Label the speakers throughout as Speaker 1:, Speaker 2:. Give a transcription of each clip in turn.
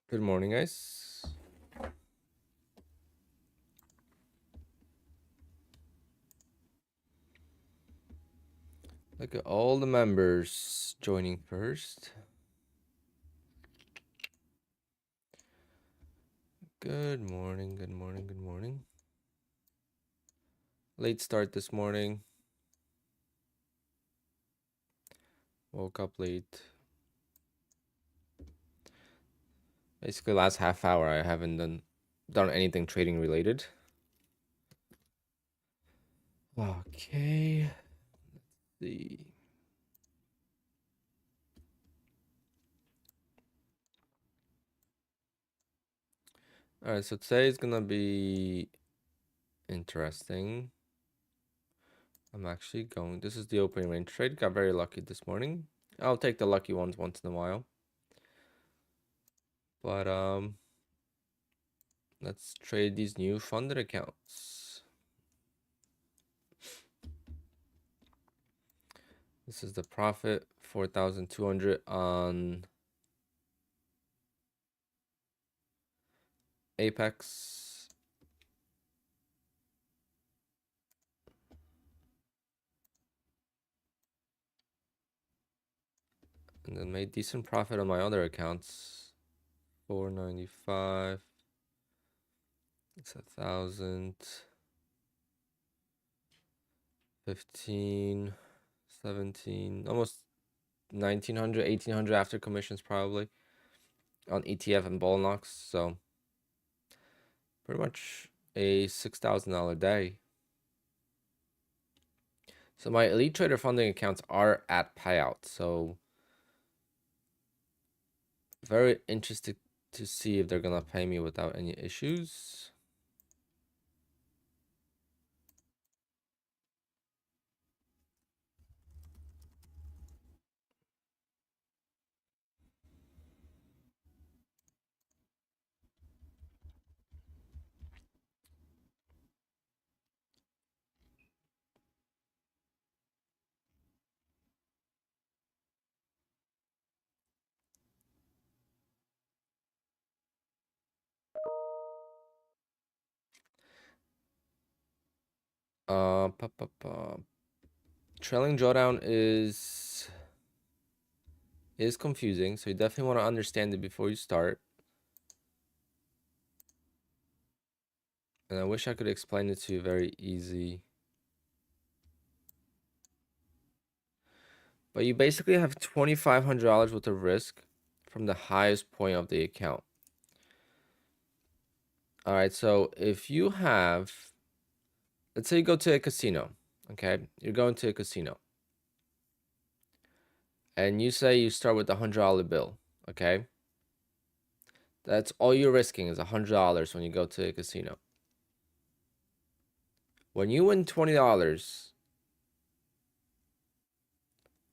Speaker 1: Good morning, guys. Look at all the members joining first. Good morning, good morning, good morning. Late start this morning. Woke up late. Basically, last half hour I haven't done anything trading related. Okay. Let's see. All right, so today is gonna be interesting. I'm actually going. This is the opening range trade. Got very lucky this morning. I'll take the lucky ones once in a while. But let's trade these new funded accounts. This is the profit, 4,200 on Apex. And then made decent profit on my other accounts. 495. It's 1,000. 15, 17, almost 1,900, 1,800 after commissions probably on ETF and Bullnox. So pretty much a $6,000 day. So my Elite Trader funding accounts are at payout. So very interested to see if they're gonna pay me without any issues. Trailing drawdown is confusing, so you definitely want to understand it before you start. And I wish I could explain it to you very easy. But you basically have $2,500 worth of risk from the highest point of the account. All right, so if you have, let's say you go to a casino, okay? You're going to a casino. And you say you start with a $100 bill, okay? That's all you're risking is $100 when you go to a casino. When you win $20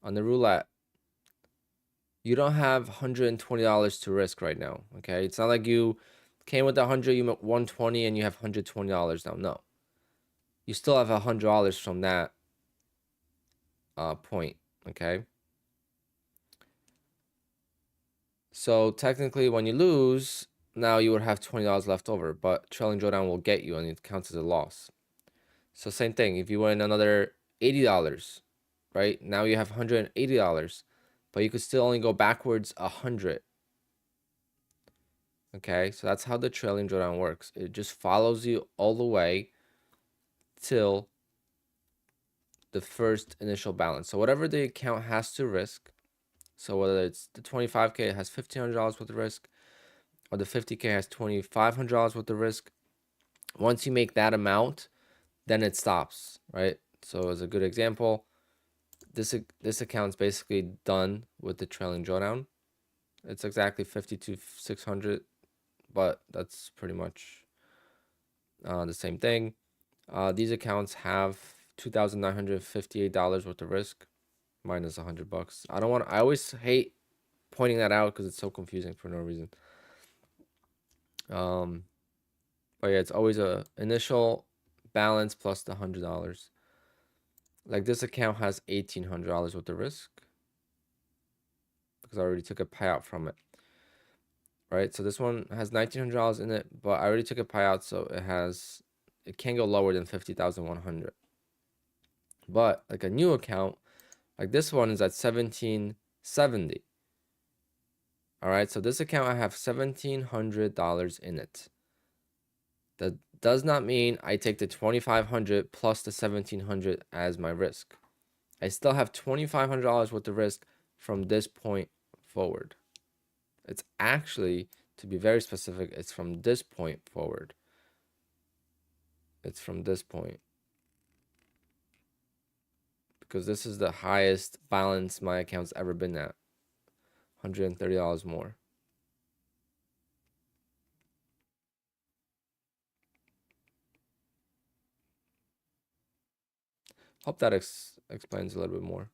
Speaker 1: on the roulette, you don't have $120 to risk right now, okay? It's not like you came with 100, you won 20 and you have $120 now. No. You still have $100 from that point, okay? So technically when you lose, now you would have $20 left over, but trailing drawdown will get you and it counts as a loss. So same thing, if you win another $80, right? Now you have $180, but you could still only go backwards 100. Okay, so that's how the trailing drawdown works. It just follows you all the way till the first initial balance. So whatever the account has to risk, so whether it's the 25K, it has $1,500 worth of risk, or the 50K has $2,500 worth of risk. Once you make that amount, then it stops, right? So as a good example, this account's basically done with the trailing drawdown. It's exactly 52,600, but that's pretty much the same thing. These accounts have $2,958 worth of risk, minus $100. I always hate pointing that out because it's so confusing for no reason. But yeah, it's always a initial balance plus the $100. Like this account has $1,800 worth of risk because I already took a payout from it. right? So this one has $1,900 in it, but I already took a payout, so it can't go lower than 50,100. But like a new account, like this one is at 1770. All right, so this account I have $1,700 in it. That does not mean I take the 2,500 plus the 1,700 as my risk. I still have $2,500 worth of risk from this point forward. It's actually, to be very specific, it's from this point forward. It's from this point. Because this is the highest balance my account's ever been at. $130 more. Hope that explains a little bit more.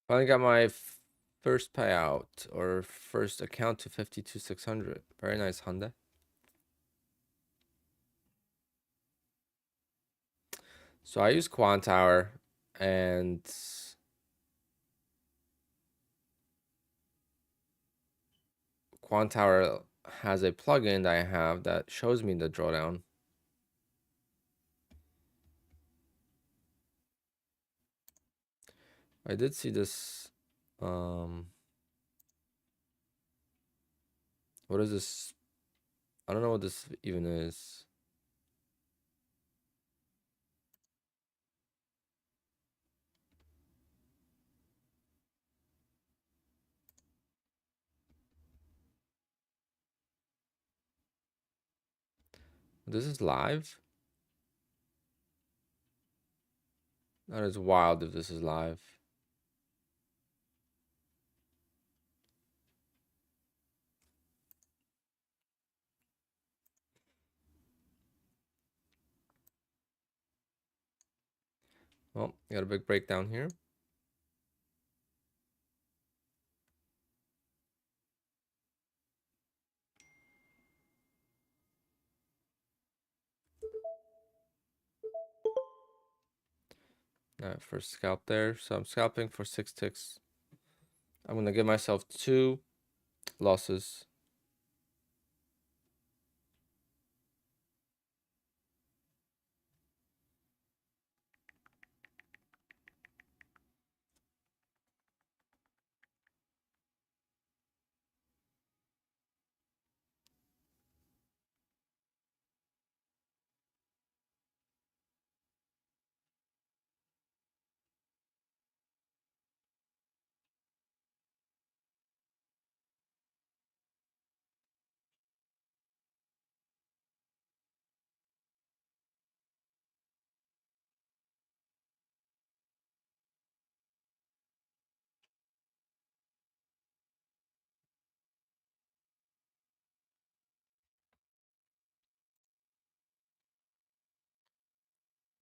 Speaker 1: Finally got my first payout or first account to 52,600. Very nice, Hyundai. So I use Quantower, and Quantower has a plugin that I have that shows me the drawdown. I did see this. What is this? I don't know what this even is. This is live? That is wild if this is live. Well, got a big breakdown here. First scalp there. So I'm scalping for 6 ticks. I'm going to give myself 2 losses.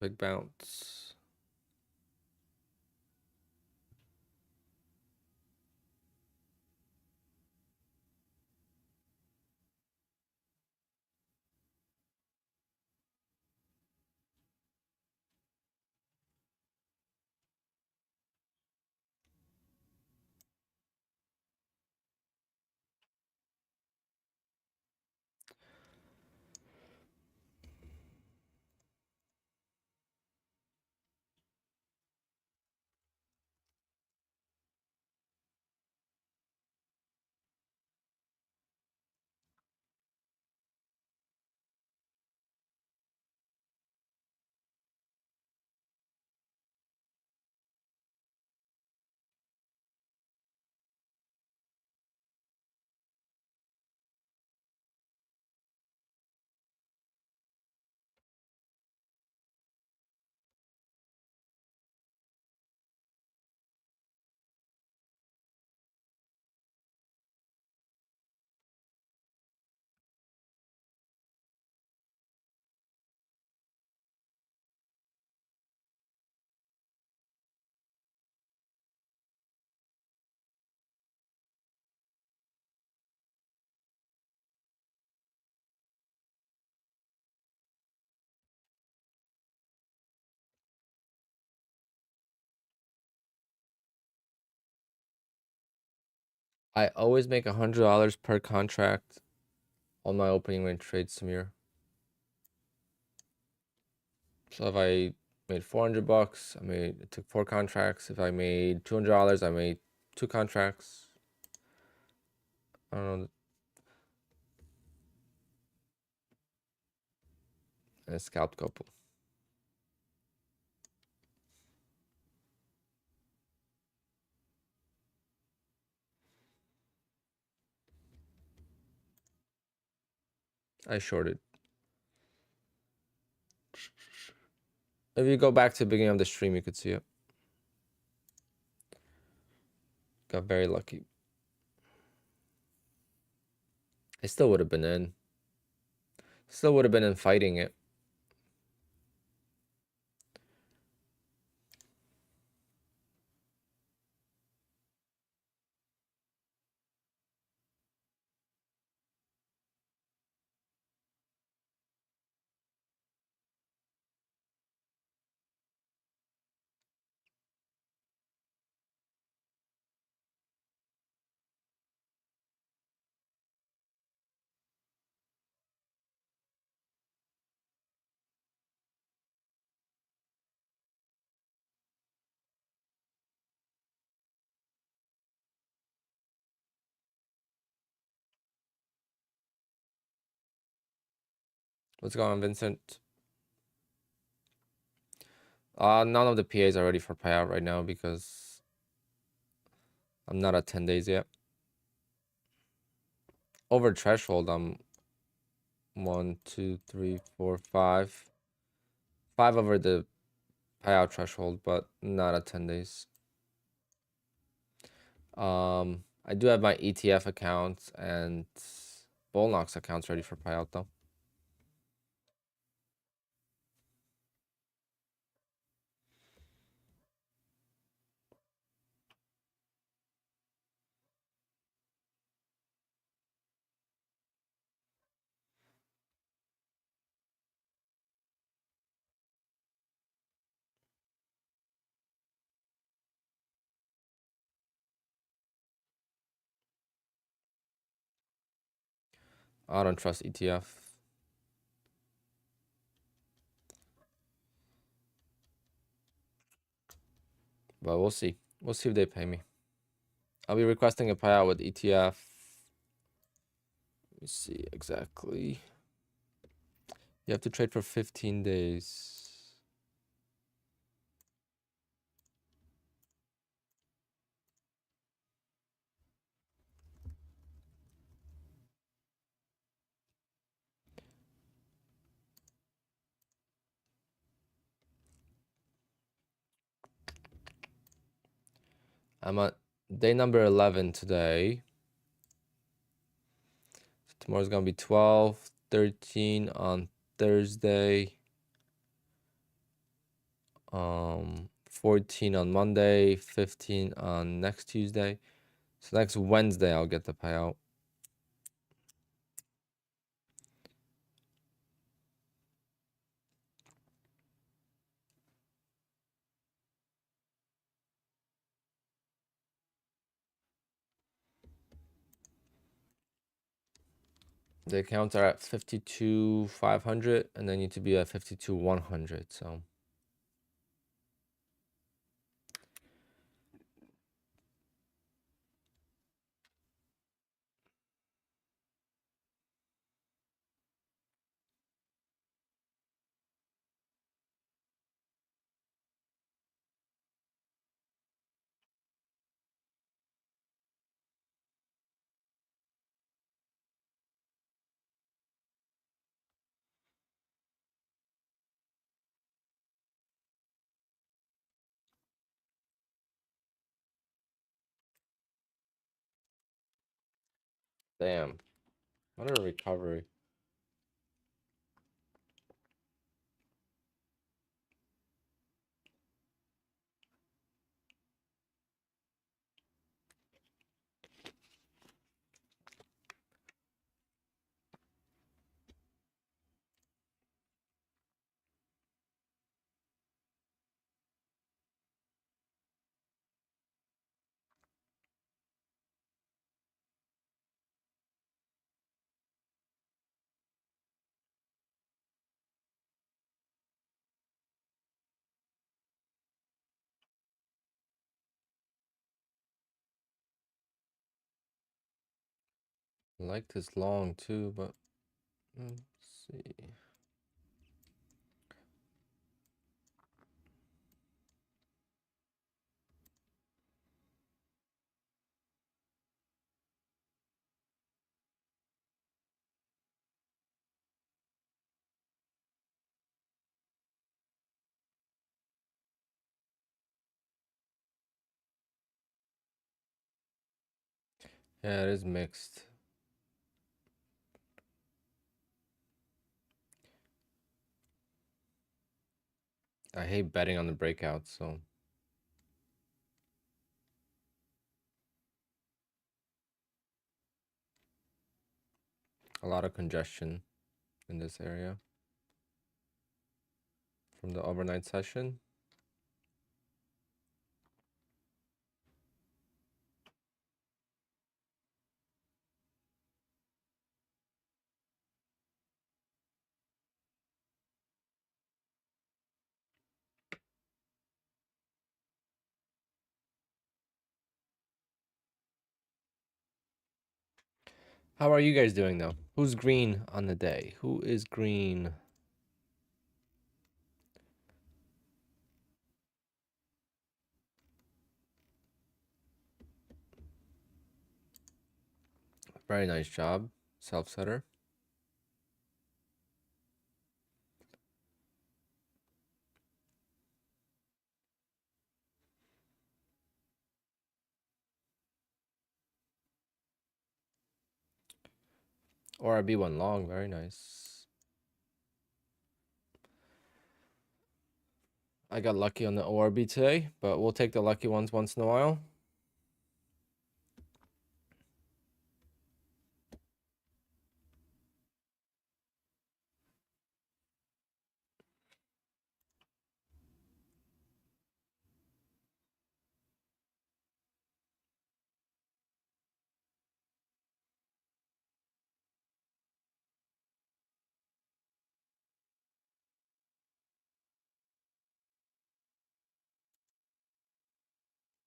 Speaker 1: Big bounce. I always make $100 per contract on my opening range trades, Samir. So if I made $400, it took 4 contracts. If I made $200, I made 2 contracts. I don't know. And a scalped couple. I shorted. If you go back to the beginning of the stream, you could see it. Got very lucky. I still would have been in. Still would have been in fighting it. What's going on, Vincent? None of the PAs are ready for payout right now because I'm not at 10 days yet. Over threshold, I'm 1, 2, 3, 4, 5. 5 over the payout threshold, but not at 10 days. I do have my ETF accounts and Bullnox accounts ready for payout though. I don't trust ETF. But we'll see. We'll see if they pay me. I'll be requesting a payout with ETF. Let me see exactly. You have to trade for 15 days. I'm at day number 11 today. So tomorrow's gonna be 12, 13 on Thursday. 14 on Monday, 15 on next Tuesday. So next Wednesday I'll get the payout. The accounts are at 52,500 and they need to be at 52,100. So damn, what a recovery. I like this long too, but let's see. Yeah, it is mixed. I hate betting on the breakout, so a lot of congestion in this area from the overnight session. How are you guys doing though? Who's green on the day? Who is green? Very nice job, self-setter. ORB went long, very nice. I got lucky on the ORB today, but we'll take the lucky ones once in a while.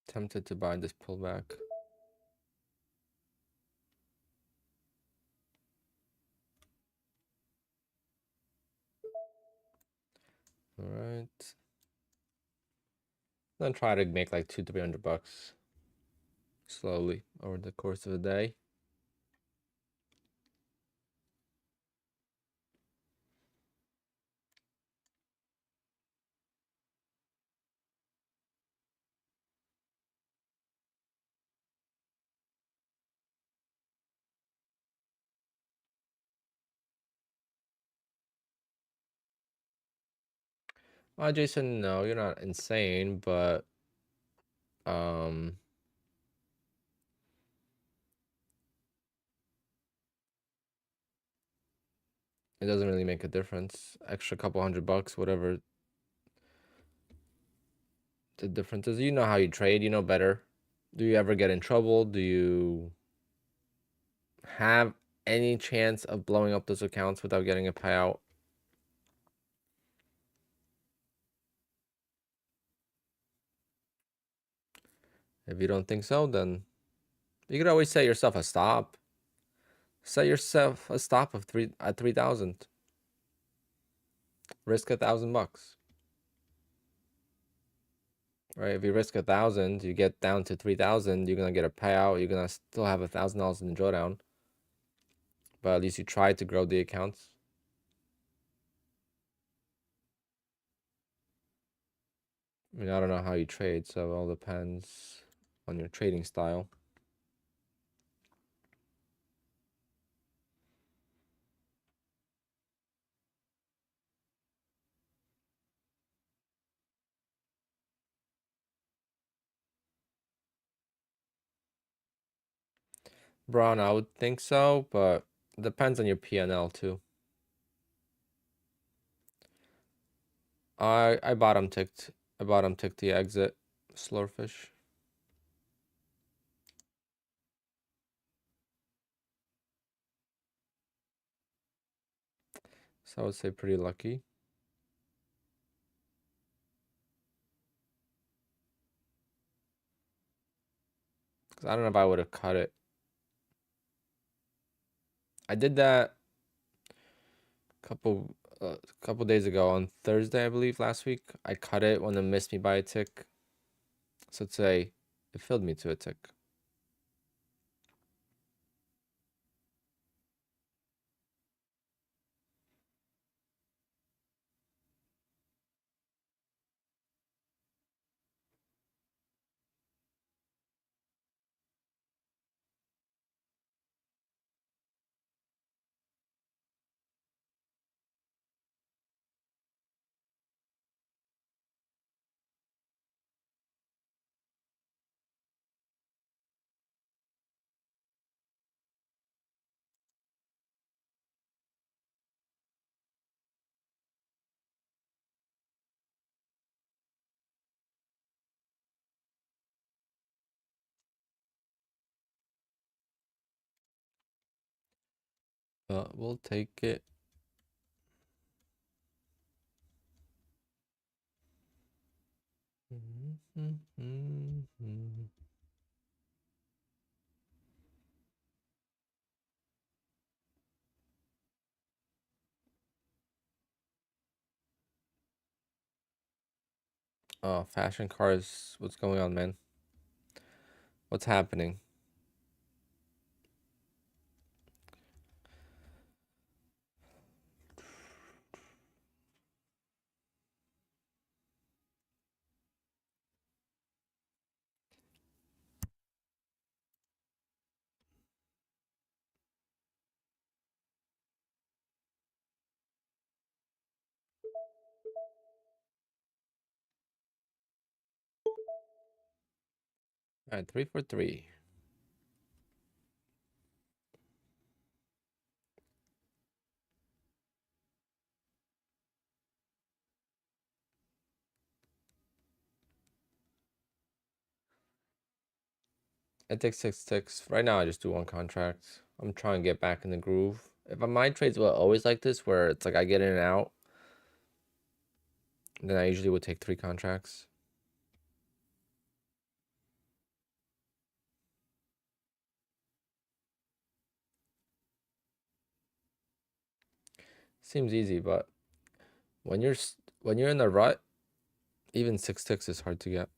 Speaker 1: Tempted to buy this pullback. All right. Then try to make like $200-300 slowly over the course of the day. Jason, no, you're not insane, but um, it doesn't really make a difference. Extra couple $100, whatever the difference is. You know how you trade, you know better. Do you ever get in trouble? Do you have any chance of blowing up those accounts without getting a payout? If you don't think so, then you could always set yourself a stop. Set yourself a stop of 3,000. Risk $1,000. Right? If you risk 1,000, you get down to 3,000. You're gonna get a payout. You're gonna still have $1,000 in the drawdown. But at least you tried to grow the accounts. I mean, I don't know how you trade, so it all depends on your trading style. Brown, I would think so, but it depends on your PNL too. I bottom ticked. I bottom ticked the exit slurfish. So I would say pretty lucky. Cause I don't know if I would have cut it. I did that couple days ago on Thursday, I believe, last week. I cut it when it missed me by a tick. So today, it filled me to a tick. But we'll take it. Oh, fashion cars. What's going on, man? What's happening? All right, 3 for 3. It takes 6 ticks. Right now, I just do 1 contract. I'm trying to get back in the groove. If my trades were always like this, where it's like I get in and out, then I usually would take 3 contracts. Seems easy, but when you're in the rut, even 6 ticks is hard to get.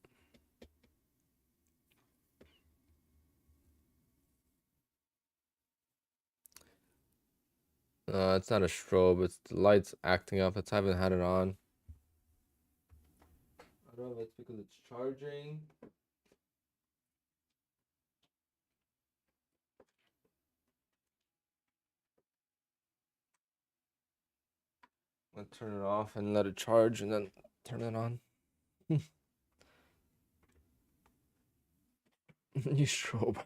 Speaker 1: It's not a strobe. It's the lights acting up. I haven't had it on. I don't know if it's because it's charging. I'll turn it off and let it charge and then turn it on. You strobe.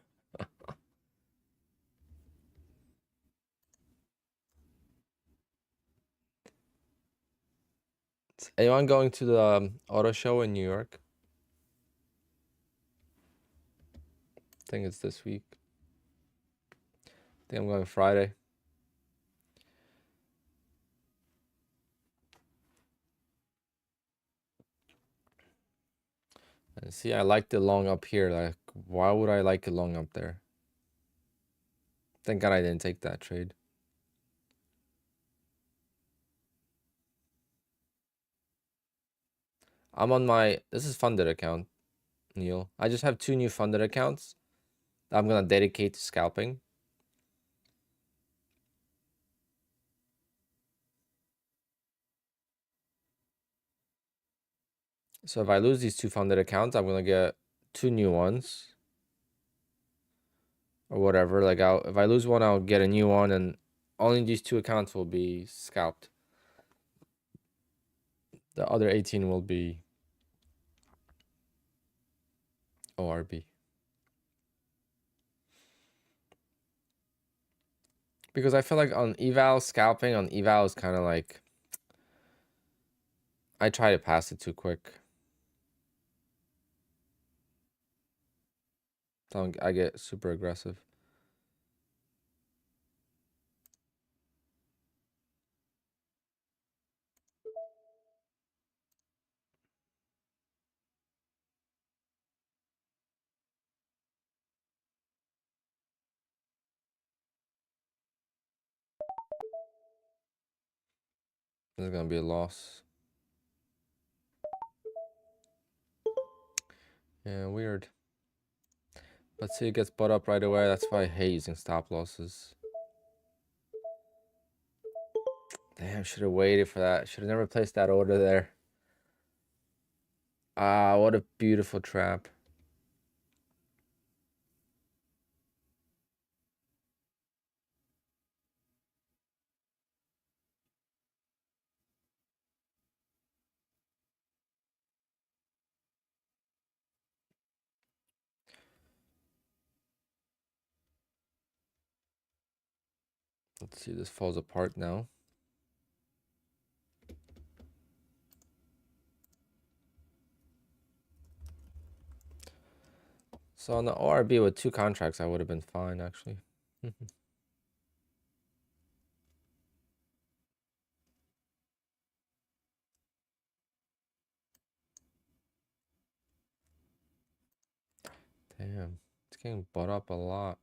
Speaker 1: Is anyone going to the auto show in New York? I think it's this week. I think I'm going Friday. And see, I liked it long up here. Like, why would I like it long up there? Thank God I didn't take that trade. I'm on this is funded account, Neil. I just have 2 new funded accounts that I'm going to dedicate to scalping. So if I lose these 2 funded accounts, I'm going to get 2 new ones. Or whatever. Like, if I lose one, I'll get a new one, and only these 2 accounts will be scalped. The other 18 will be ORB. Because I feel like on eval, scalping on eval is kind of like, I try to pass it too quick. So I get super aggressive. This is gonna be a loss. Yeah, weird. Let's see, it gets bought up right away. That's why I hate using stop losses. Damn, should have waited for that. Should have never placed that order there. Ah, what a beautiful trap. Let's see, this falls apart now. So on the ORB with 2 contracts, I would have been fine, actually. Damn, it's getting bought up a lot.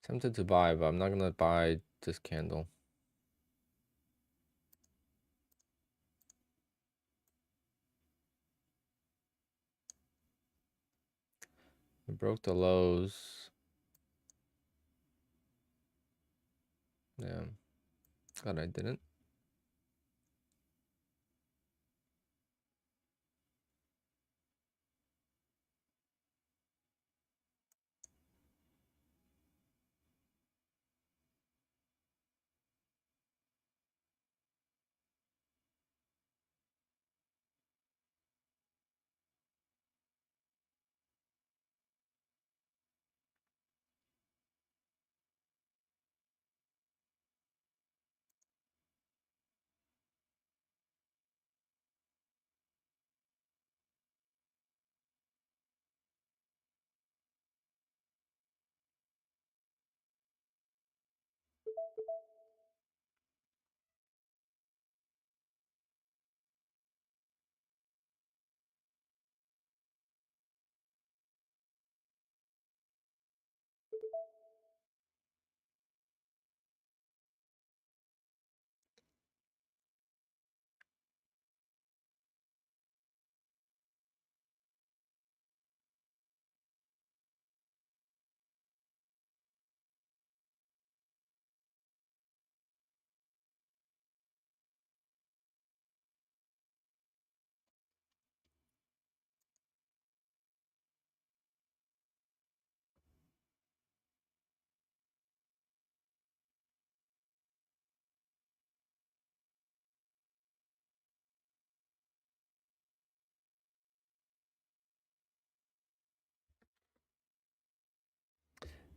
Speaker 1: Tempted to buy, but I'm not gonna buy this candle. It broke the lows. Yeah, glad I didn't.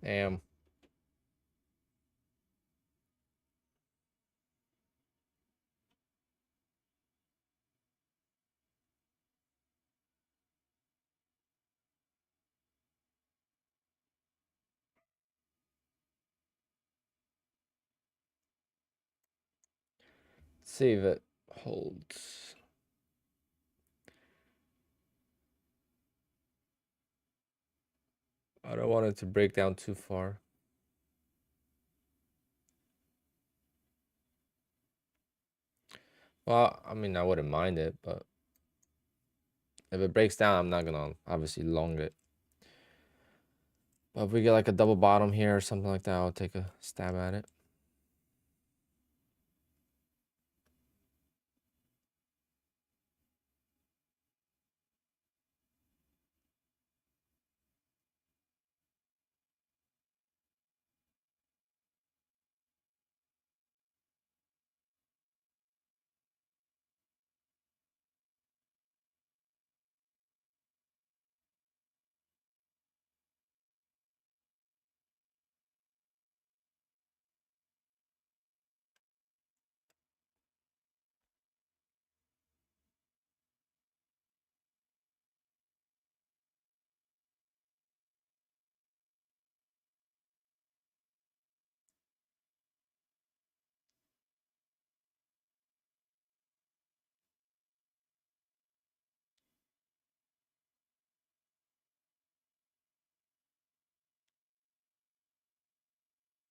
Speaker 1: Damn. See if it holds. I don't want it to break down too far. Well, I mean, I wouldn't mind it, but if it breaks down, I'm not gonna obviously long it. But if we get like a double bottom here or something like that, I'll take a stab at it.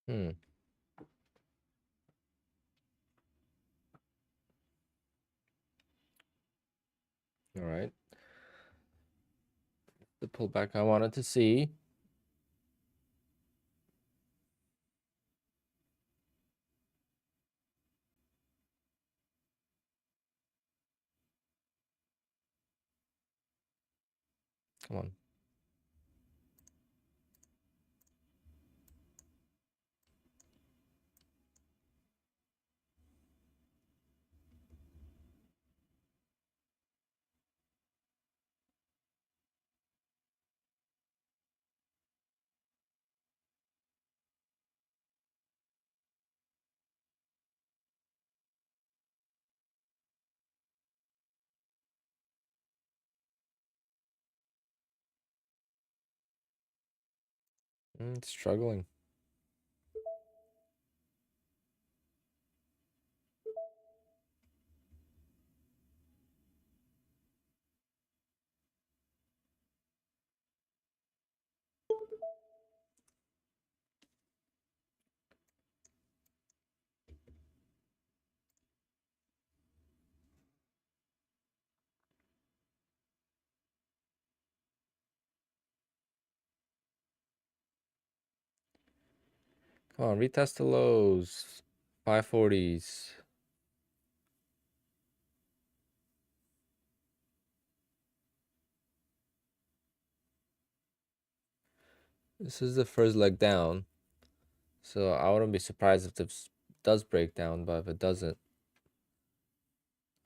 Speaker 1: Hmm. All right. The pullback I wanted to see. Come on. It's struggling. Come on, retest the lows. 540s. This is the first leg down. So I wouldn't be surprised if this does break down, but if it doesn't,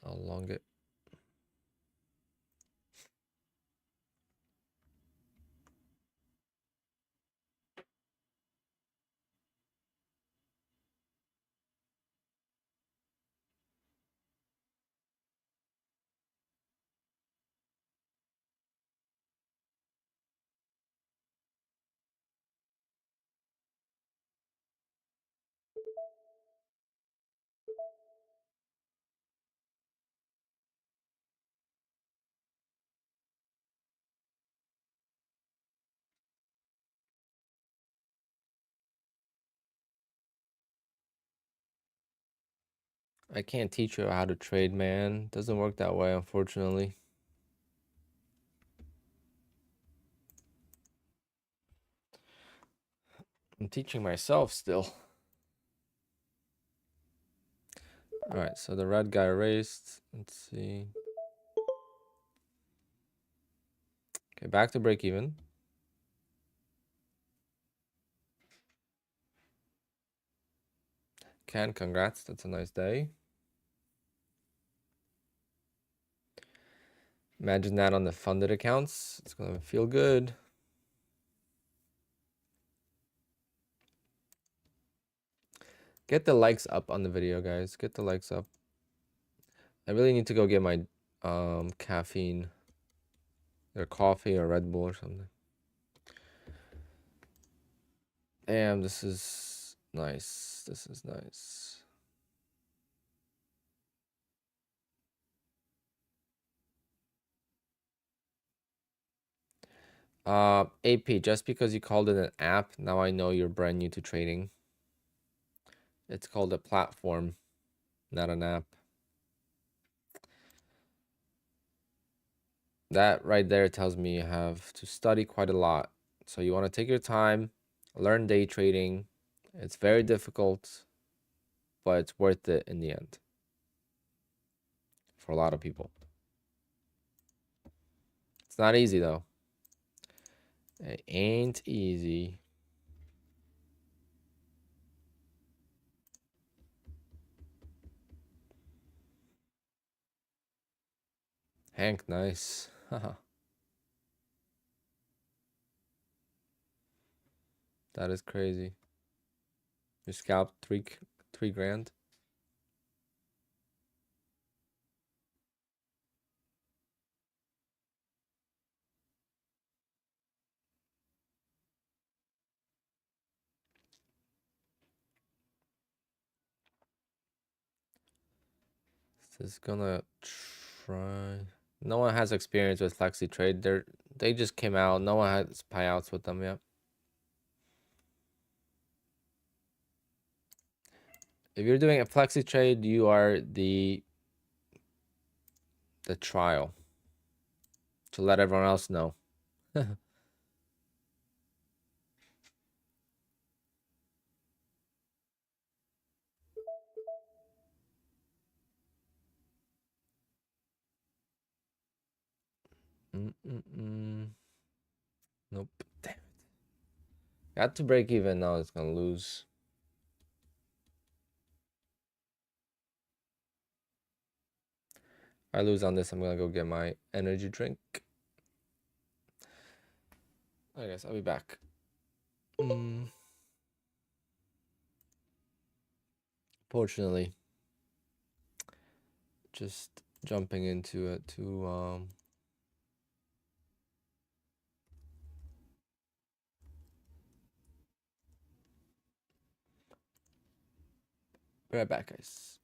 Speaker 1: I'll long it. I can't teach you how to trade, man. Doesn't work that way, unfortunately. I'm teaching myself still. All right, so the red guy erased. Let's see. Okay, back to break even. Ken, congrats. That's a nice day. Imagine that on the funded accounts. It's going to feel good. Get the likes up on the video, guys. Get the likes up. I really need to go get my caffeine, or coffee or Red Bull or something. Damn, this is nice. This is nice. AP, just because you called it an app, now I know you're brand new to trading. It's called a platform, not an app. That right there tells me you have to study quite a lot. So you want to take your time, learn day trading. It's very difficult, but it's worth it in the end for a lot of people. It's not easy though. It ain't easy. Hank, nice. That is crazy. You scalped three grand. This is gonna try. No one has experience with flexi trade. They just came out. No one has payouts with them yet. If you're doing a flexi trade, you are the trial to let everyone else know. Nope. Damn it. Got to break even. Now it's gonna lose. If I lose on this, I'm gonna go get my energy drink. I guess I'll be back. Fortunately, just jumping into it to be right back, guys.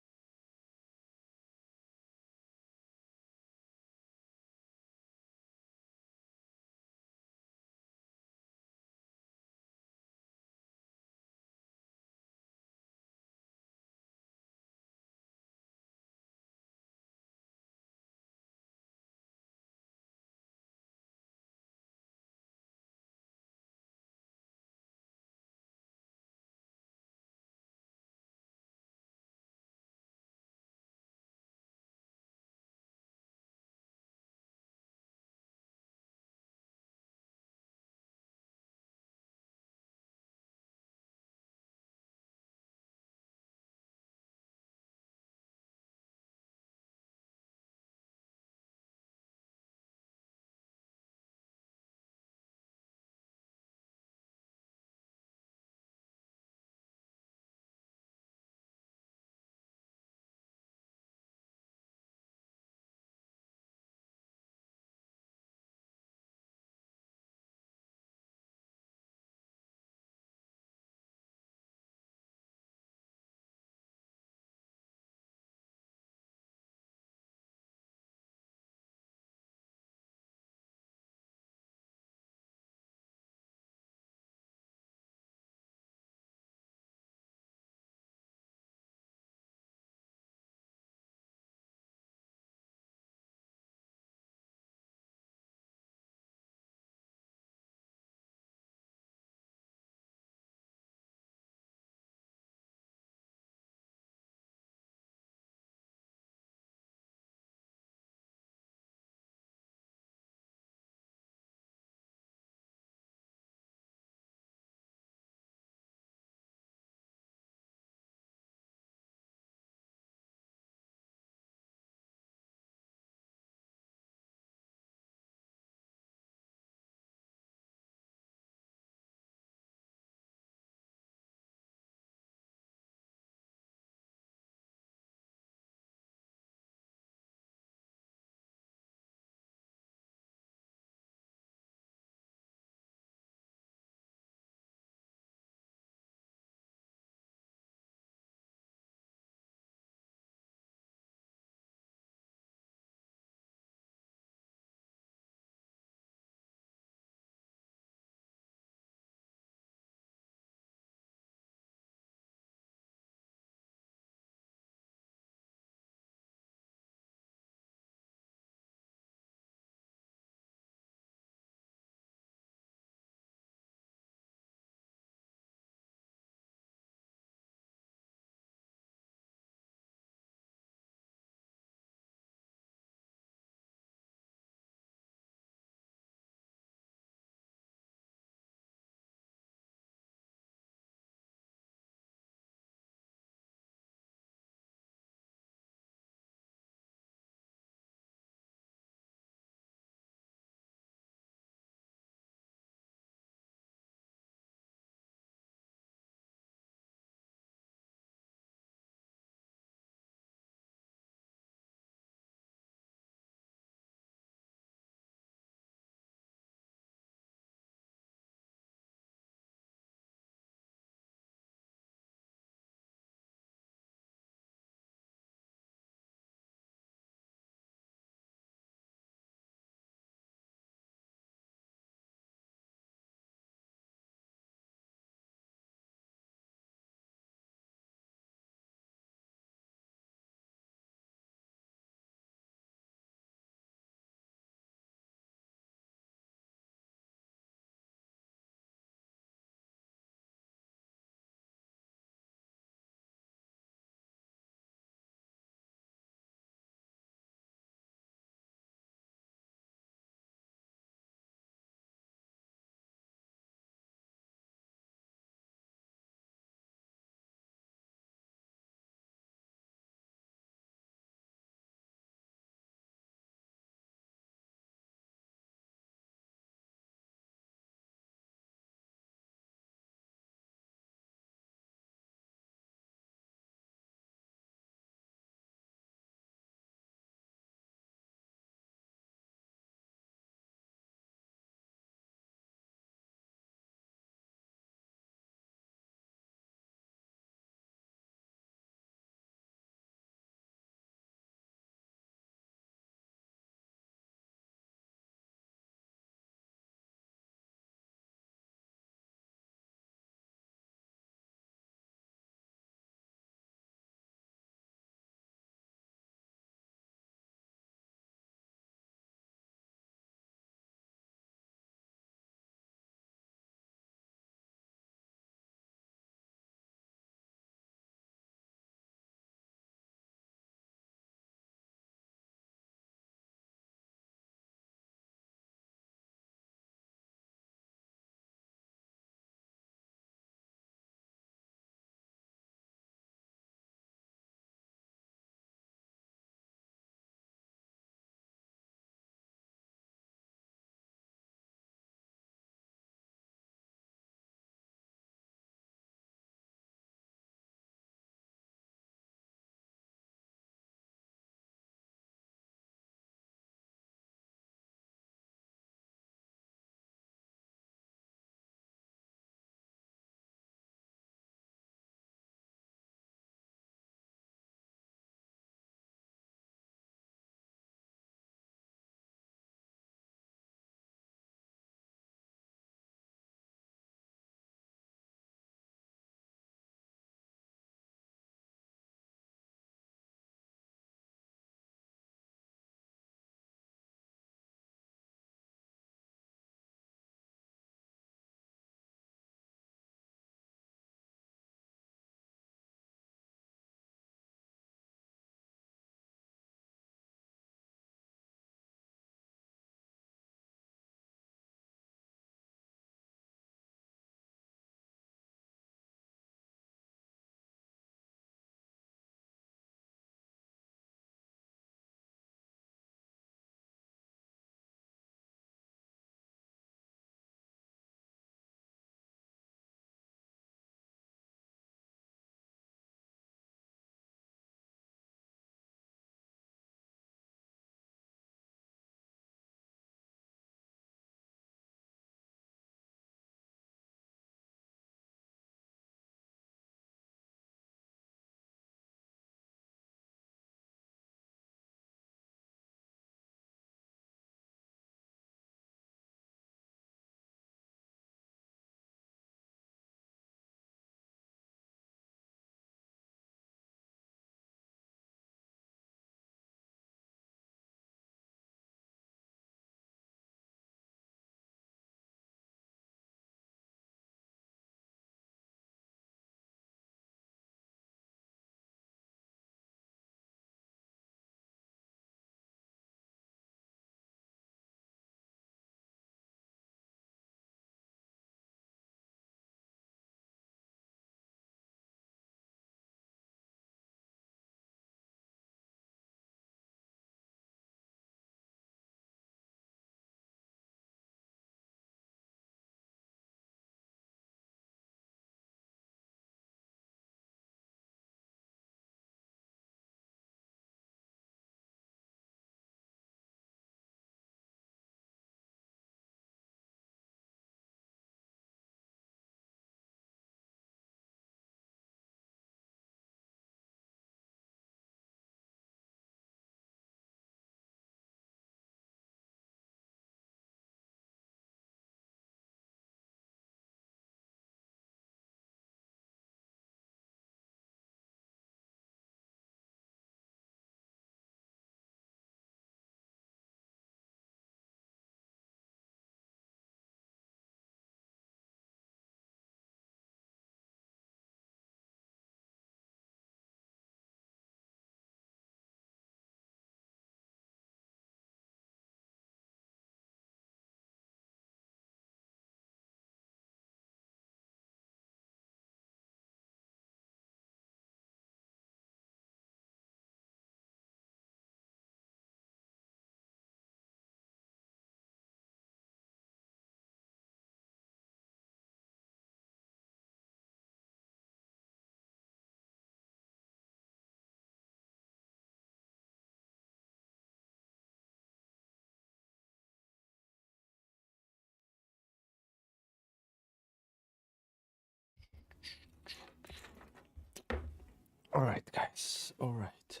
Speaker 1: All right, guys. All right.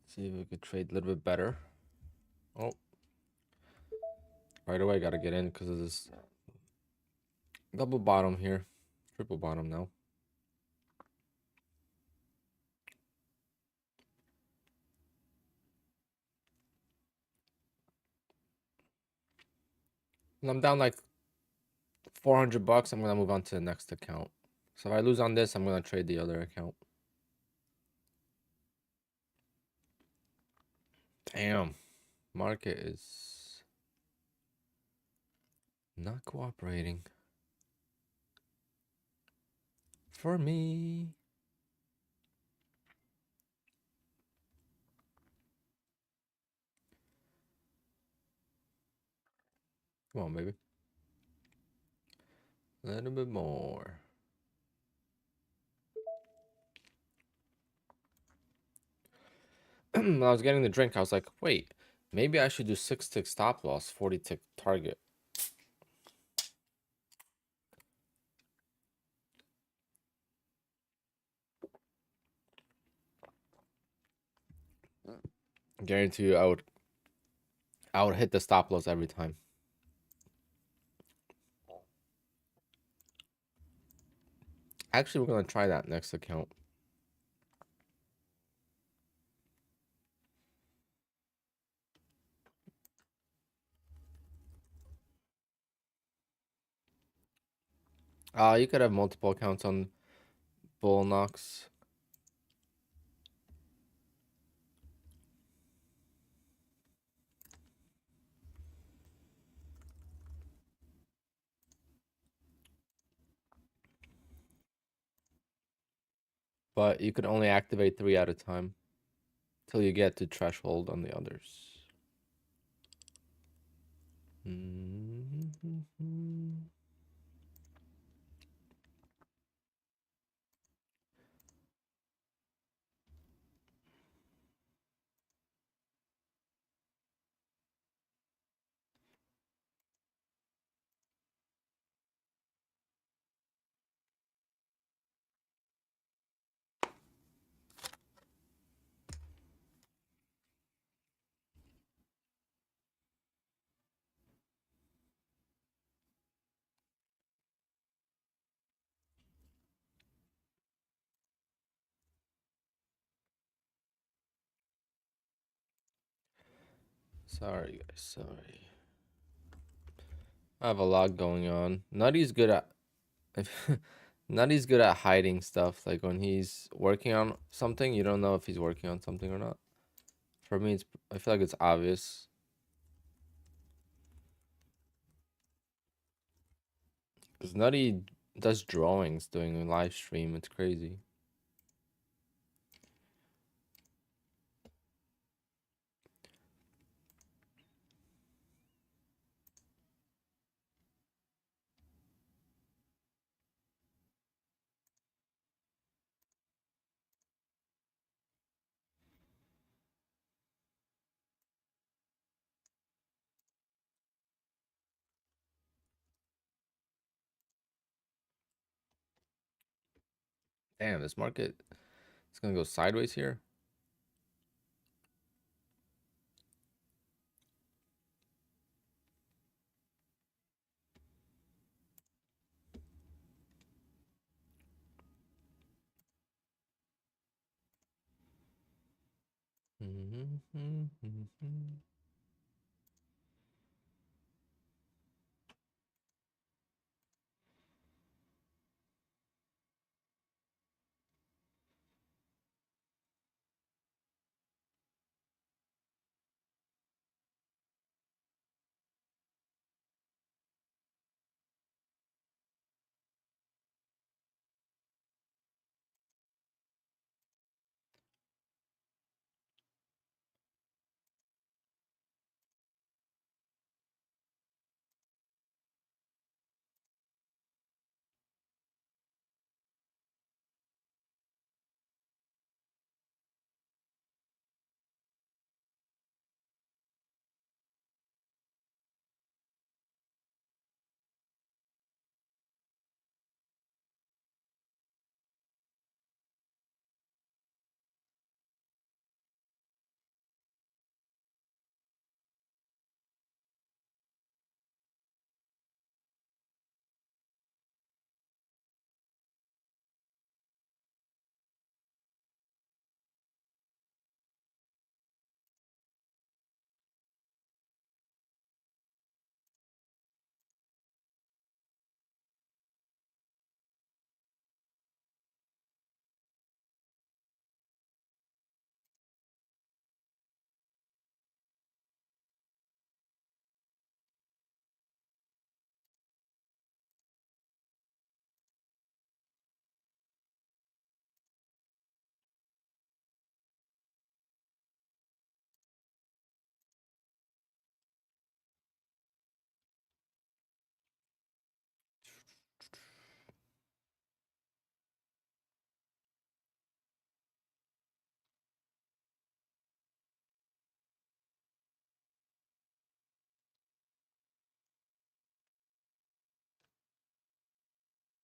Speaker 1: See if we could trade a little bit better. Oh, right away, gotta get in because of this double bottom here, triple bottom now. And I'm down like 400 bucks. I'm gonna move on to the next account. So if I lose on this, I'm gonna trade the other account. Damn, market is not cooperating for me. Come on, baby. A little bit more. When I was getting the drink, I was like, wait, maybe I should do 6 tick stop loss, 40 tick target. I guarantee you I would hit the stop loss every time. Actually, we're gonna try that next account. You could have multiple accounts on Bull Knox. But you could only activate 3 at a time till you get to threshold on the others. Sorry, guys. Sorry. I have a lot going on. Nutty's good at Nutty's good at hiding stuff. Like when he's working on something, you don't know if he's working on something or not. For me, I feel like it's obvious. Because Nutty does drawings doing a live stream. It's crazy. Damn, this market is gonna go sideways here.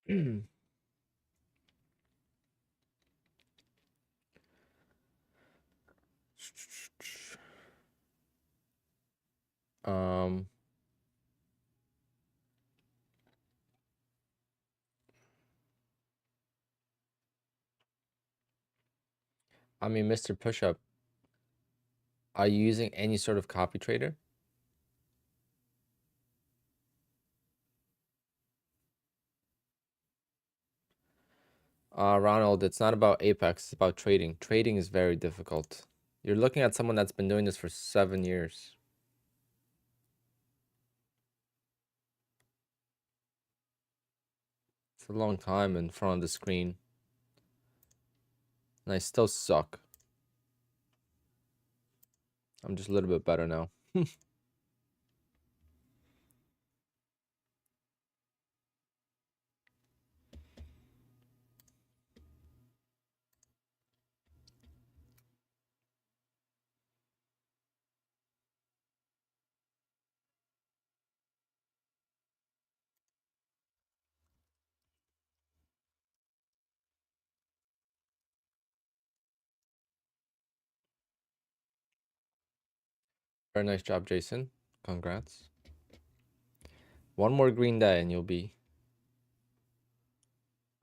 Speaker 1: Um, I mean, Mr. Pushup, are you using any sort of copy trader? Ronald, it's not about Apex, it's about trading. Trading is very difficult. You're looking at someone that's been doing this for 7 years. It's a long time in front of the screen. And I still suck. I'm just a little bit better now. Very nice job, Jason. Congrats. One more green day and you'll be...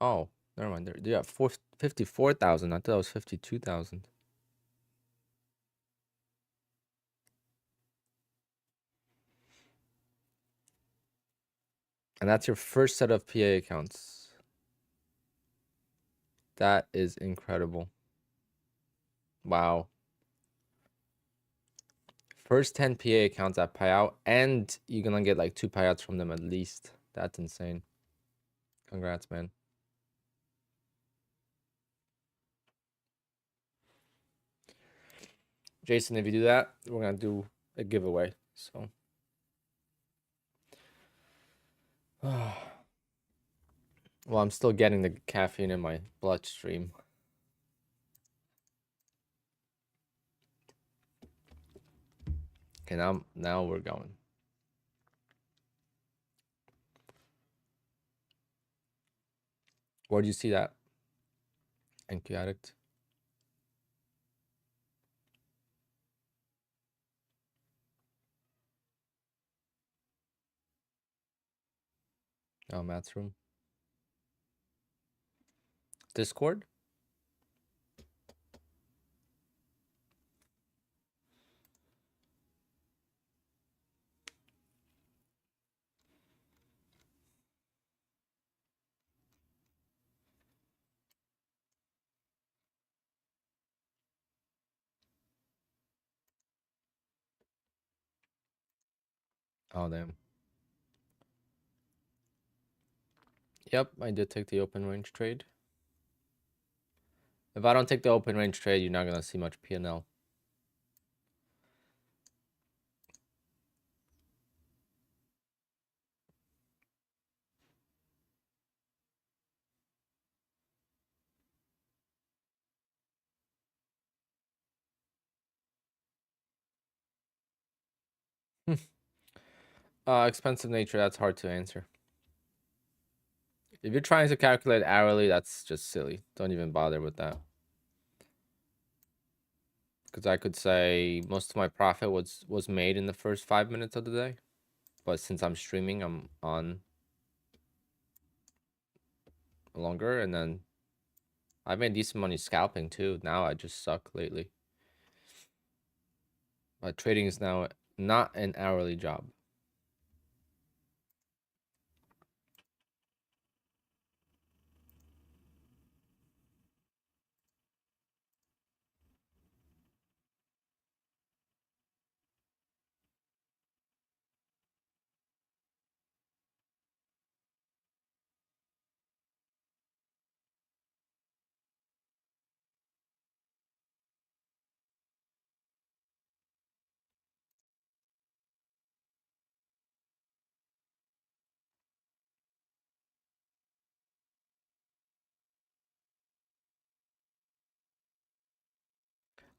Speaker 1: Oh, never mind. They're at 54,000. I thought it was 52,000. And that's your first set of PA accounts. That is incredible. Wow. First 10 PA accounts at payout, and you're gonna get like 2 payouts from them at least. That's insane. Congrats, man. Jason, if you do that, we're gonna do a giveaway. So well, I'm still getting the caffeine in my bloodstream. Okay, now we're going. Where do you see that? Thank you, addict. Oh, Matt's room. Discord? Oh, damn. Yep, I did take the open range trade. If I don't take the open range trade, you're not gonna see much P&L. Expensive nature, that's hard to answer. If you're trying to calculate hourly, that's just silly. Don't even bother with that. Because I could say most of my profit was made in the first 5 minutes of the day. But since I'm streaming, I'm on longer, and then I made decent money scalping too. Now I just suck lately. But trading is now not an hourly job.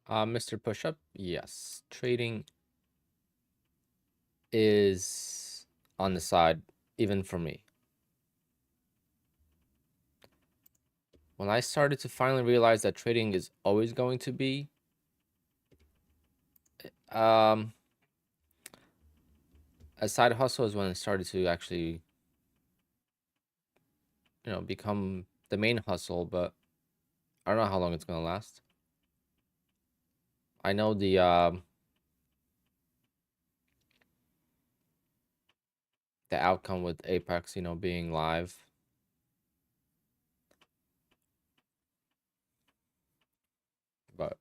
Speaker 1: Mr. Pushup, yes. Trading is on the side, even for me. when I started to finally realize that trading is always going to be a side hustle, is when it started to actually, become the main hustle. But I don't know how long it's gonna last. I know the outcome with Apex, being live. But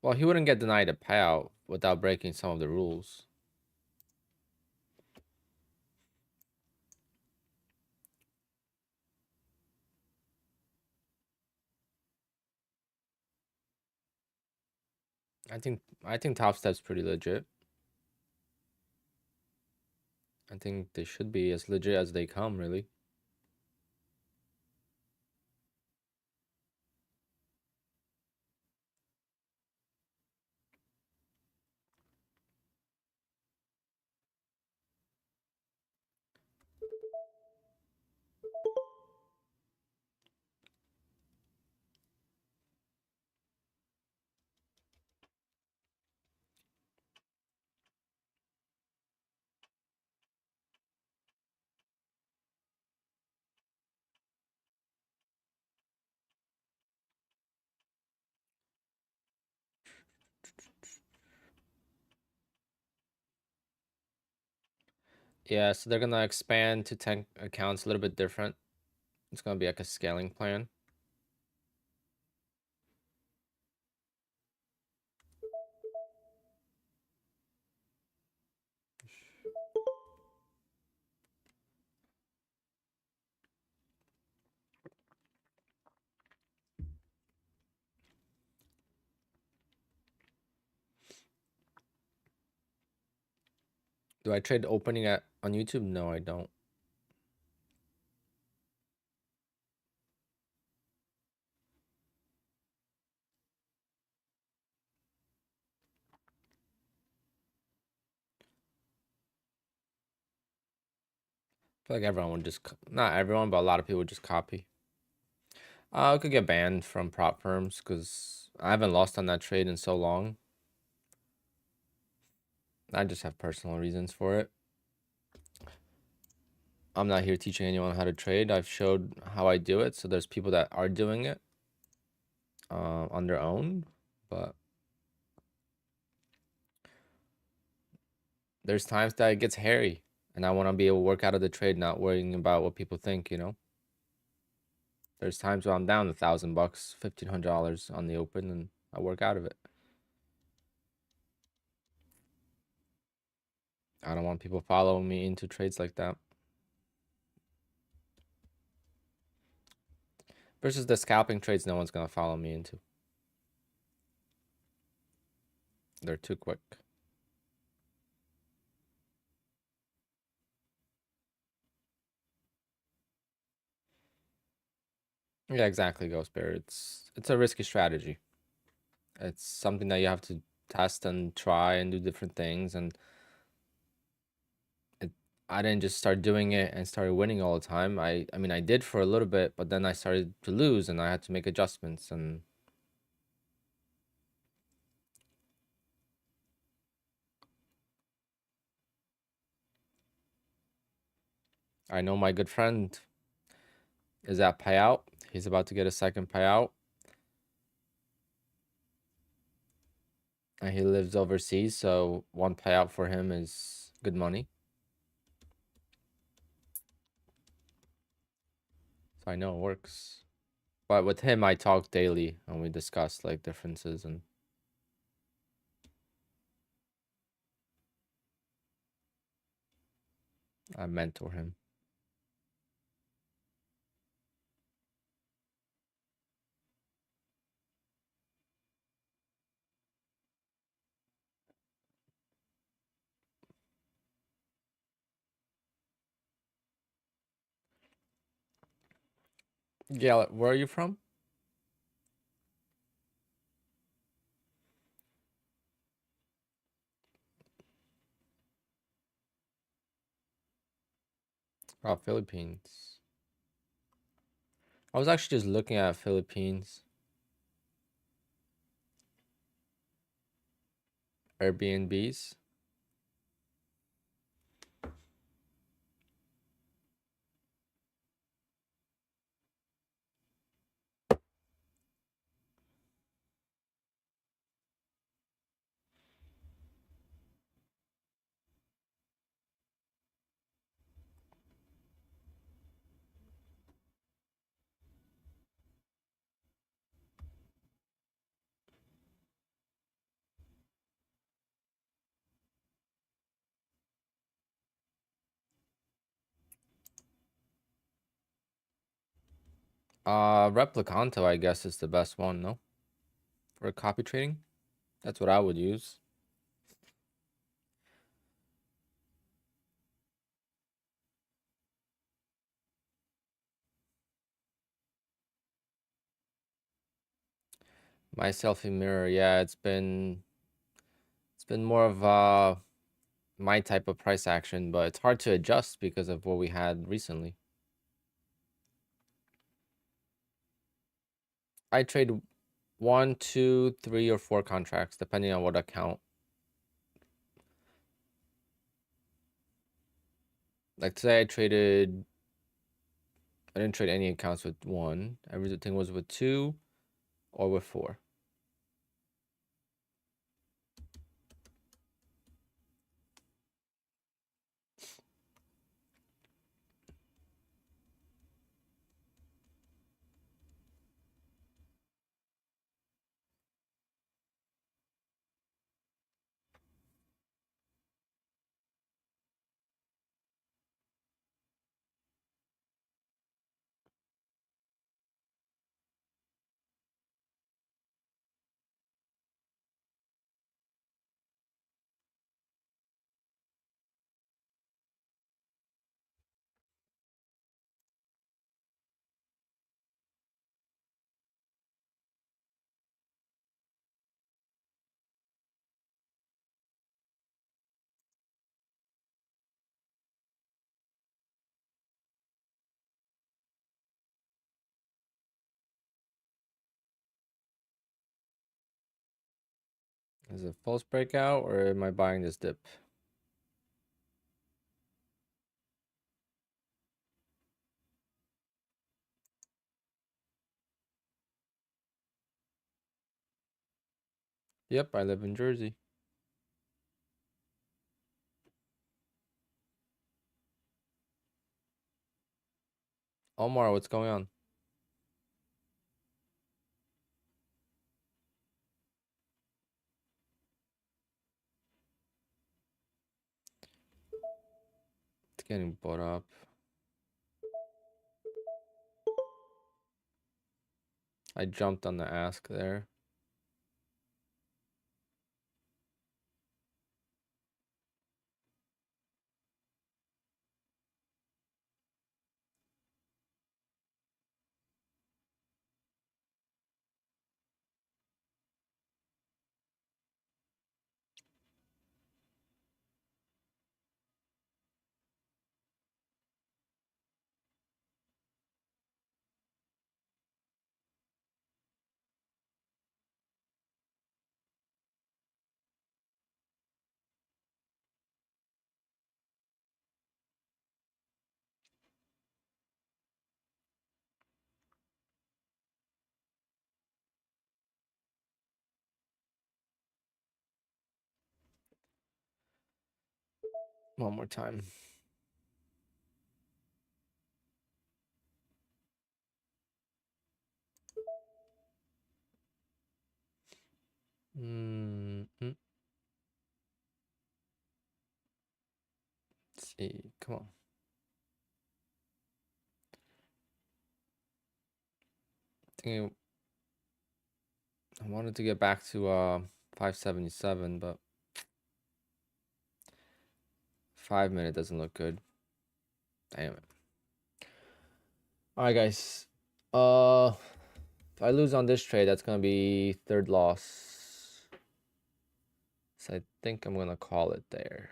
Speaker 1: well, he wouldn't get denied a payout without breaking some of the rules. I think Top Step's pretty legit. I think they should be as legit as they come, really. Yeah, so they're gonna expand to 10 accounts, a little bit different. It's gonna be like a scaling plan. Do I trade opening at on YouTube? No, I don't. I feel like everyone would just, not everyone, but a lot of people would just copy. I could get banned from prop firms because I haven't lost on that trade in so long. I just have personal reasons for it. I'm not here teaching anyone how to trade. I've showed how I do it, so there's people that are doing it on their own, but there's times that it gets hairy, and I want to be able to work out of the trade, not worrying about what people think. There's times where I'm down $1,000, $1,500 on the open, and I work out of it. I don't want people following me into trades like that. Versus the scalping trades, no one's gonna follow me into. They're too quick. Yeah, exactly, Ghost Bear. It's a risky strategy. It's something that you have to test and try and do different things. And it, I didn't just start doing it and started winning all the time. I mean, I did for a little bit, but then I started to lose, and I had to make adjustments. And I know my good friend is at payout. He's about to get a second payout, and he lives overseas, so one payout for him is good money. So I know it works. But with him, I talk daily, and we discuss like differences, and I mentor him. Gail, where are you from? Oh, Philippines. I was actually just looking at Philippines Airbnbs. Replicanto, I guess, is the best one, no? For copy trading? That's what I would use. My selfie mirror, yeah, it's been more of my type of price action, but it's hard to adjust because of what we had recently. I trade 1, 2, 3, or 4 contracts depending on what account. Like today I didn't trade any accounts with 1. Everything was with 2 or with 4. Is it false breakout or am I buying this dip? Yep, I live in Jersey. Omar, what's going on? It's getting bought up. I jumped on the ask there. One more time. Let's see. Come on. I wanted to get back to 577, but 5 minute doesn't look good. Damn it. All right, guys. If I lose on this trade, that's gonna be third loss. So I think I'm gonna call it there.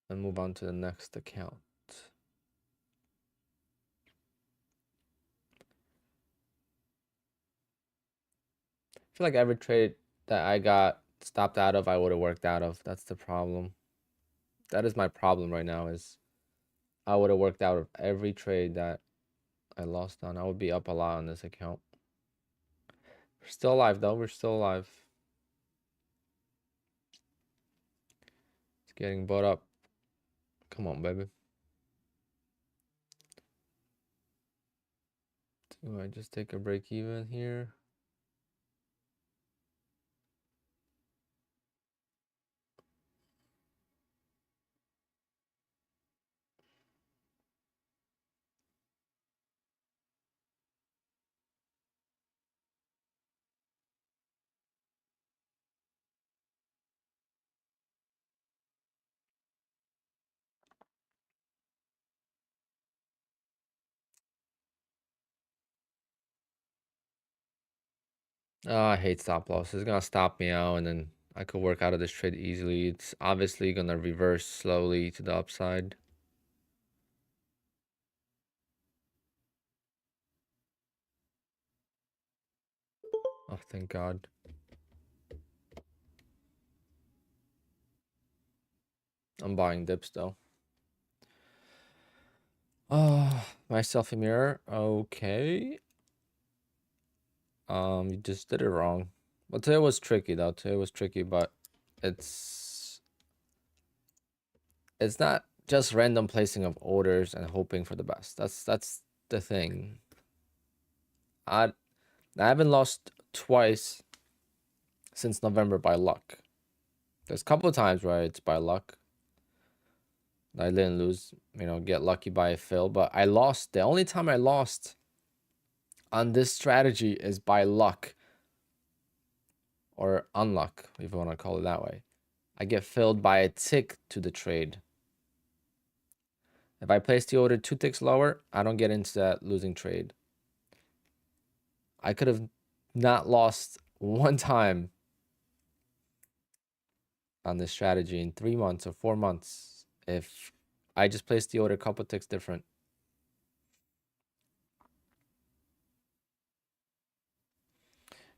Speaker 1: And move on to the next account. I feel like every trade that I got stopped out of, I would have worked out of. That's the problem. That is my problem right now, is I would have worked out of every trade that I lost on. I would be up a lot on this account. We're still alive though. We're still alive. It's getting bought up. Come on, baby. Do I just take a break even here? Oh, I hate stop loss. It's gonna stop me out, and then I could work out of this trade easily. It's obviously gonna reverse slowly to the upside. Oh, thank God. I'm buying dips though. Oh, myself a mirror. Okay. You just did it wrong. But today was tricky though. Today was tricky, but it's not just random placing of orders and hoping for the best. That's the thing. I haven't lost twice since November by luck. There's a couple of times where it's by luck. I didn't lose, get lucky by a fill, but I lost. The only time I lost on this strategy is by luck or unluck, if you want to call it that way. I get filled by a tick to the trade. If I place the order 2 ticks lower, I don't get into that losing trade. I could have not lost one time on this strategy in 3 months or 4 months if I just placed the order a couple ticks different.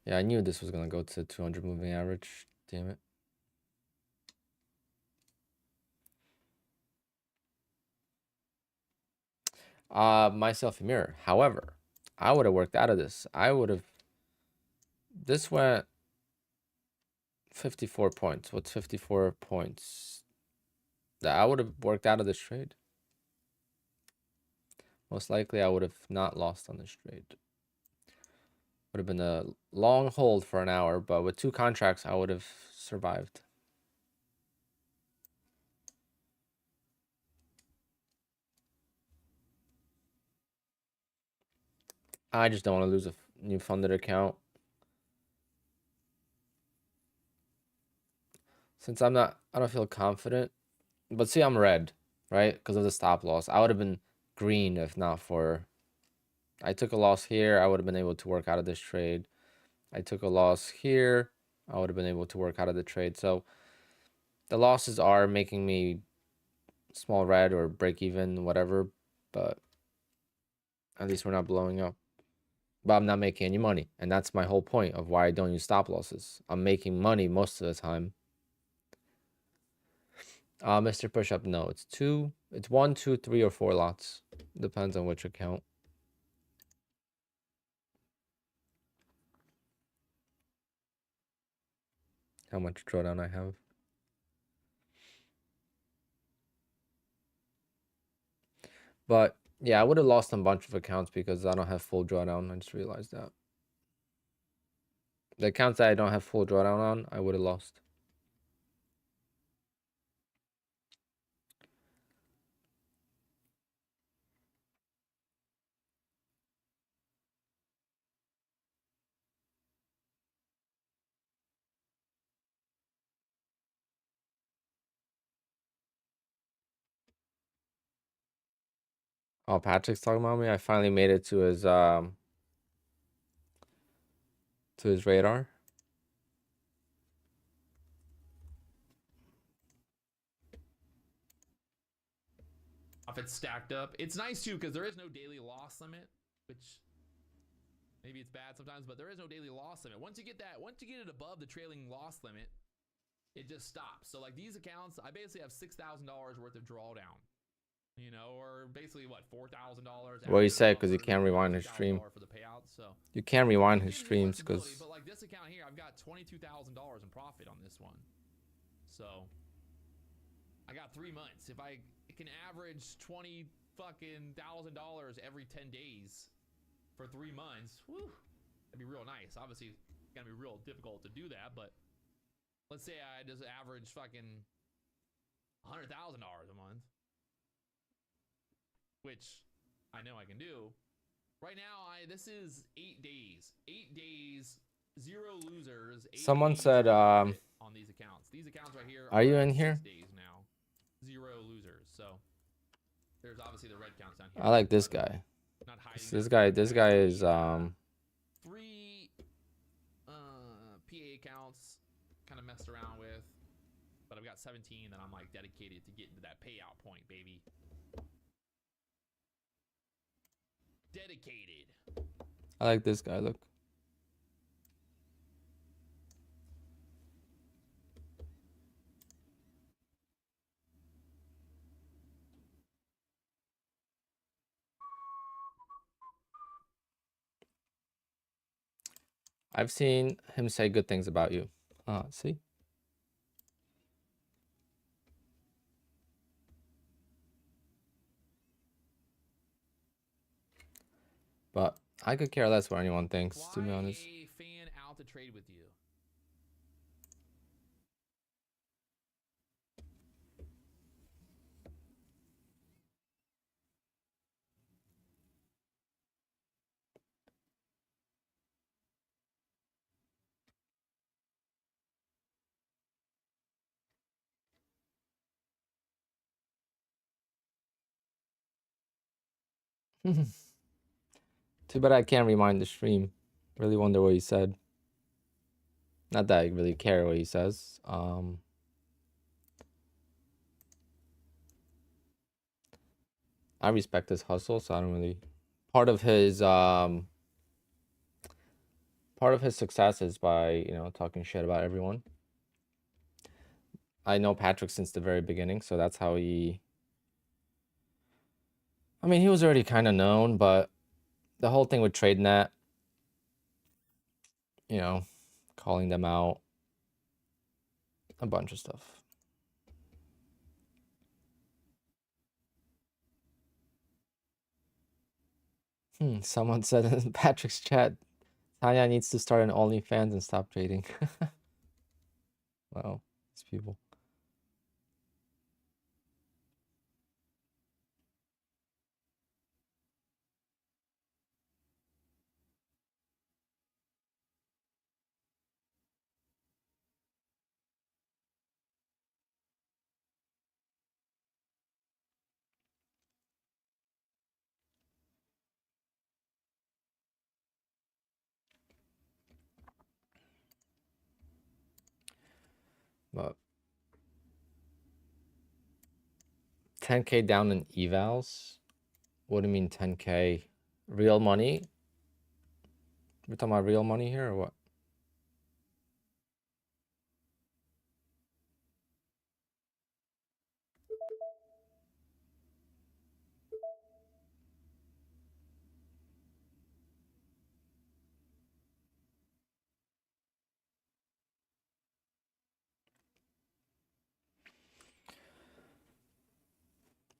Speaker 1: Yeah, I knew this was going to go to 200 moving average. Damn it. Myself a mirror. However, I would have worked out of this. This went 54 points. What's 54 points? That I would have worked out of this trade. Most likely I would have not lost on this trade. Would have been a long hold for an hour, but with 2 contracts, I would have survived. I just don't want to lose a new funded account. Since I don't feel confident. But see, I'm red, right? Because of the stop loss. I would have been green if not for... I took a loss here. I would have been able to work out of this trade. I took a loss here. I would have been able to work out of the trade. So the losses are making me small red or break even, whatever. But at least we're not blowing up. But I'm not making any money. And that's my whole point of why I don't use stop losses. I'm making money most of the time. Mr. Pushup, no. It's 2. It's 1, 2, 3, or 4 lots. Depends on which account. How much drawdown I have. But yeah, I would have lost a bunch of accounts because I don't have full drawdown. I just realized that. The accounts that I don't have full drawdown on, I would have lost. Oh, Patrick's talking about me. I finally made it to his radar.
Speaker 2: If it's stacked up, it's nice too because there is no daily loss limit, which maybe it's bad sometimes, but there is no daily loss limit. Once you get it above the trailing loss limit, it just stops. So like these accounts, I basically have $6,000 worth of drawdown, you know, or basically what, $4,000.
Speaker 1: What you say? Because you can't rewind his stream.
Speaker 2: For the payout, so
Speaker 1: you can't rewind his streams because.
Speaker 2: But like this account here, I've got $22,000 in profit on this one, so I got 3 months. If I can average $20,000 every 10 days for 3 months, whew, that'd be real nice. Obviously, it's gonna be real difficult to do that, but let's say I just average fucking $100,000 a month, which I know I can do. Right now, this is 8 days. 8 days, 0 losers.
Speaker 1: Someone said,
Speaker 2: on these accounts. These accounts right here
Speaker 1: are you in here?
Speaker 2: 6 days now. 0 losers. So there's obviously the red counts down here.
Speaker 1: I like this guy.
Speaker 2: Not hiding.
Speaker 1: This guy is
Speaker 2: 3 PA accounts kind of messed around with, but I've got 17 that I'm like dedicated to getting to that payout point, baby. Dedicated.
Speaker 1: I like this guy. Look. I've seen him say good things about you. See? But I could care less what anyone thinks, to be honest.
Speaker 2: A fan out to trade with you.
Speaker 1: Too bad I can't rewind the stream. Really wonder what he said. Not that I really care what he says. I respect his hustle, so I don't really. Part of his success is by talking shit about everyone. I know Patrick since the very beginning, so that's how he. I mean, he was already kind of known, but the whole thing with TradeNet, calling them out, a bunch of stuff. Someone said in Patrick's chat, Tanya needs to start an OnlyFans and stop trading. Wow, these people. But 10K down in evals? What do you mean 10K? Real money? We're talking about real money here or what?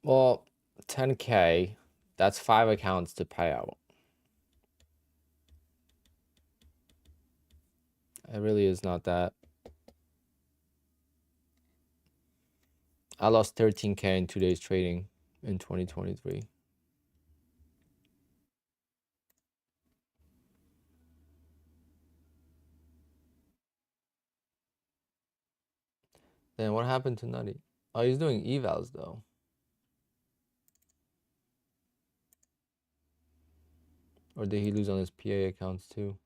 Speaker 1: Well, 10K, that's 5 accounts to pay out. It really is not that. I lost 13K in 2 days trading in 2023. Then what happened to Nutty? Oh, he's doing evals though. Or did he lose on his PA accounts too?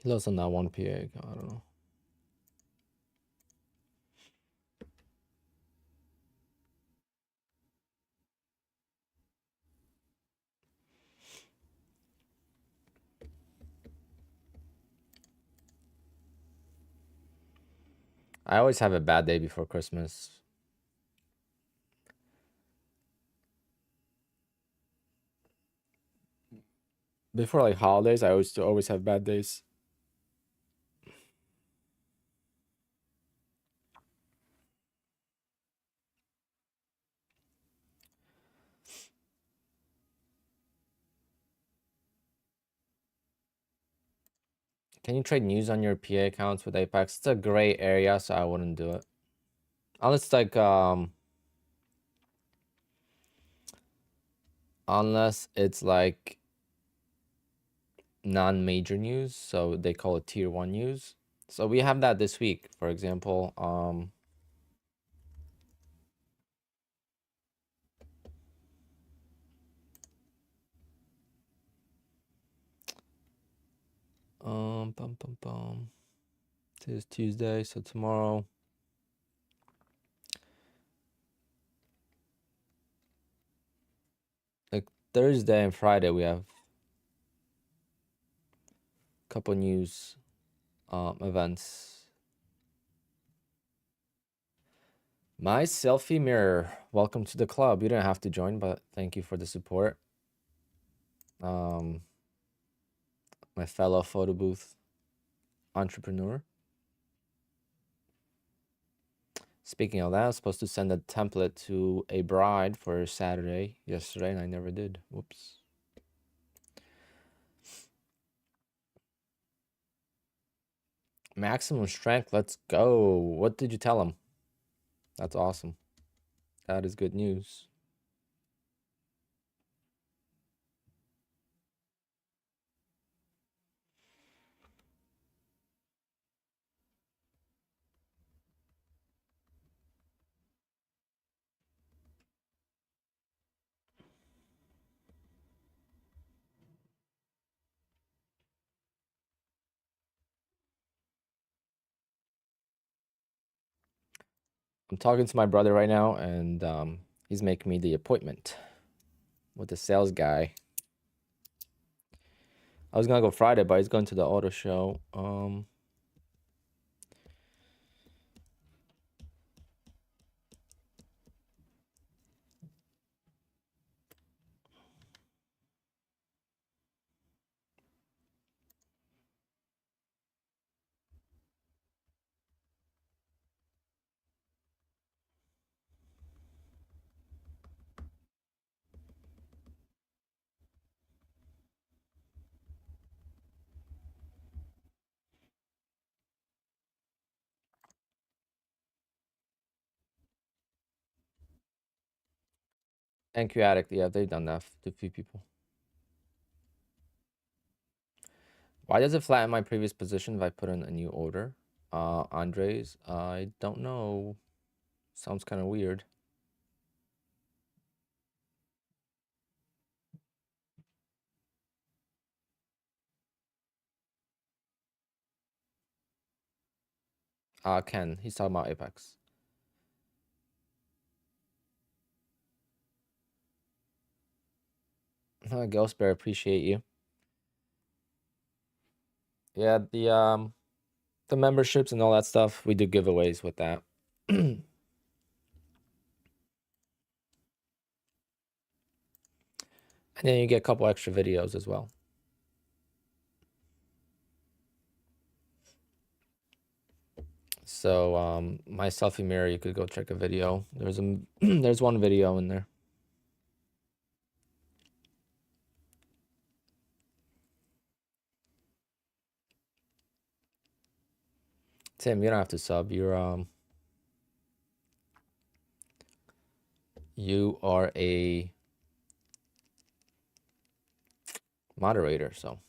Speaker 1: He lost on that one PA account. I don't know. I always have a bad day before Christmas. Before like holidays, I always have bad days. Can you trade news on your PA accounts with Apex? It's a gray area, so I wouldn't do it. Unless it's like non-major news, so they call it tier 1 news. So we have that this week, for example. Today's Tuesday, so tomorrow. Like Thursday and Friday, we have a couple news events. My selfie mirror. Welcome to the club. You don't have to join, but thank you for the support. My fellow photo booth entrepreneur. Speaking of that, I was supposed to send a template to a bride for Saturday yesterday, and I never did. Whoops. Maximum strength. Let's go. What did you tell him? That's awesome. That is good news. I'm talking to my brother right now, and he's making me the appointment with the sales guy. I was gonna go Friday, but he's going to the auto show. Thank you, Addict. Yeah, they've done that to a few people. Why does it flatten my previous position if I put in a new order? Andres, I don't know. Sounds kind of weird. Ken, he's talking about Apex. Ghost Bear, appreciate you. Yeah, the memberships and all that stuff, we do giveaways with that. And then you get a couple extra videos as well. So my selfie mirror, you could go check a video. There's there's one video in there. Tim, you don't have to sub. You are a moderator, so.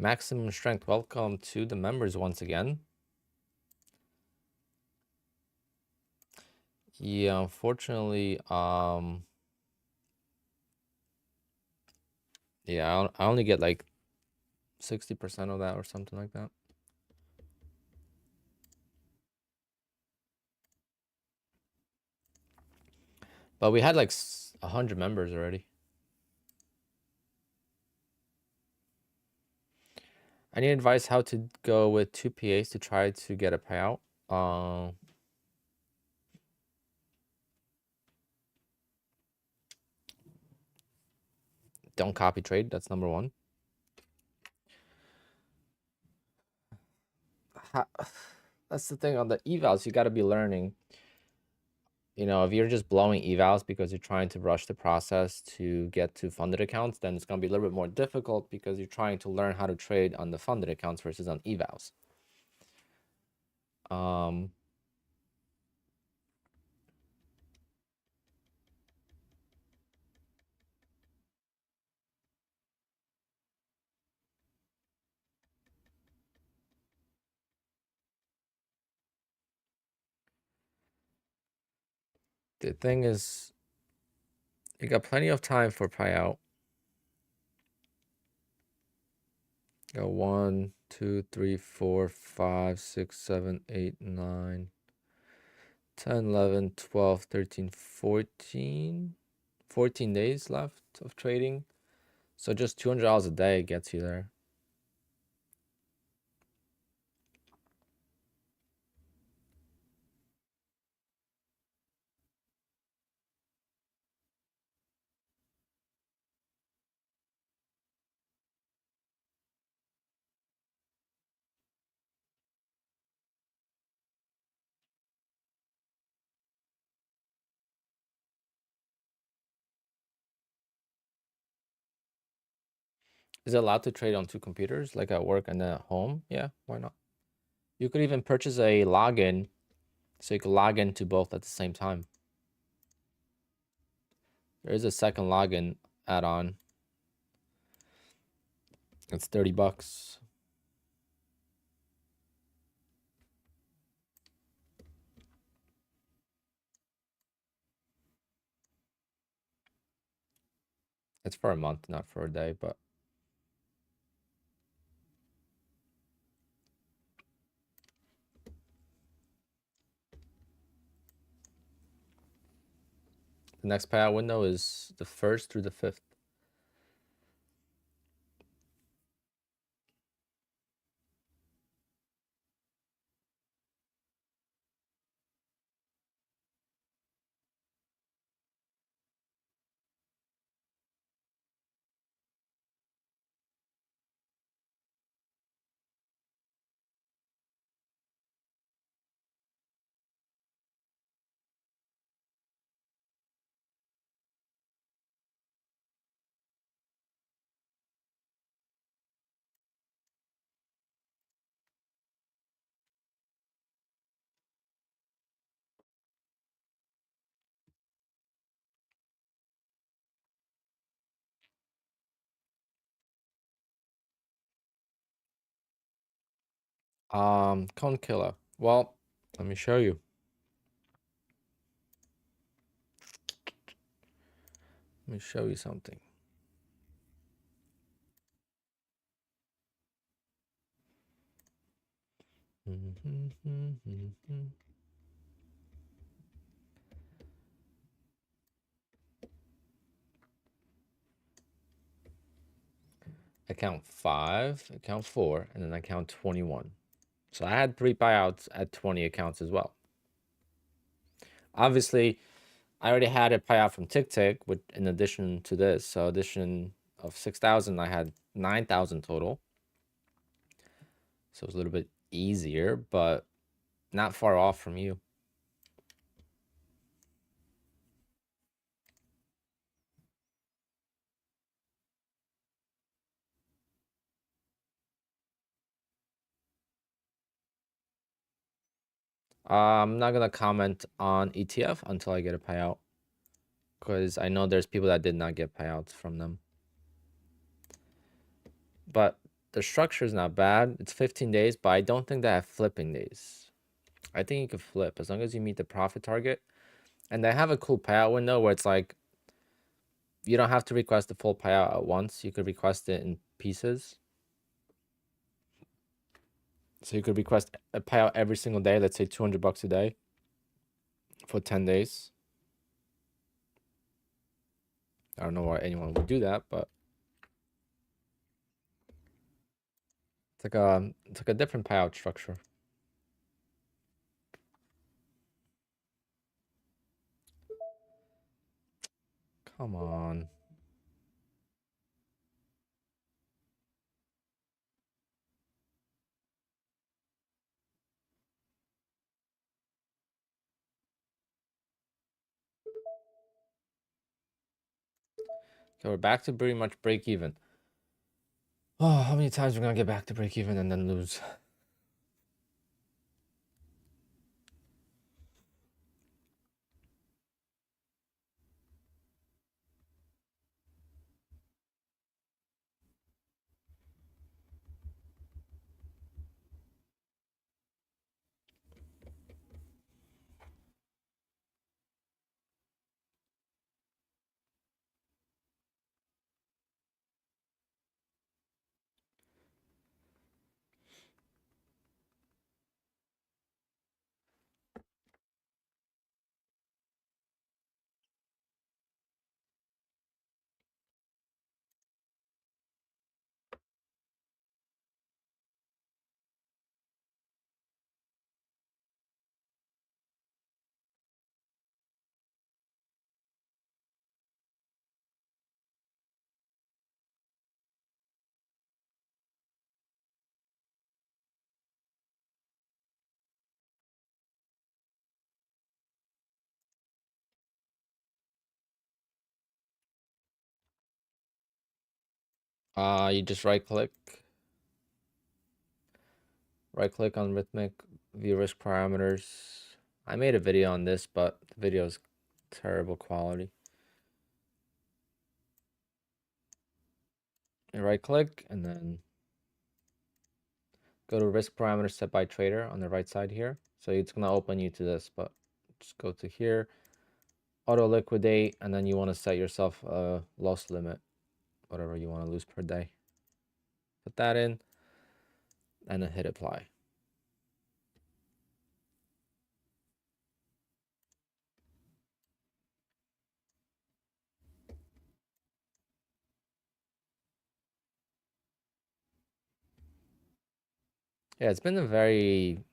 Speaker 1: Maximum strength. Welcome to the members once again. Yeah, unfortunately, yeah, I only get like 60% of that or something like that. But we had like 100 members already. I need advice how to go with 2 PAs to try to get a payout. Don't copy trade. That's number one. That's the thing on the evals. You got to be learning. You know, if you're just blowing evals because you're trying to rush the process to get to funded accounts, then it's going to be a little bit more difficult because you're trying to learn how to trade on the funded accounts versus on evals. The thing is, you got plenty of time for payout. Got 1, 2, 3, 4, 5, 6, 7, 8, 9, 10, 11, 12, 13, 14. 14 days left of trading. So just $200 a day gets you there. Is it allowed to trade on 2 computers, like at work and at home? Yeah, why not? You could even purchase a login so you could log into both at the same time. There is a second login add-on. It's $30. It's for a month, not for a day, but the next payout window is the 1st through the 5th. Cone killer. Well, let me show you. Let me show you something. Account 5, account 4, and then account 21. So I had 3 buyouts at 20 accounts as well. Obviously, I already had a payout from TickTick, with in addition to this. So addition of 6,000, I had 9,000 total. So it was a little bit easier, but not far off from you. I'm not gonna comment on ETF until I get a payout, because I know there's people that did not get payouts from them. But the structure is not bad. It's 15 days, but I don't think they have flipping days. I think you could flip as long as you meet the profit target. And they have a cool payout window where it's like you don't have to request the full payout at once. You could request it in pieces. So you could request a payout every single day. Let's say $200 a day for 10 days. I don't know why anyone would do that, but it's like a different payout structure. Come on. Okay, we're back to pretty much break even. Oh, how many times we're gonna get back to break even and then lose? You just right click on rithmic, view risk parameters. I made a video on this, but the video is terrible quality. You right click and then go to risk parameters set by trader on the right side here. So it's gonna open you to this, but just go to here, auto liquidate, and then you want to set yourself a loss limit, whatever you want to lose per day. Put that in and then hit apply. Yeah, it's been a very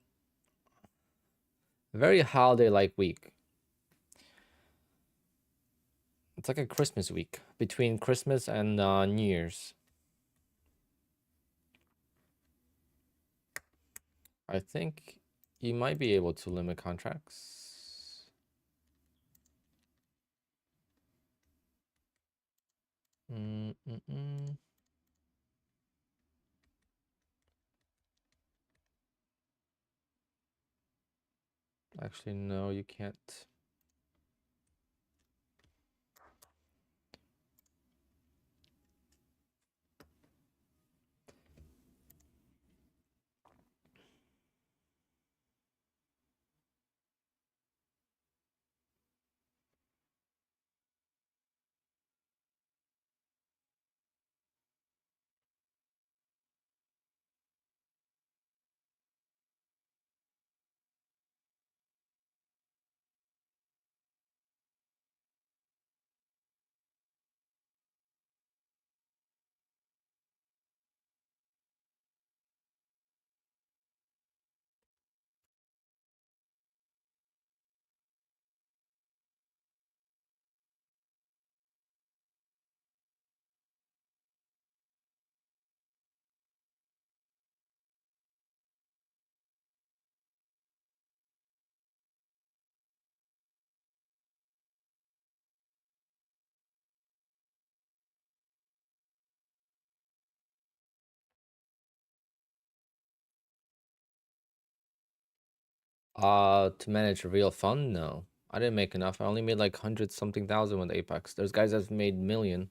Speaker 1: holiday-like week. It's like a Christmas week between Christmas and New Year's. I think you might be able to limit contracts. Actually, no, you can't. To manage a real fund, no. I didn't make enough. I only made like 100-something thousand with Apex. There's guys that've made million.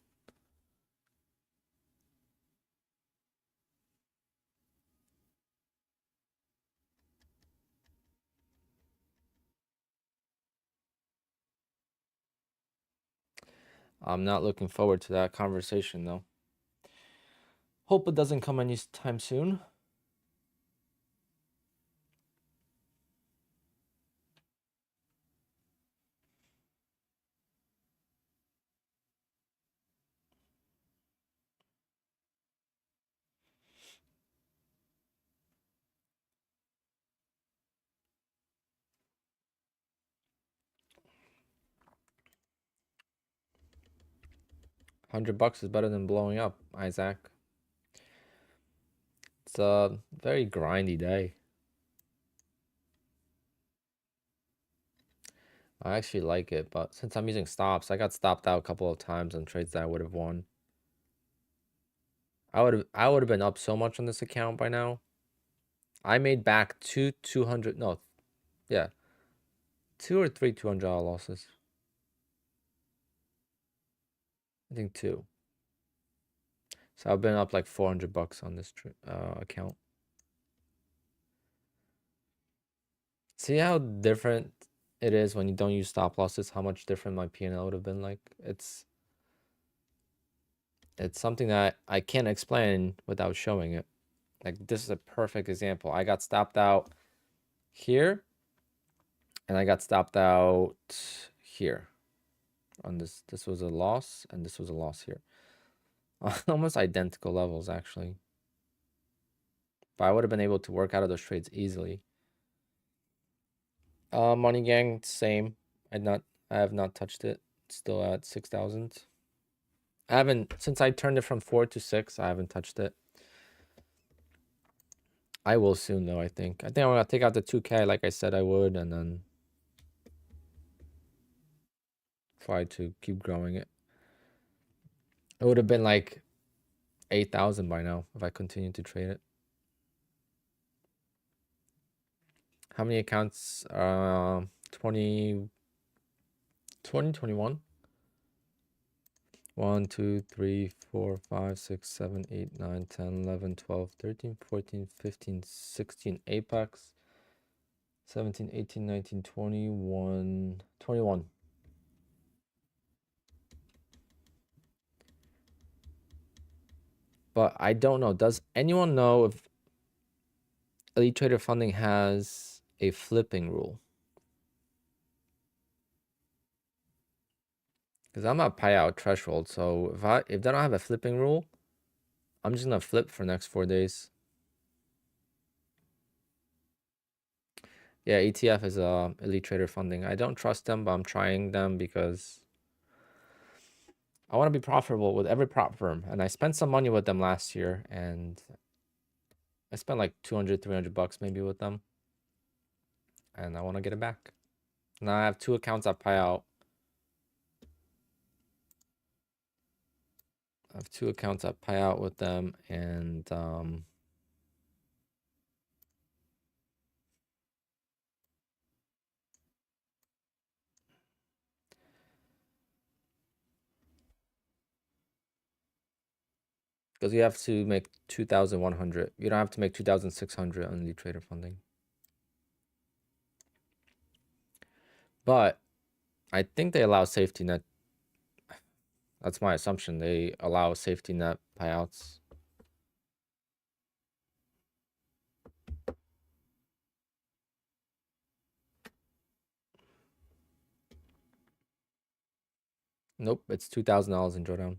Speaker 1: I'm not looking forward to that conversation though. Hope it doesn't come anytime soon. $100 is better than blowing up, Isaac. It's a very grindy day. I actually like it, but since I'm using stops, I got stopped out a couple of times on trades that I would have won. I would have been up so much on this account by now. I made back 200, no, yeah, 2 or 3 $200 losses. I think 2. So I've been up like $400 on this account. See how different it is when you don't use stop losses, how much different my P&L would have been like. It's something that I can't explain without showing it. Like this is a perfect example. I got stopped out here and I got stopped out here on this. This was a loss and this was a loss here. Almost identical levels actually. But I would have been able to work out of those trades easily. Money Gang, same. I have not touched it. It's still at 6,000. I haven't, since I turned it from 4 to 6, I haven't touched it. I will soon though, I think. I think I'm gonna take out the 2K like I said I would, and then try to keep growing it. It would have been like 8,000 by now if I continued to trade it. How many accounts? 20, 21? 1, 2, 3, 4, 5, 6, 7, 8, 9, 10, 11, 12, 13, 14, 15, 16 Apex, 17, 18, 19, 21, 21. But I don't know. Does anyone know if Elite Trader Funding has a flipping rule? Because I'm at payout threshold, so if they don't have a flipping rule, I'm just gonna flip for the next 4 days. Yeah, ETF is Elite Trader Funding. I don't trust them, but I'm trying them because I want to be profitable with every prop firm. And I spent some money with them last year, and I spent like 200, $300 maybe with them. And I want to get it back. Now I have 2 accounts at payout. I have 2 accounts at payout with them, and because you have to make 2,100. You don't have to make 2,600 on Elite Trader Funding. But I think they allow safety net. That's my assumption. They allow safety net payouts. Nope, it's $2,000 in drawdown.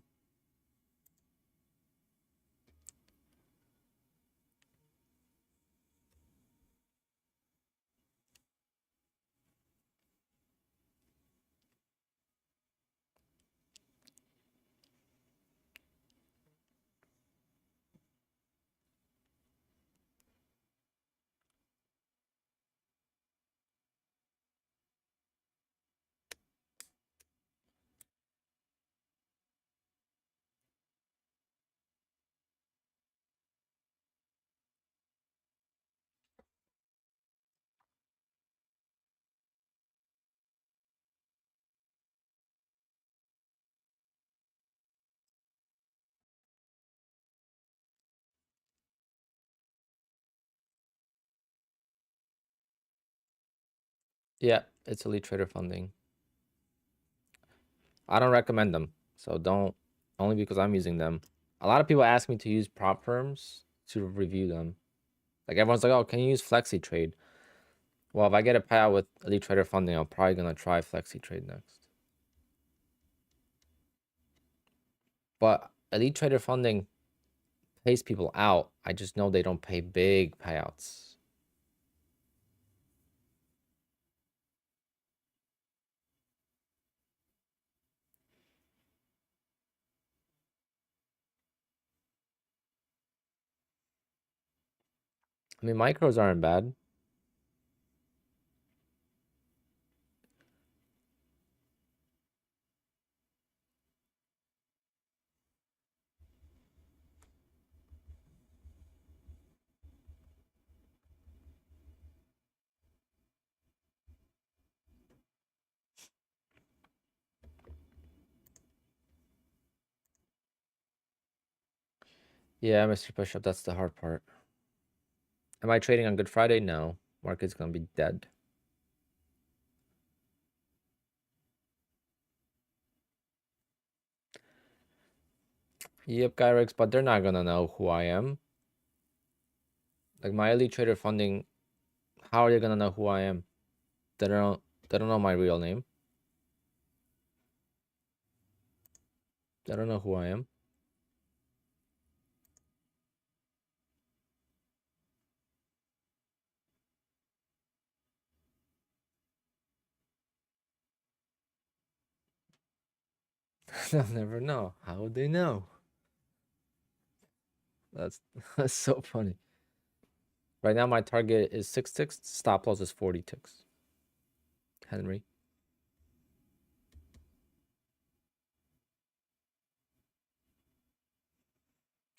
Speaker 1: Yeah, it's Elite Trader Funding. I don't recommend them. So don't, only because I'm using them. A lot of people ask me to use prop firms to review them. Like everyone's like, oh, can you use Flexi Trade? Well, if I get a payout with Elite Trader funding, I'm probably gonna try Flexi Trade next. But Elite Trader funding pays people out. I just know they don't pay big payouts. I mean, micros aren't bad. Yeah, Mr. Bishop, that's the hard part. Am I trading on Good Friday? No. Market's gonna be dead. Yep, Gyrex, but they're not gonna know who I am. Like my Elite Trader funding, how are they gonna know who I am? They don't know my real name. They don't know who I am. They'll never know. How would they know? That's that's so funny. Right now my target is 6 ticks, stop loss is 40 ticks. Henry.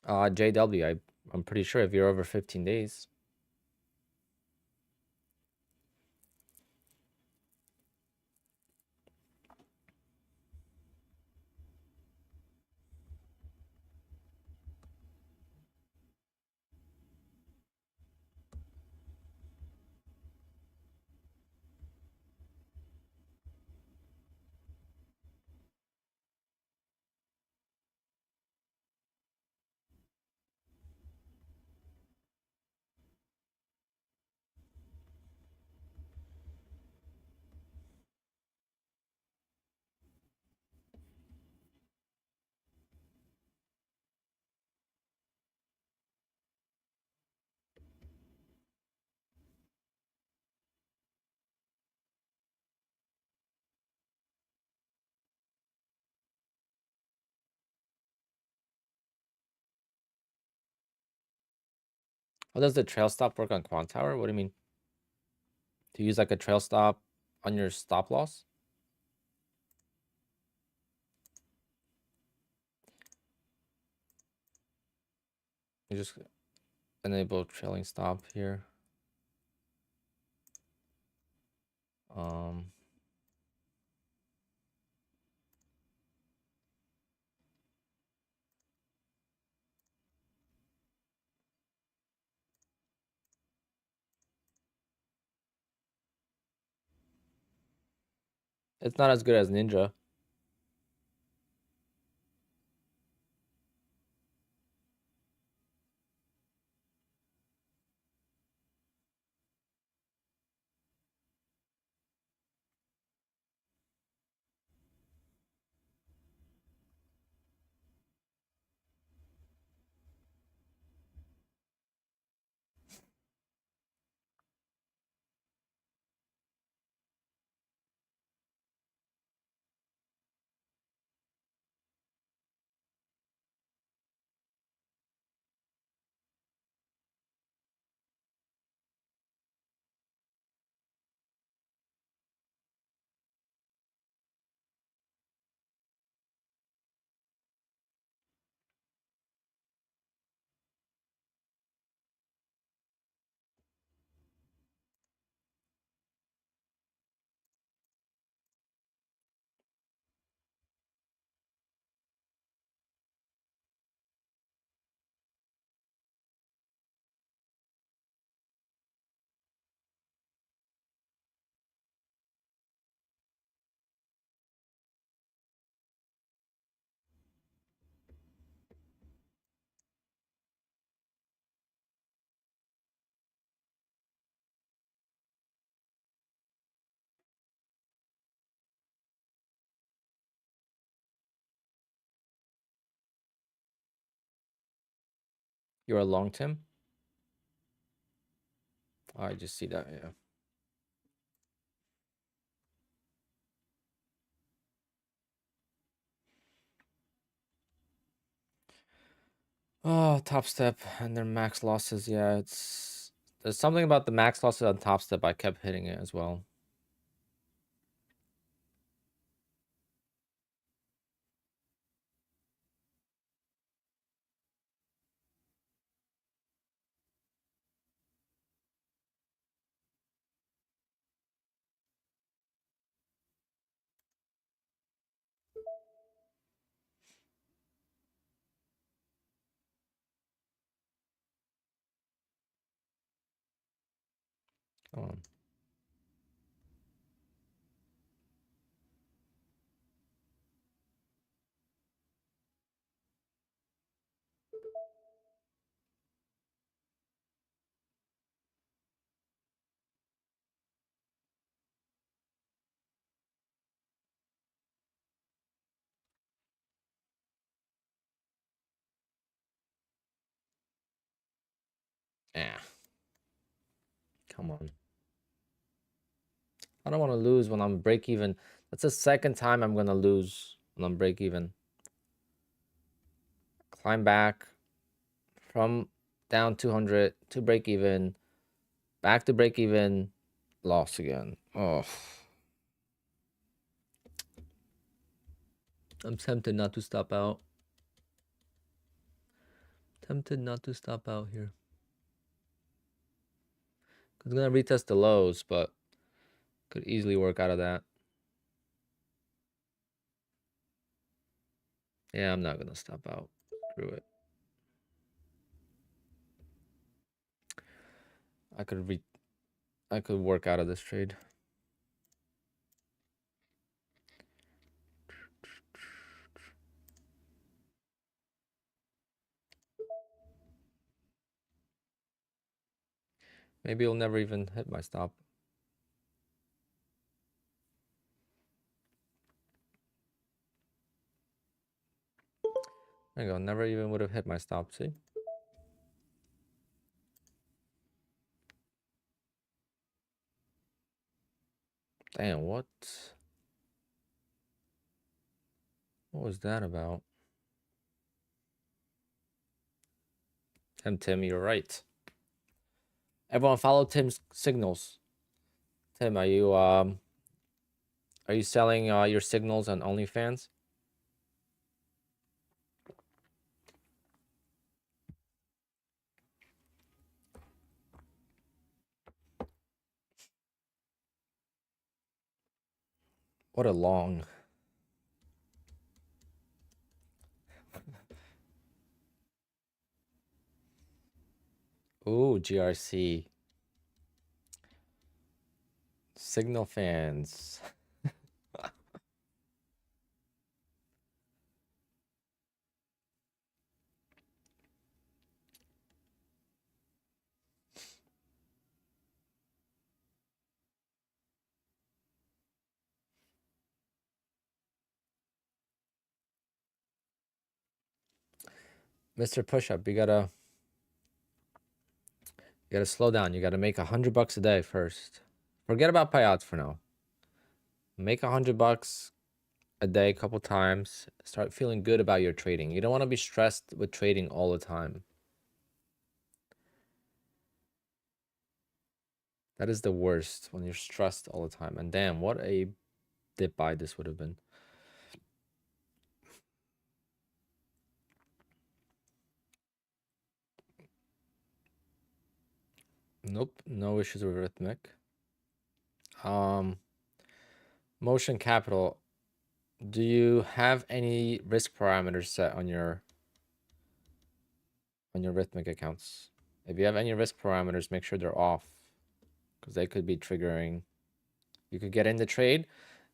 Speaker 1: JW, I'm pretty sure if you're over 15 days. How does the trail stop work on Quant Tower? What do you mean? To use like a trail stop on your stop loss? You just enable trailing stop here. Um, it's not as good as Ninja. You're a long Tim? Oh, I just see that, yeah. Oh, Top Step and their max losses. Yeah, there's something about the max losses on Top Step. I kept hitting it as well. Come on. Yeah. Come on. I don't want to lose when I'm break even. That's the second time I'm gonna lose when I'm break even. Climb back from down 200 to break even, back to break even, loss again. Oh, I'm tempted not to stop out. Tempted not to stop out here. It's gonna retest the lows, but could easily work out of that. Yeah, I'm not gonna stop out. Screw it. I could work out of this trade. Maybe it'll never even hit my stop. There you go. Never even would have hit my stop. See? Damn, what? What was that about? Tim, you're right. Everyone follow Tim's signals. Tim, are you selling your signals on OnlyFans? What a long. Ooh, GRC. Signal fans. Mr. Pushup, you gotta slow down. You gotta make $100 a day first. Forget about payouts for now. Make $100 a day a couple times. Start feeling good about your trading. You don't want to be stressed with trading all the time. That is the worst, when you're stressed all the time. And damn, what a dip buy this would have been. Nope, no issues with rithmic. Motion capital. Do you have any risk parameters set on your rithmic accounts? If you have any risk parameters, make sure they're off, because they could be triggering. You could get in the trade.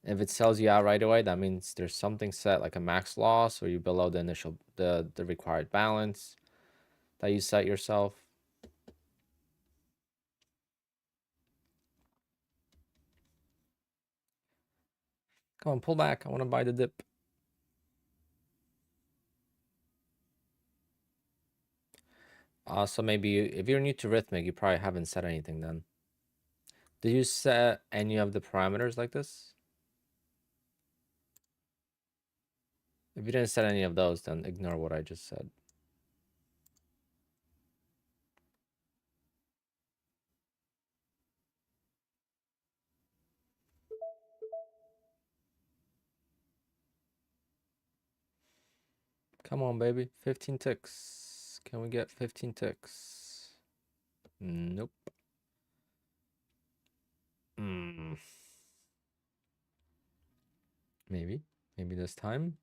Speaker 1: If it sells you out right away, that means there's something set, like a max loss, or you below the initial the required balance that you set yourself. Come on, pull back. I want to buy the dip. So maybe if you're new to rithmic, you probably haven't set anything then. Did you set any of the parameters like this? If you didn't set any of those, then ignore what I just said. Come on, baby. 15 ticks. Can we get 15 ticks? Nope. Maybe. Maybe this time.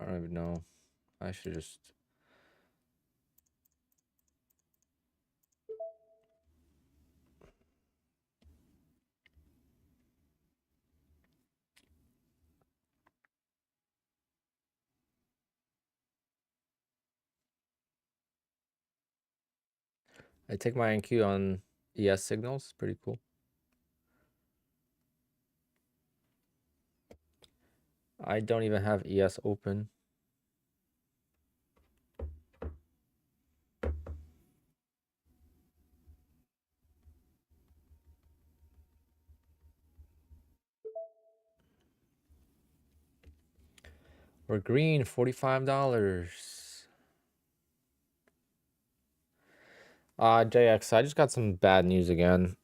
Speaker 1: I don't even know. I should just... I take my NQ on ES signals. Pretty cool. I don't even have ES open. We're green, $45. JX, I just got some bad news again.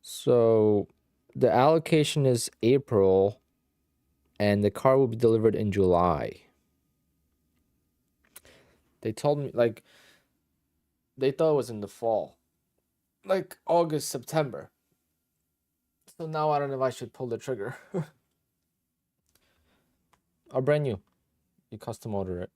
Speaker 1: So the allocation is April and the car will be delivered in July. They told me, like, they thought it was in the fall, like August, September. So now I don't know if I should pull the trigger. Or brand new. You custom order it.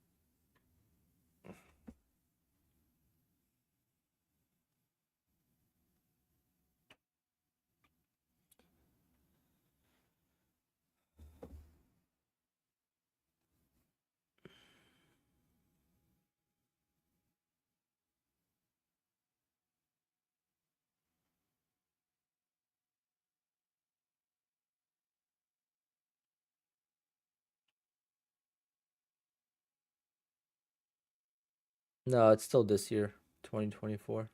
Speaker 1: No, it's still this year, 2024.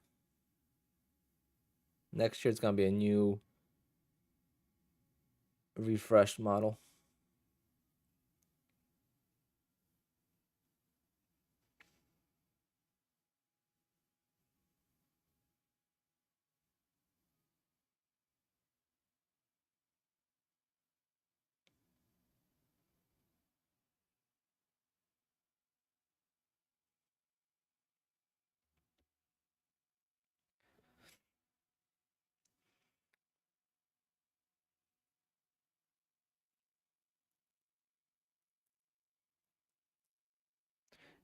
Speaker 1: Next year it's gonna be a new refreshed model.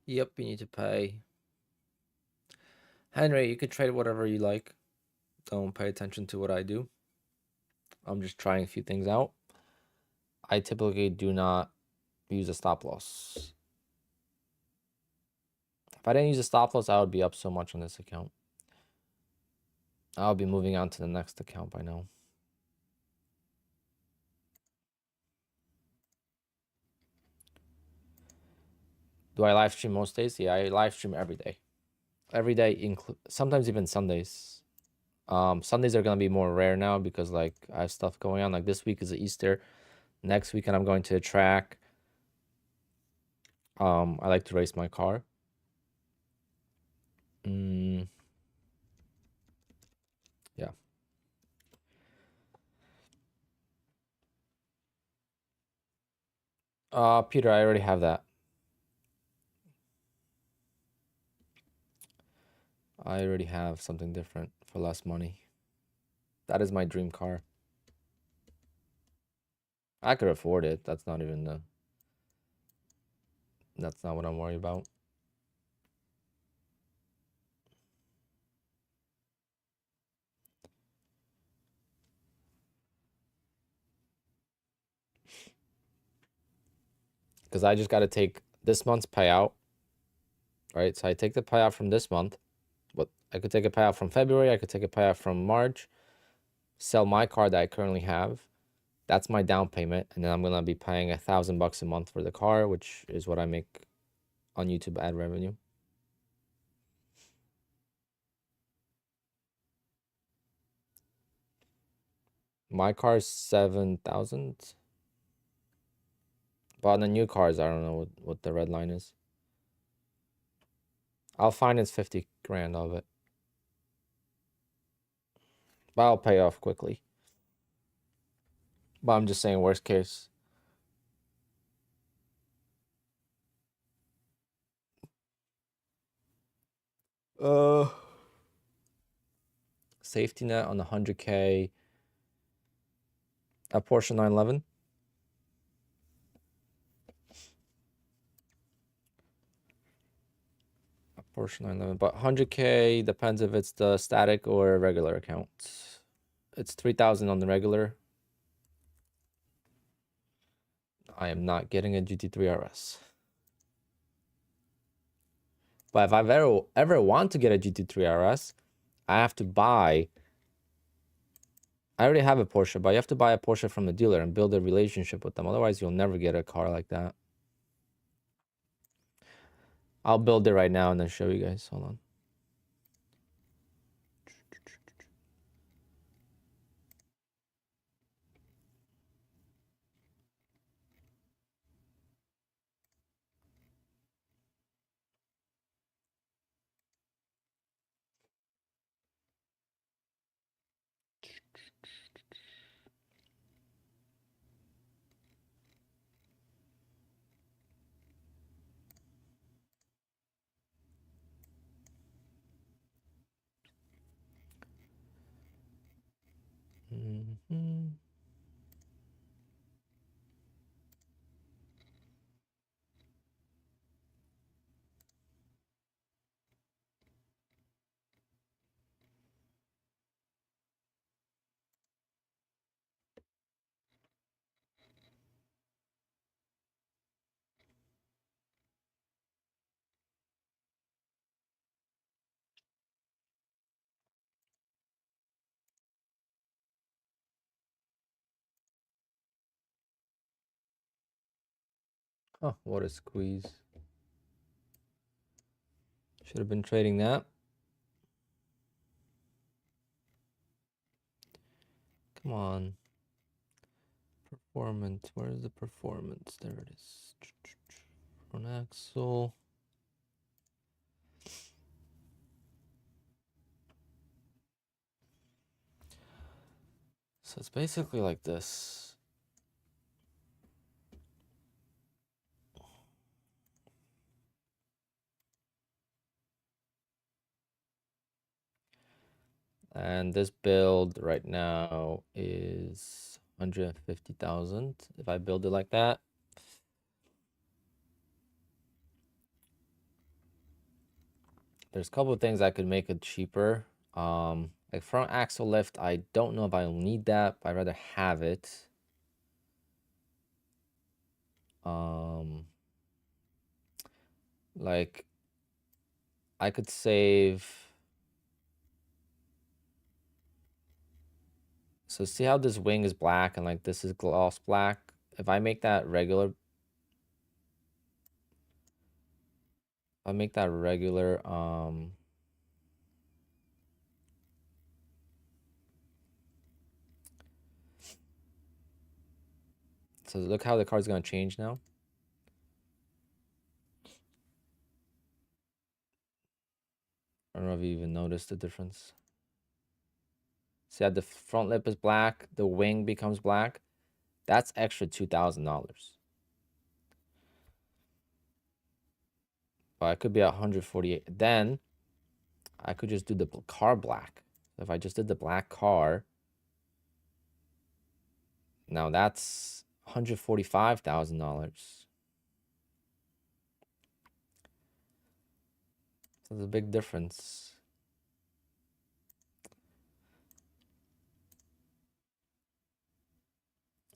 Speaker 1: Yep, you need to pay. Henry, you could trade whatever you like. Don't pay attention to what I do. I'm just trying a few things out. I typically do not use a stop loss. If I didn't use a stop loss, I would be up so much on this account. I'll be moving on to the next account by now. Do I live stream most days? Yeah, I live stream every day. Every day, sometimes even Sundays. Sundays are gonna be more rare now because like I have stuff going on. Like this week is Easter. Next weekend I'm going to a track. I like to race my car. Yeah. Peter, I already have that. I already have something different for less money. That is my dream car. I could afford it. That's not even the... That's not what I'm worried about. because I just got to take this month's payout, right? So I take the payout from this month, but I could take a payout from February. I could take a payout from March, sell my car that I currently have. That's my down payment. And then I'm going to be paying $1,000 a month for the car, which is what I make on YouTube ad revenue. My car is 7,000. But on the new cars, I don't know what the red line is. I'll finance 50 grand of it. But I'll pay off quickly. But I'm just saying worst case. Safety net on the 100K. A Porsche 911. A Porsche 911. But 100K depends if it's the static or regular account. It's 3,000 on the regular. I am not getting a GT3 RS. But if I've ever want to get a GT3 RS, I have to buy. I already have a Porsche, but you have to buy a Porsche from the dealer and build a relationship with them. Otherwise, you'll never get a car like that. I'll build it right now and then show you guys. Hold on. Oh, what a squeeze. Should have been trading that. Come on. Performance. Where is the performance? There it is. Front axle. So it's basically like this. And this build right now is 150,000. If I build it like that, there's a couple of things I could make it cheaper. Like front axle lift, I don't know if I'll need that, but I'd rather have it. Like I could save. So see how this wing is black and like this is gloss black? If I make that regular, so look how the car's gonna change now. I don't know if you even noticed the difference. See how the front lip is black, the wing becomes black. That's extra $2,000. But it could be 148. Then I could just do the car black. If I just did the black car, now that's $145,000. So there's a big difference.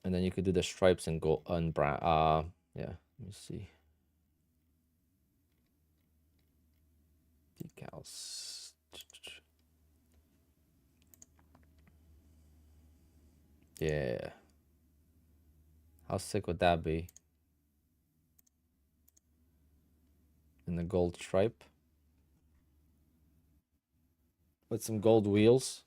Speaker 1: And then you could do the stripes and gold and brown. Yeah. Let me see. Decals. Yeah. How sick would that be? In the gold stripe. With some gold wheels.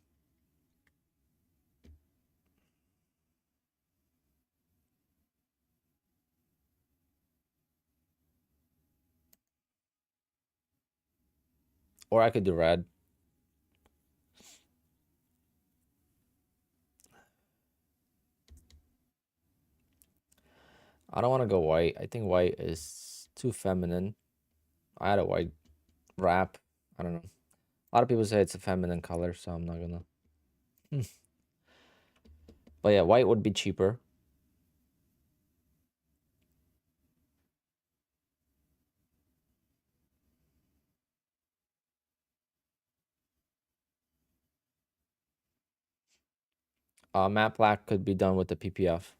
Speaker 1: Or I could do red. I don't want to go white. I think white is too feminine. I had a white wrap. I don't know. A lot of people say it's a feminine color, so I'm not gonna. But yeah, white would be cheaper. Matte black could be done with the PPF.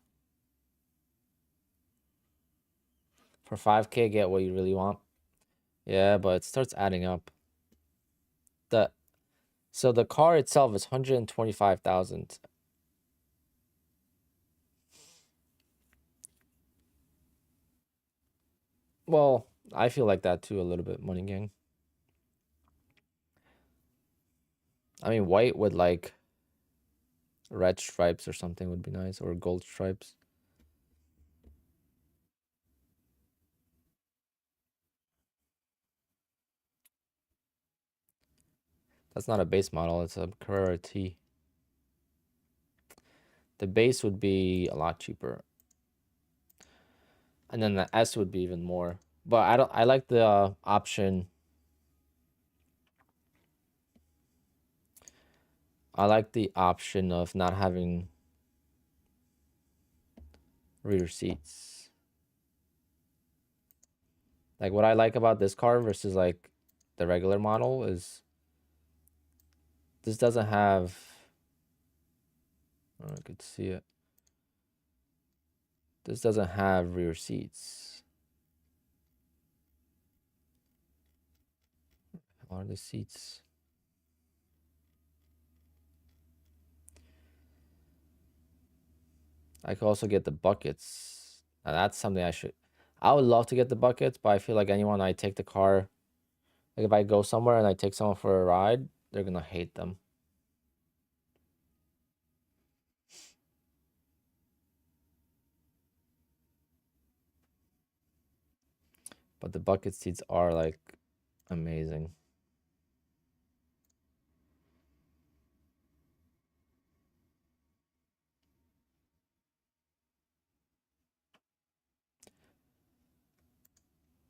Speaker 1: For 5K, get what you really want. Yeah, but it starts adding up. So the car itself is 125,000. Well, I feel like that too a little bit, Money Gang. I mean, white with like red stripes or something would be nice, or gold stripes. That's not a base model, it's a Carrera T. The base would be a lot cheaper. And then the S would be even more. But I like the option. I like the option of not having rear seats. Like what I like about this car versus like the regular model is this doesn't have, I don't know if I could see it. This doesn't have rear seats. Are the seats? I could also get the buckets. Now that's something I would love to get the buckets, but I feel like anyone I take the car, like if I go somewhere and I take someone for a ride, they're gonna hate them. But the bucket seats are like amazing.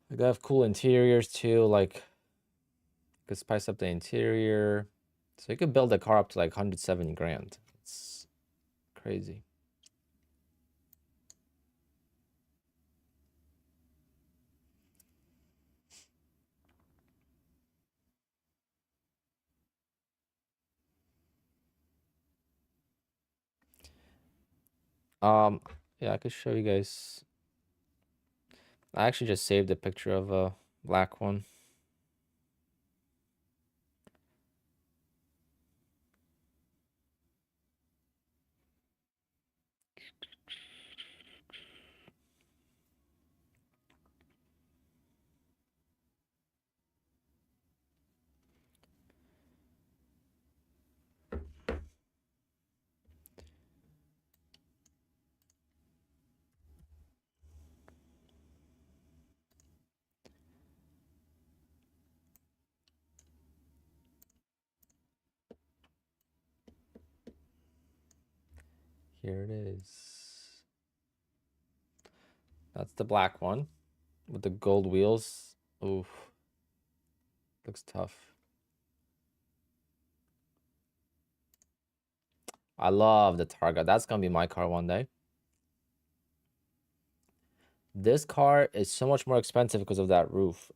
Speaker 1: Like they have cool interiors too. Like you could spice up the interior. So you could build a car up to like 170 grand. It's crazy. Yeah, I could show you guys. I actually just saved a picture of a black one. Here it is. That's the black one with the gold wheels. Oof. Looks tough. I love the Targa. That's gonna be my car one day. This car is so much more expensive because of that roof.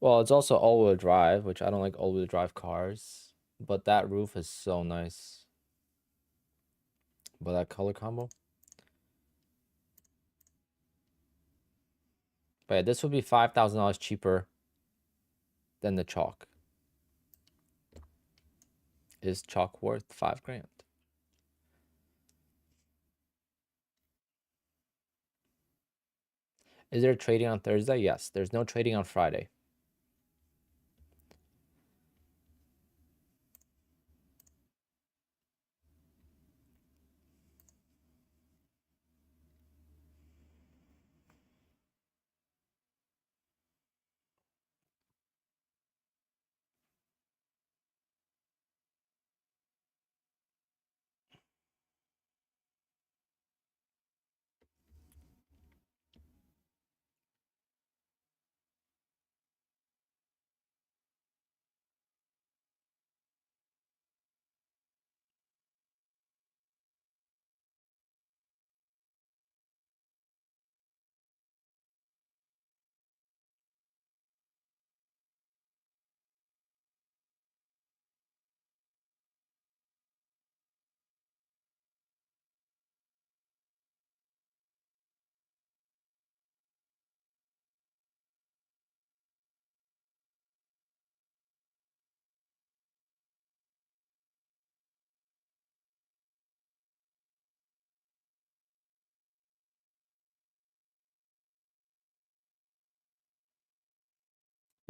Speaker 1: Well, it's also all-wheel drive, which I don't like all-wheel drive cars, but that roof is so nice. But that color combo. But yeah, this would be $5,000 cheaper than the chalk. Is chalk worth $5,000? Is there trading on Thursday? Yes. There's no trading on Friday.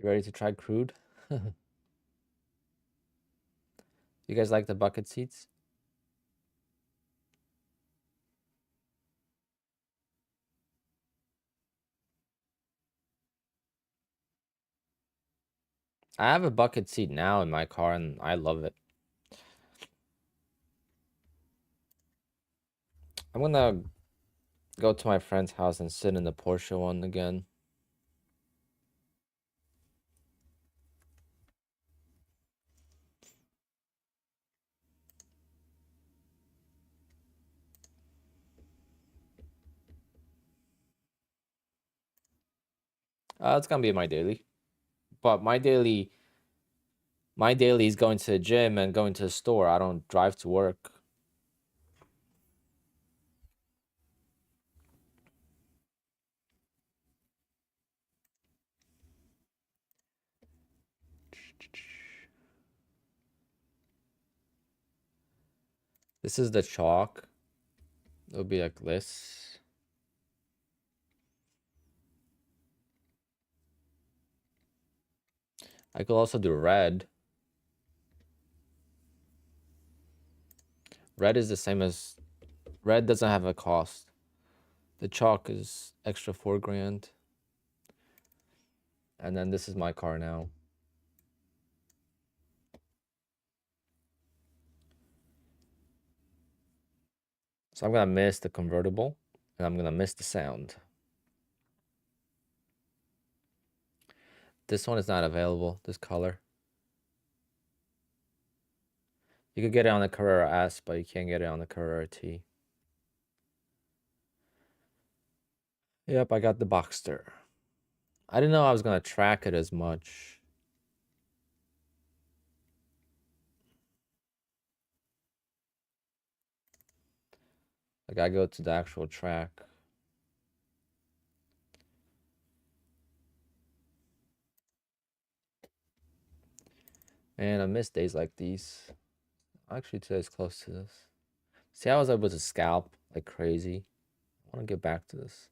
Speaker 1: You ready to try crude? You guys like the bucket seats? I have a bucket seat now in my car and I love it. I'm gonna go to my friend's house and sit in the Porsche one again. It's gonna be my daily. But my daily is going to the gym and going to the store. I don't drive to work. This is the chalk. It'll be like this. I could also do red. Red is the same as... Red doesn't have a cost. The chalk is extra $4,000. And then this is my car now. So I'm gonna miss the convertible and I'm gonna miss the sound. This one is not available, this color. You could get it on the Carrera S, but you can't get it on the Carrera T. Yep, I got the Boxster. I didn't know I was gonna track it as much. Like I go to the actual track. And I miss days like these. Actually, today's close to this. See, I was able to scalp like crazy. I want to get back to this.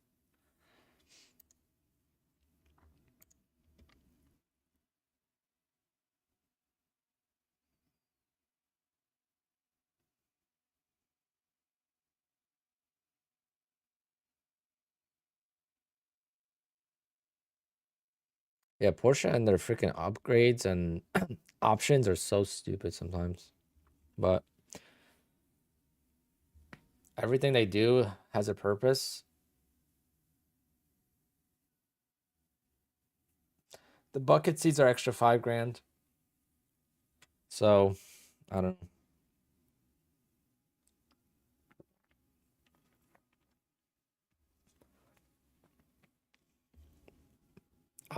Speaker 1: Yeah, Porsche and their freaking upgrades and options are so stupid sometimes. But everything they do has a purpose. The bucket seats are extra $5,000. So I don't know.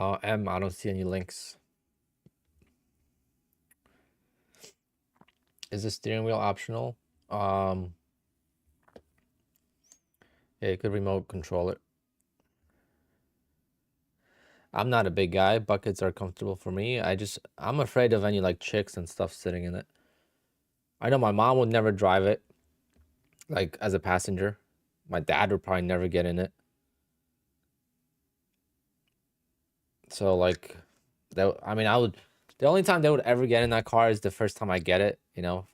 Speaker 1: I don't see any links. Is the steering wheel optional? Yeah, you could remote control it. I'm not a big guy. Buckets are comfortable for me. I'm afraid of any like chicks and stuff sitting in it. I know my mom would never drive it, like as a passenger. My dad would probably never get in it. So like, I mean, I would. The only time they would ever get in that car is the first time I get it. You know,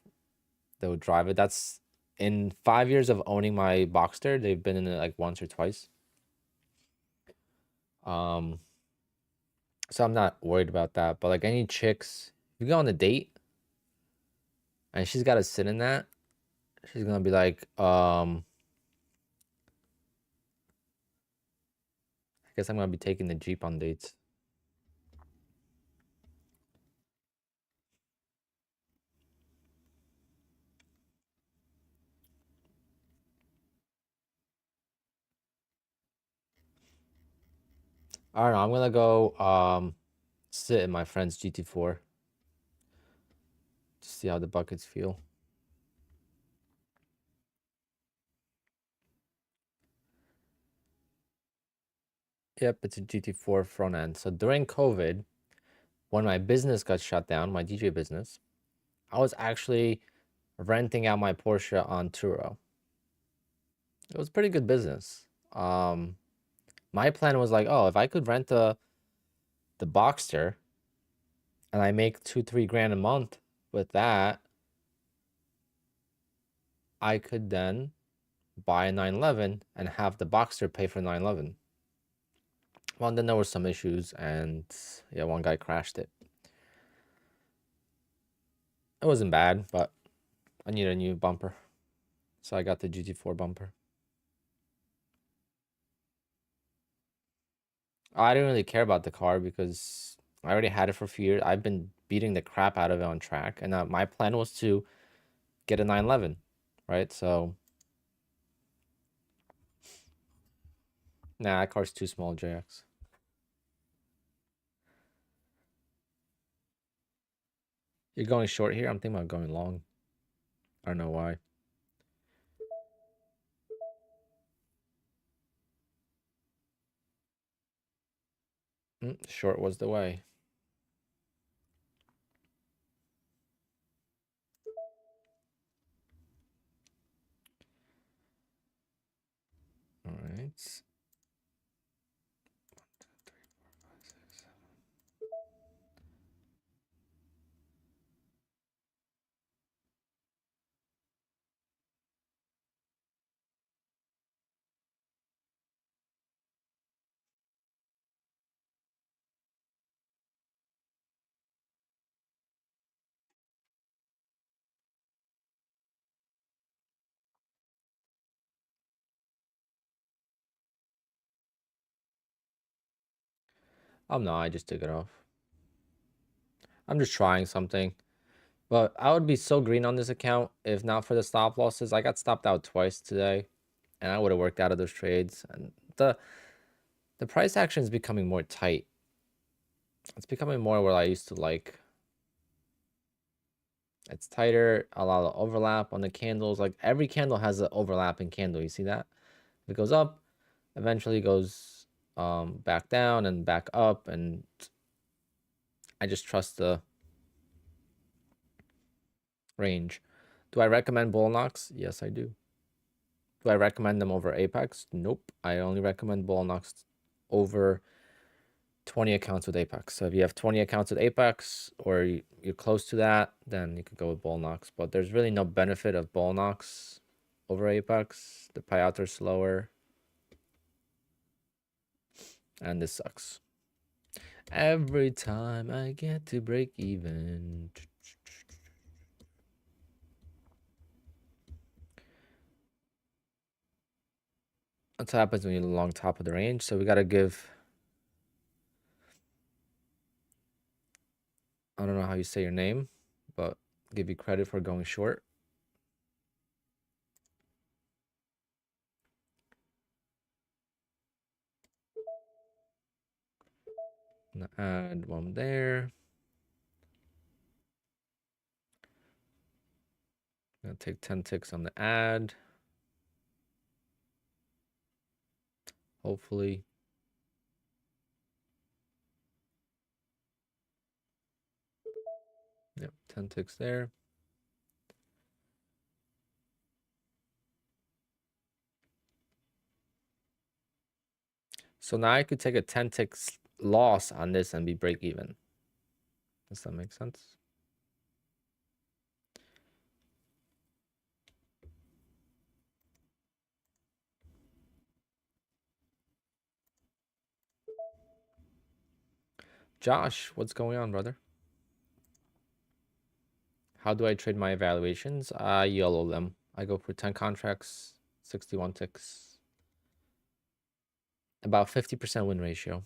Speaker 1: they would drive it. That's in 5 years of owning my Boxster. They've been in it like once or twice. Um, so I'm not worried about that. But like any chicks, if you go on a date and she's got to sit in that, she's gonna be like, I guess I'm gonna be taking the Jeep on dates. I don't know. I'm gonna go sit in my friend's GT4 to see how the buckets feel. Yep, it's a GT4 front end. So during COVID, when my business got shut down, my DJ business, I was actually renting out my Porsche on Turo. It was pretty good business. Um, my plan was like, oh, if I could rent the Boxster and I make 2-3 grand a month with that, I could then buy a 911 and have the Boxster pay for 911. Well, then there were some issues, and yeah, one guy crashed it. It wasn't bad, but I need a new bumper, so I got the GT4 bumper. I didn't really care about the car because I already had it for a few years. I've been beating the crap out of it on track, and my plan was to get a 911, right? So, nah, that car's too small, JX. You're going short here? I'm thinking about going long. I don't know why. Short was the way. All right. No, I just took it off. I'm just trying something. But I would be so green on this account if not for the stop losses. I got stopped out twice today, and I would have worked out of those trades. And the price action is becoming more tight. It's becoming more what I used to like. It's tighter, a lot of overlap on the candles. Like every candle has an overlapping candle. You see that? If it goes up, eventually goes back down and back up, and I just trust the range. Do I recommend bull knocks? Yes, I do. Do I recommend them over Apex? Nope. I only recommend bull knocks over 20 accounts with Apex. So if you have 20 accounts with Apex or you're close to that, then you could go with bull knocks. But there's really no benefit of bull knocks over Apex. The payouts are slower. And this sucks. Every time I get to break even. That's what happens when you're along top of the range. So we got to give, I don't know how you say your name, but give you credit for going short. I'm gonna add one there. I'm gonna take 10 ticks on the ad. Hopefully. 10 ticks there. So now I could take a 10 ticks loss on this and be break even. Does that make sense? Josh, what's going on, brother? How do I trade my evaluations? I YOLO them. I go for 10 contracts, 61 ticks. About 50% win ratio.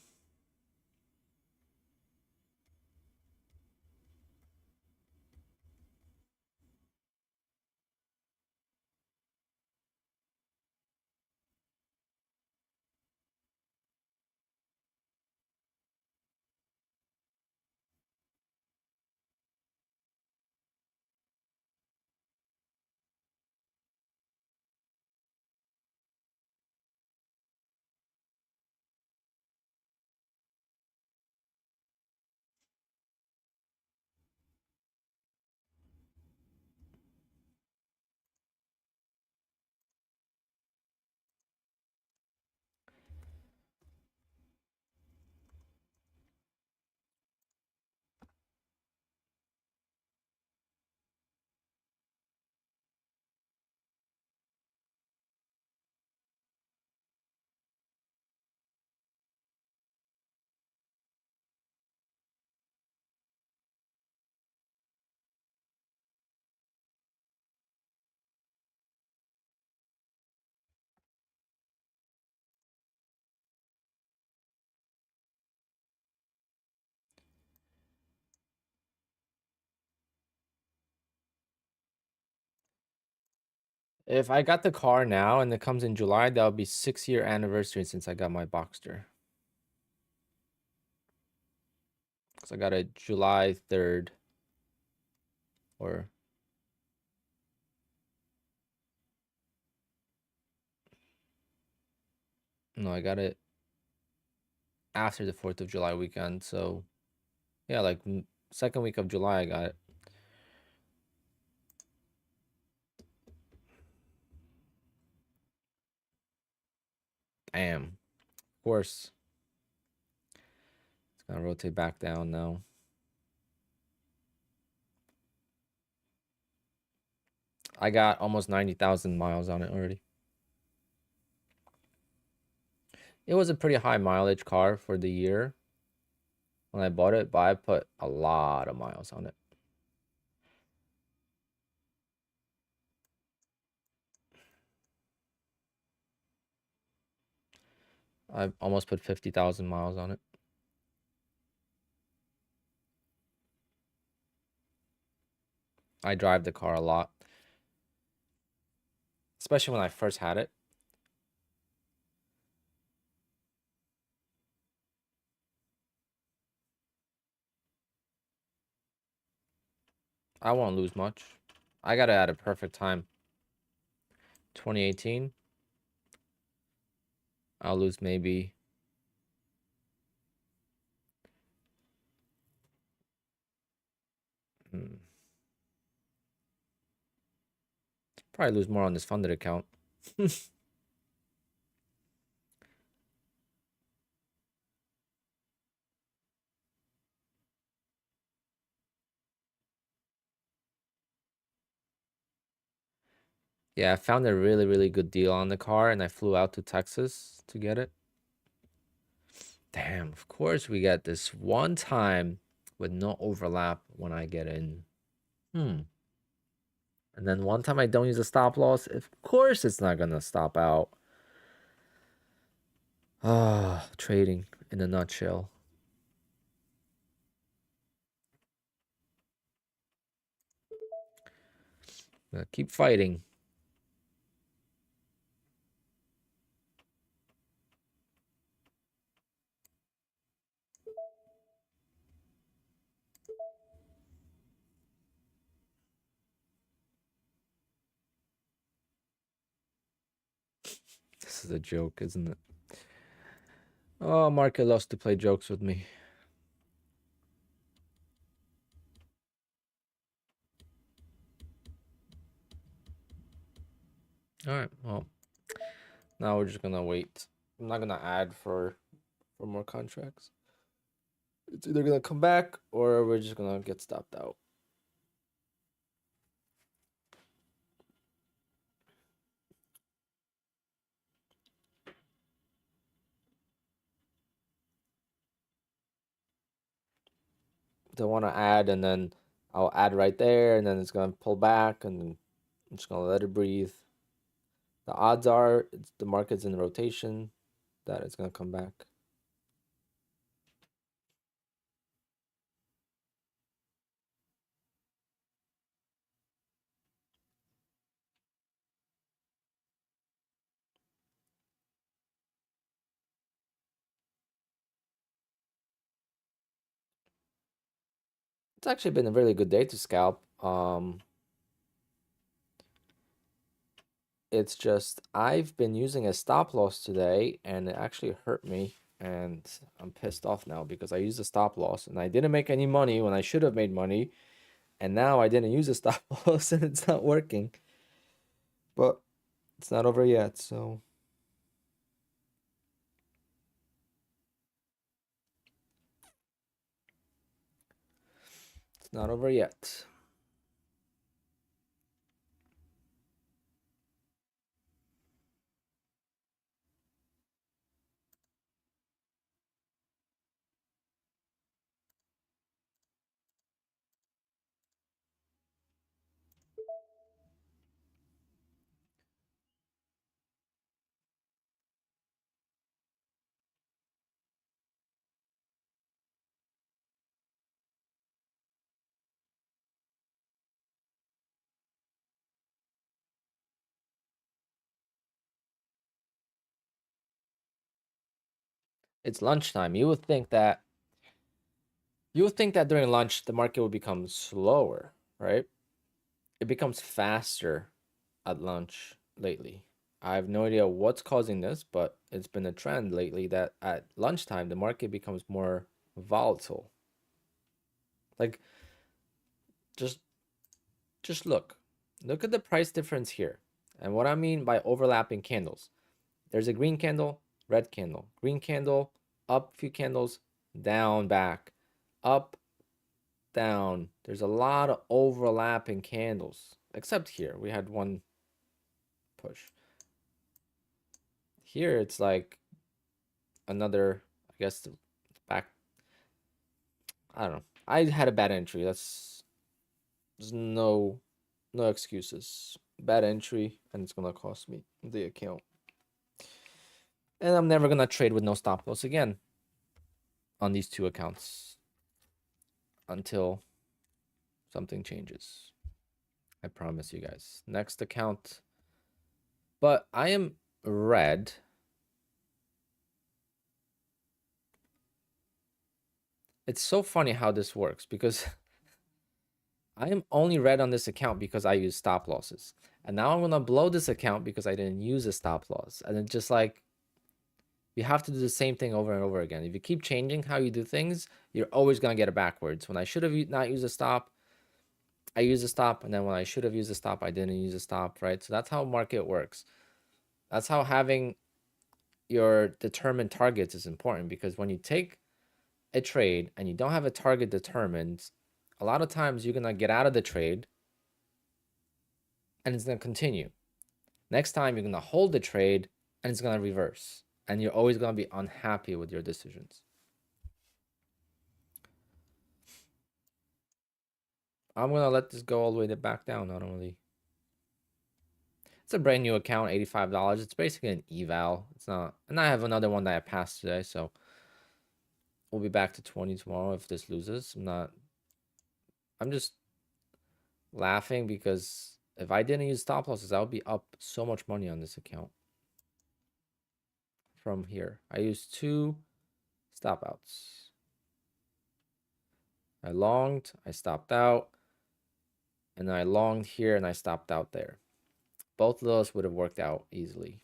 Speaker 1: If I got the car now and it comes in July, that'll be 6-year anniversary since I got my Boxster. Because I got it July 3rd. Or no, I got it after the 4th of July weekend. So yeah, like second week of July I got it. Damn. Of course. It's gonna rotate back down now. I got almost 90,000 miles on it already. It was a pretty high mileage car for the year when I bought it, but I put a lot of miles on it. I almost put 50,000 miles on it. I drive the car a lot, especially when I first had it. I won't lose much. I got it at a perfect time. 2018. I'll lose maybe probably lose more on this funded account. Yeah, I found a really, really good deal on the car and I flew out to Texas to get it. Damn, of course we get this one time with no overlap when I get in. And then one time I don't use a stop loss, of course it's not gonna stop out. Ah, trading in a nutshell. Keep fighting. This is a joke, isn't it? Oh, Market loves to play jokes with me. All right. Well, now we're just gonna wait. I'm not gonna add for more contracts. It's either gonna come back or we're just gonna get stopped out. Don't want to add, and then I'll add right there, and then it's gonna pull back, and then I'm just gonna let it breathe. The odds are the market's in rotation that it's gonna come back. It's actually been a really good day to scalp. It's just I've been using a stop loss today, and it actually hurt me, and I'm pissed off now because I used a stop loss and I didn't make any money when I should have made money, and now I didn't use a stop loss and it's not working. But it's not over yet, so it's not over yet. It's lunchtime. You would think that during lunch the market would become slower, right? It becomes faster at lunch lately. I have no idea what's causing this, but it's been a trend lately that at lunchtime the market becomes more volatile. Like just just look. Look at the price difference here. And what I mean by overlapping candles. There's a green candle, red candle, green candle, up a few candles, down back, up, down. There's a lot of overlapping candles. Except here, we had one push. Here it's like another, I guess, back. I don't know. I had a bad entry. There's no excuses. Bad entry, and it's gonna cost me the account. And I'm never gonna trade with no stop loss again on these two accounts until something changes. I promise you guys. Next account. But I am red. It's so funny how this works because I am only red on this account because I use stop losses. And now I'm going to blow this account because I didn't use a stop loss. And it's just like, you have to do the same thing over and over again. If you keep changing how you do things, you're always going to get it backwards. When I should have not used a stop, I used a stop. And then when I should have used a stop, I didn't use a stop, right? So that's how market works. That's how having your determined targets is important, because when you take a trade and you don't have a target determined, a lot of times you're going to get out of the trade and it's going to continue. Next time you're going to hold the trade and it's going to reverse. And you're always going to be unhappy with your decisions. I'm going to let this go all the way back down. I don't really. It's a brand new account, $85. It's basically an eval. It's not. And I have another one that I passed today. So we'll be back to 20 tomorrow if this loses. I'm just laughing because if I didn't use stop losses, I would be up so much money on this account. From here, I used 2 stop outs. I longed, I stopped out, and I longed here and I stopped out there. Both of those would have worked out easily.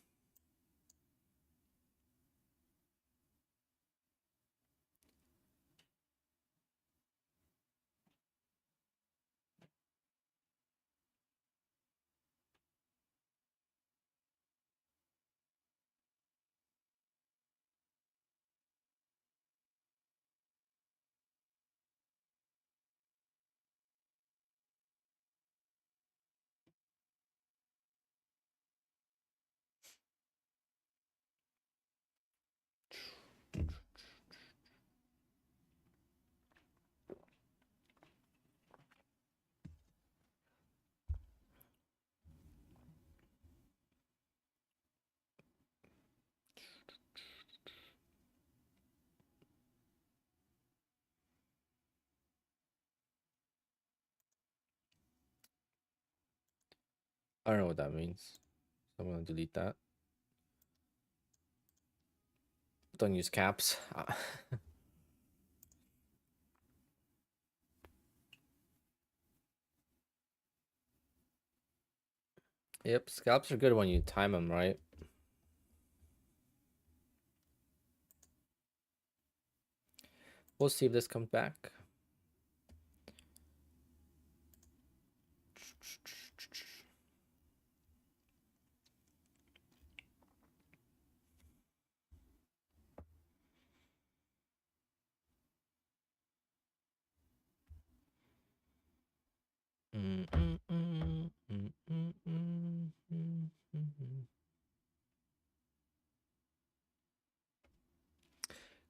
Speaker 1: I don't know what that means. So I'm gonna delete that. Don't use caps. Yep, scalps are good when you time them right. We'll see if this comes back.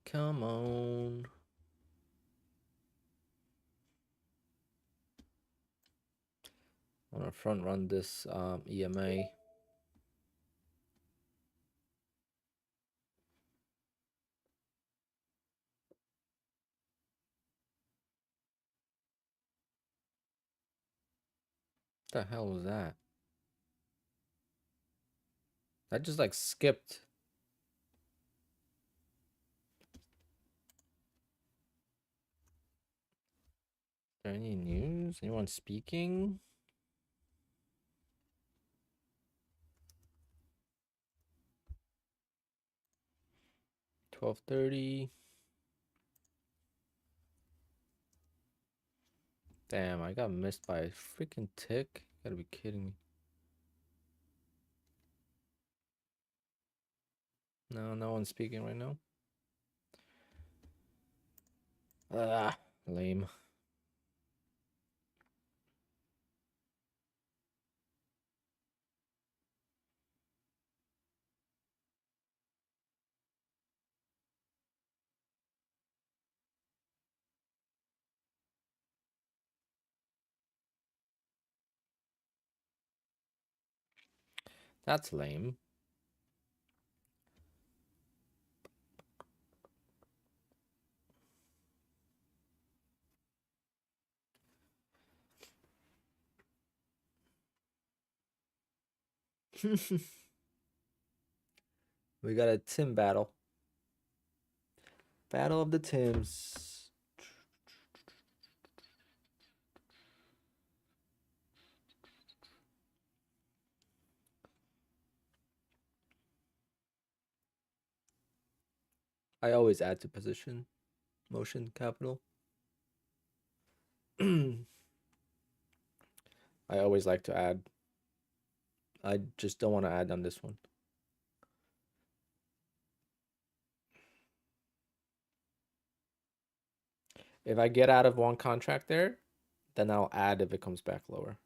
Speaker 1: Come on. I want to front run this EMA. What the hell was that? That just like skipped. Is there any news? Anyone speaking? 12:30. Damn, I got missed by a freaking tick. You gotta be kidding me. No, no one's speaking right now. Ah, lame. That's lame. We got a Tim battle. Battle of the Tims. I always add to position motion capital. I always like to add. I just don't want to add on this one. If I get out of one contract there, then I'll add if it comes back lower.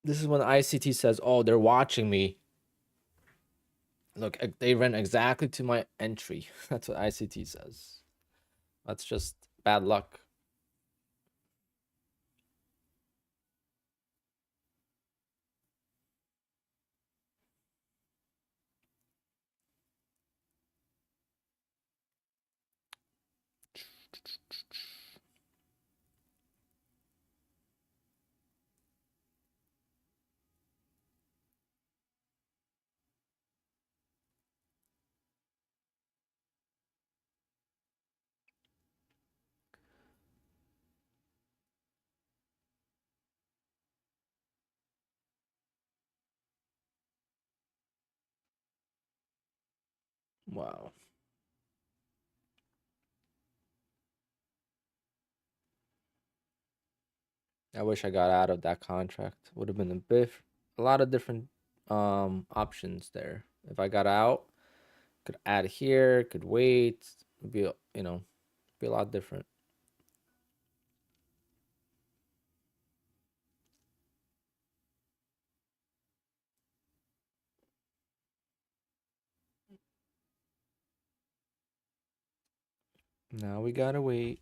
Speaker 1: This is when ICT says, "Oh, they're watching me." Look, they ran exactly to my entry. That's what ICT says. That's just bad luck. Wow. I wish I got out of that contract. Would have been a lot of different options there. If I got out, Could add here, could wait. It'd be, you know, be a lot different. Now we gotta wait.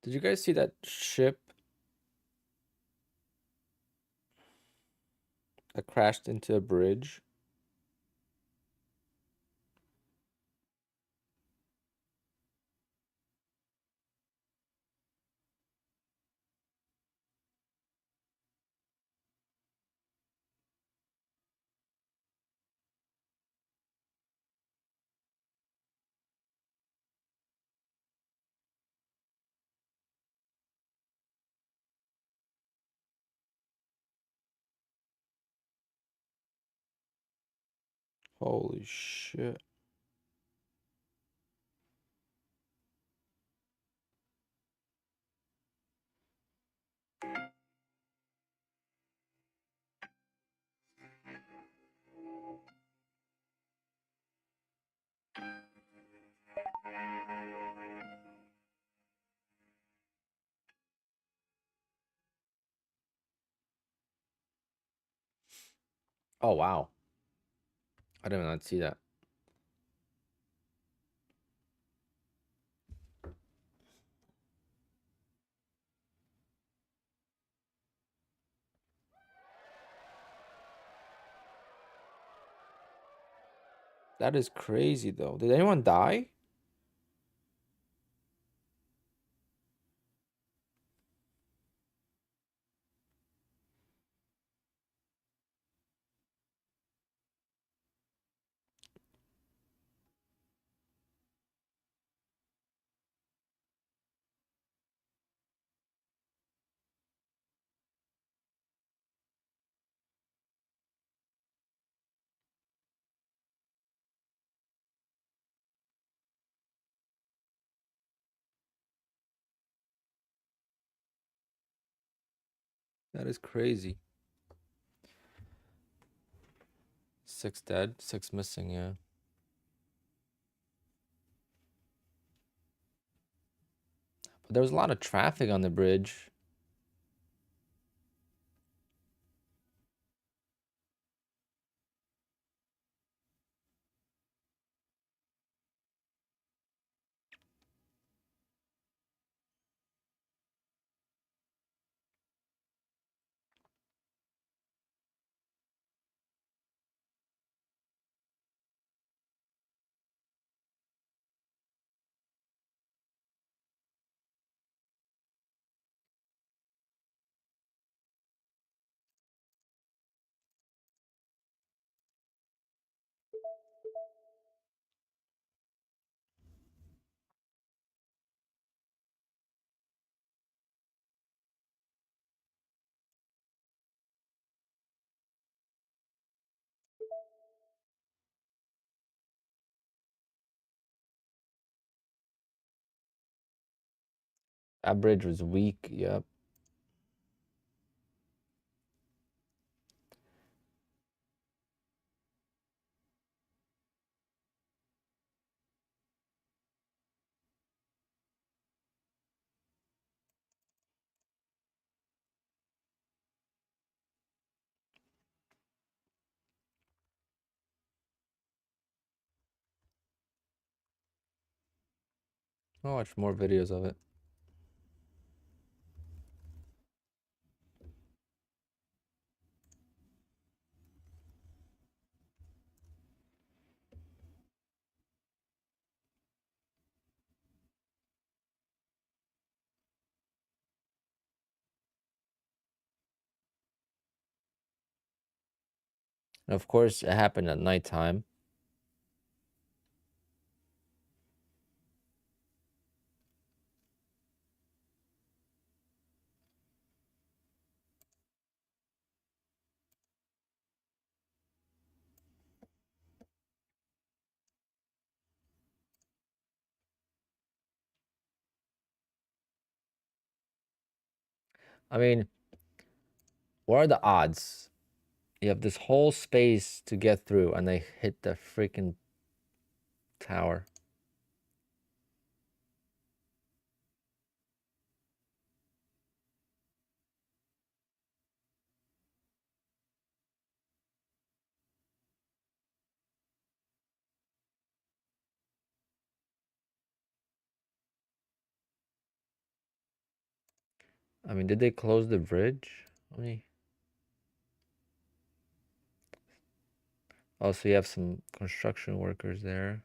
Speaker 1: Did you guys see that ship that crashed into a bridge? Holy shit. Oh, wow. I did not see that. That is crazy, though. Did anyone die? That is crazy. 6 dead, 6 missing, yeah. But there was a lot of traffic on the bridge. That bridge was weak, yep. I'll watch more videos of it. And of course, it happened at nighttime. I mean, what are the odds? You have this whole space to get through, and they hit the freaking tower. I mean, did they close the bridge? Let me... Oh, so you have some construction workers there.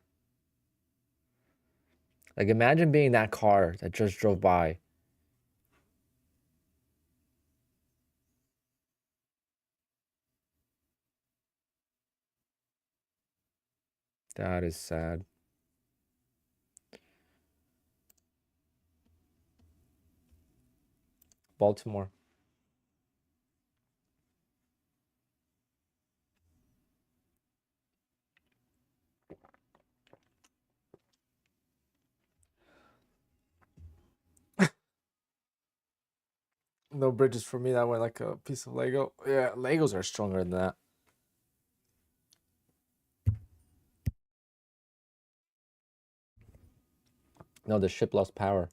Speaker 1: Like, imagine being that car that just drove by. That is sad. Baltimore. No bridges for me. That went like a piece of Lego. Yeah, Legos are stronger than that. No, the ship lost power.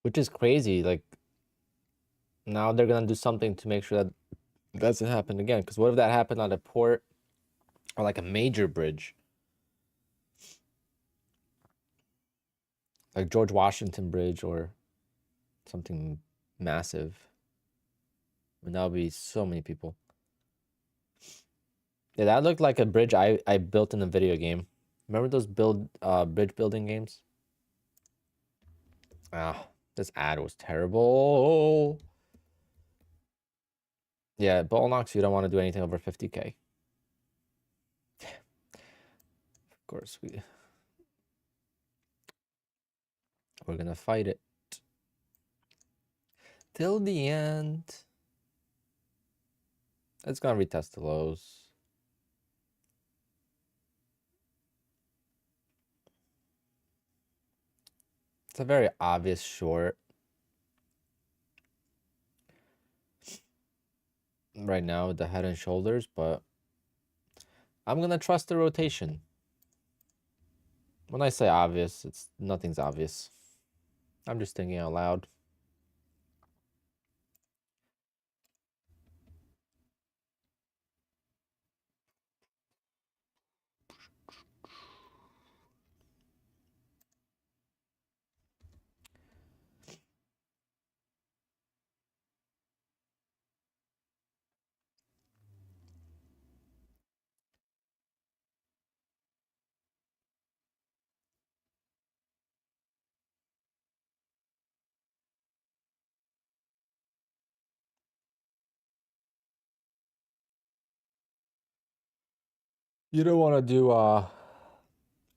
Speaker 1: Which is crazy. Like, now they're gonna do something to make sure that doesn't happen again. Because what if that happened on a port or like a major bridge? Like George Washington Bridge or something massive. And that would be so many people. Yeah, that looked like a bridge I built in a video game. Remember those bridge building games? Ah, this ad was terrible. Yeah, ball knocks, you don't want to do anything over 50K. Of course, we're gonna fight it till the end. It's gonna retest the lows. It's a very obvious short right now with the head and shoulders, but I'm gonna trust the rotation. When I say obvious, it's nothing's obvious. I'm just thinking out loud. You don't want to do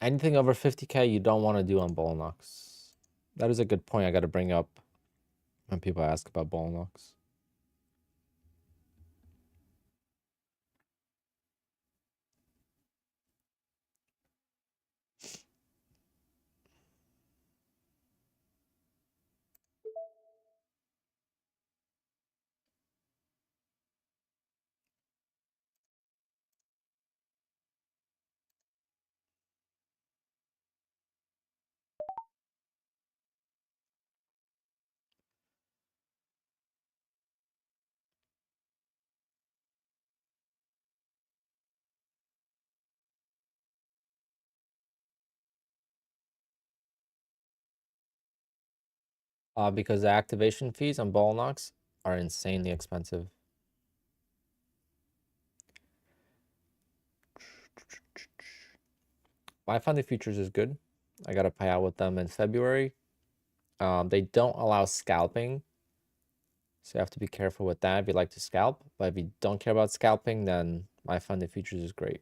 Speaker 1: anything over 50K. You don't want to do on ball knocks. That is a good point I got to bring up when people ask about ball knocks. Because the activation fees on ball knocks are insanely expensive. My funded futures is good. I got a payout with them in February. They don't allow scalping, so you have to be careful with that if you like to scalp. But if you don't care about scalping, then my funded futures is great.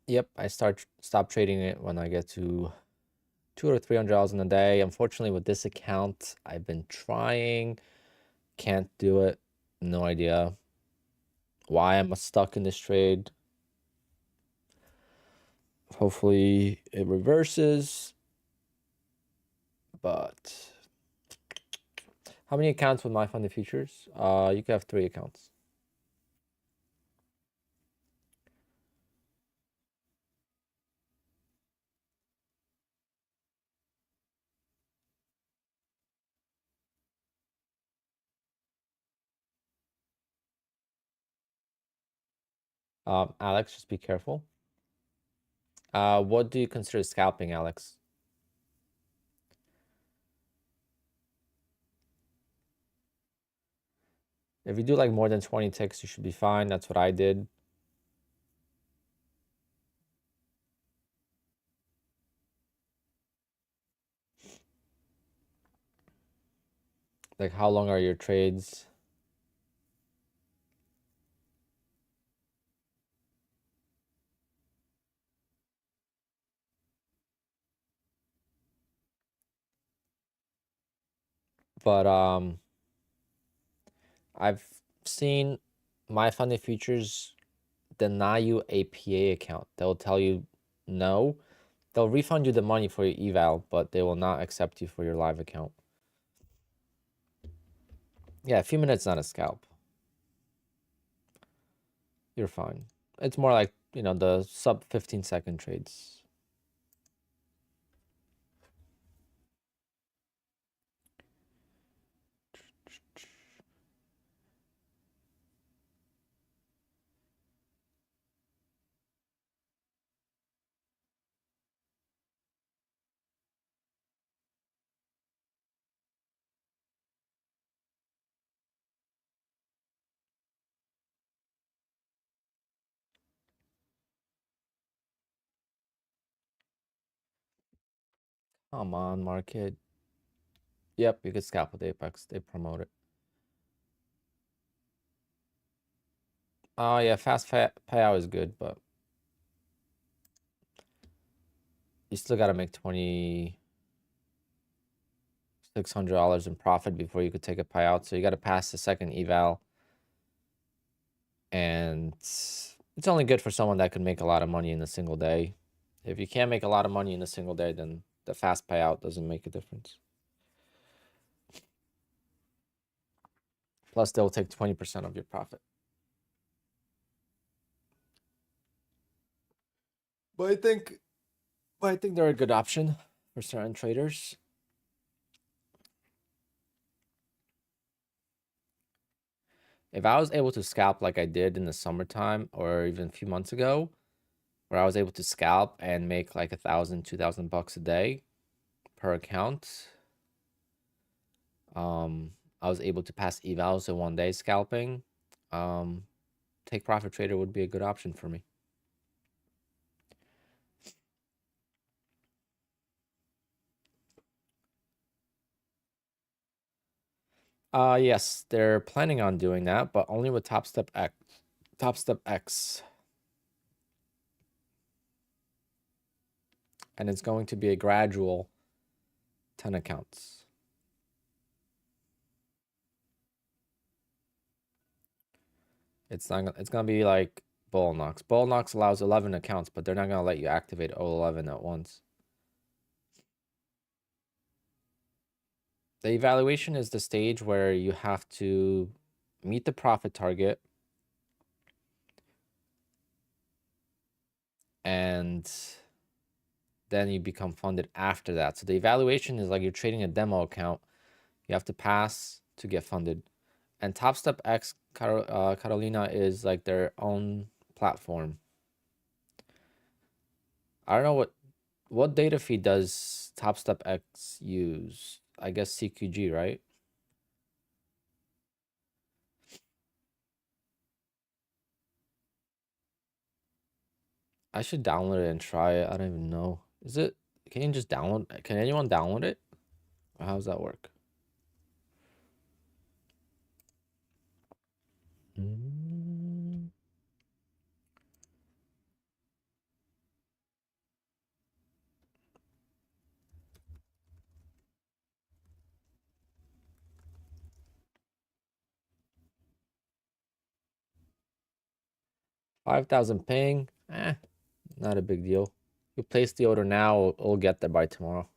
Speaker 1: Yep, I stop trading it when I get to $200 or $300 in a day. Unfortunately, with this account, I've been trying, can't do it. No idea why I'm stuck in this trade. Hopefully, it reverses. But how many accounts with my funded futures? You can have 3 accounts. Alex, just be careful. What do you consider scalping, Alex? If you do like more than 20 ticks, you should be fine. That's what I did. Like, how long are your trades? But I've seen my funded futures deny you a PA account. They'll tell you no. They'll refund you the money for your eval, but they will not accept you for your live account. Yeah, a few minutes not a scalp. You're fine. It's more like, the sub 15-second trades. Come on, market. Yep, you could scalp with Apex. They promote it. Oh, yeah, fast payout is good, but you still got to make $2,600 in profit before you could take a payout. So you got to pass the second eval. And it's only good for someone that can make a lot of money in a single day. If you can't make a lot of money in a single day, then the fast payout doesn't make a difference. Plus, they'll take 20% of your profit. But I think they're a good option for certain traders. If I was able to scalp like I did in the summertime or even a few months ago, where I was able to scalp and make like $1,000, $2,000 a day per account, I was able to pass evals in 1 day scalping. Take profit trader would be a good option for me. Yes, they're planning on doing that, but only with Top Step X. Top Step X. And it's going to be a gradual 10 accounts. It's not. It's gonna be like Bull Knox. Bull Knox allows 11 accounts, but they're not gonna let you activate all 11 at once. The evaluation is the stage where you have to meet the profit target and then you become funded after that. So the evaluation is like you're trading a demo account. You have to pass to get funded. And Top Step X Carolina is like their own platform. I don't know what data feed does Top Step X use? I guess CQG, right? I should download it and try it. I don't even know. Is it? Can you just download? Can anyone download it? Or how does that work? Mm. $5,000 ping. Not a big deal. You place the order now, it'll get there by tomorrow.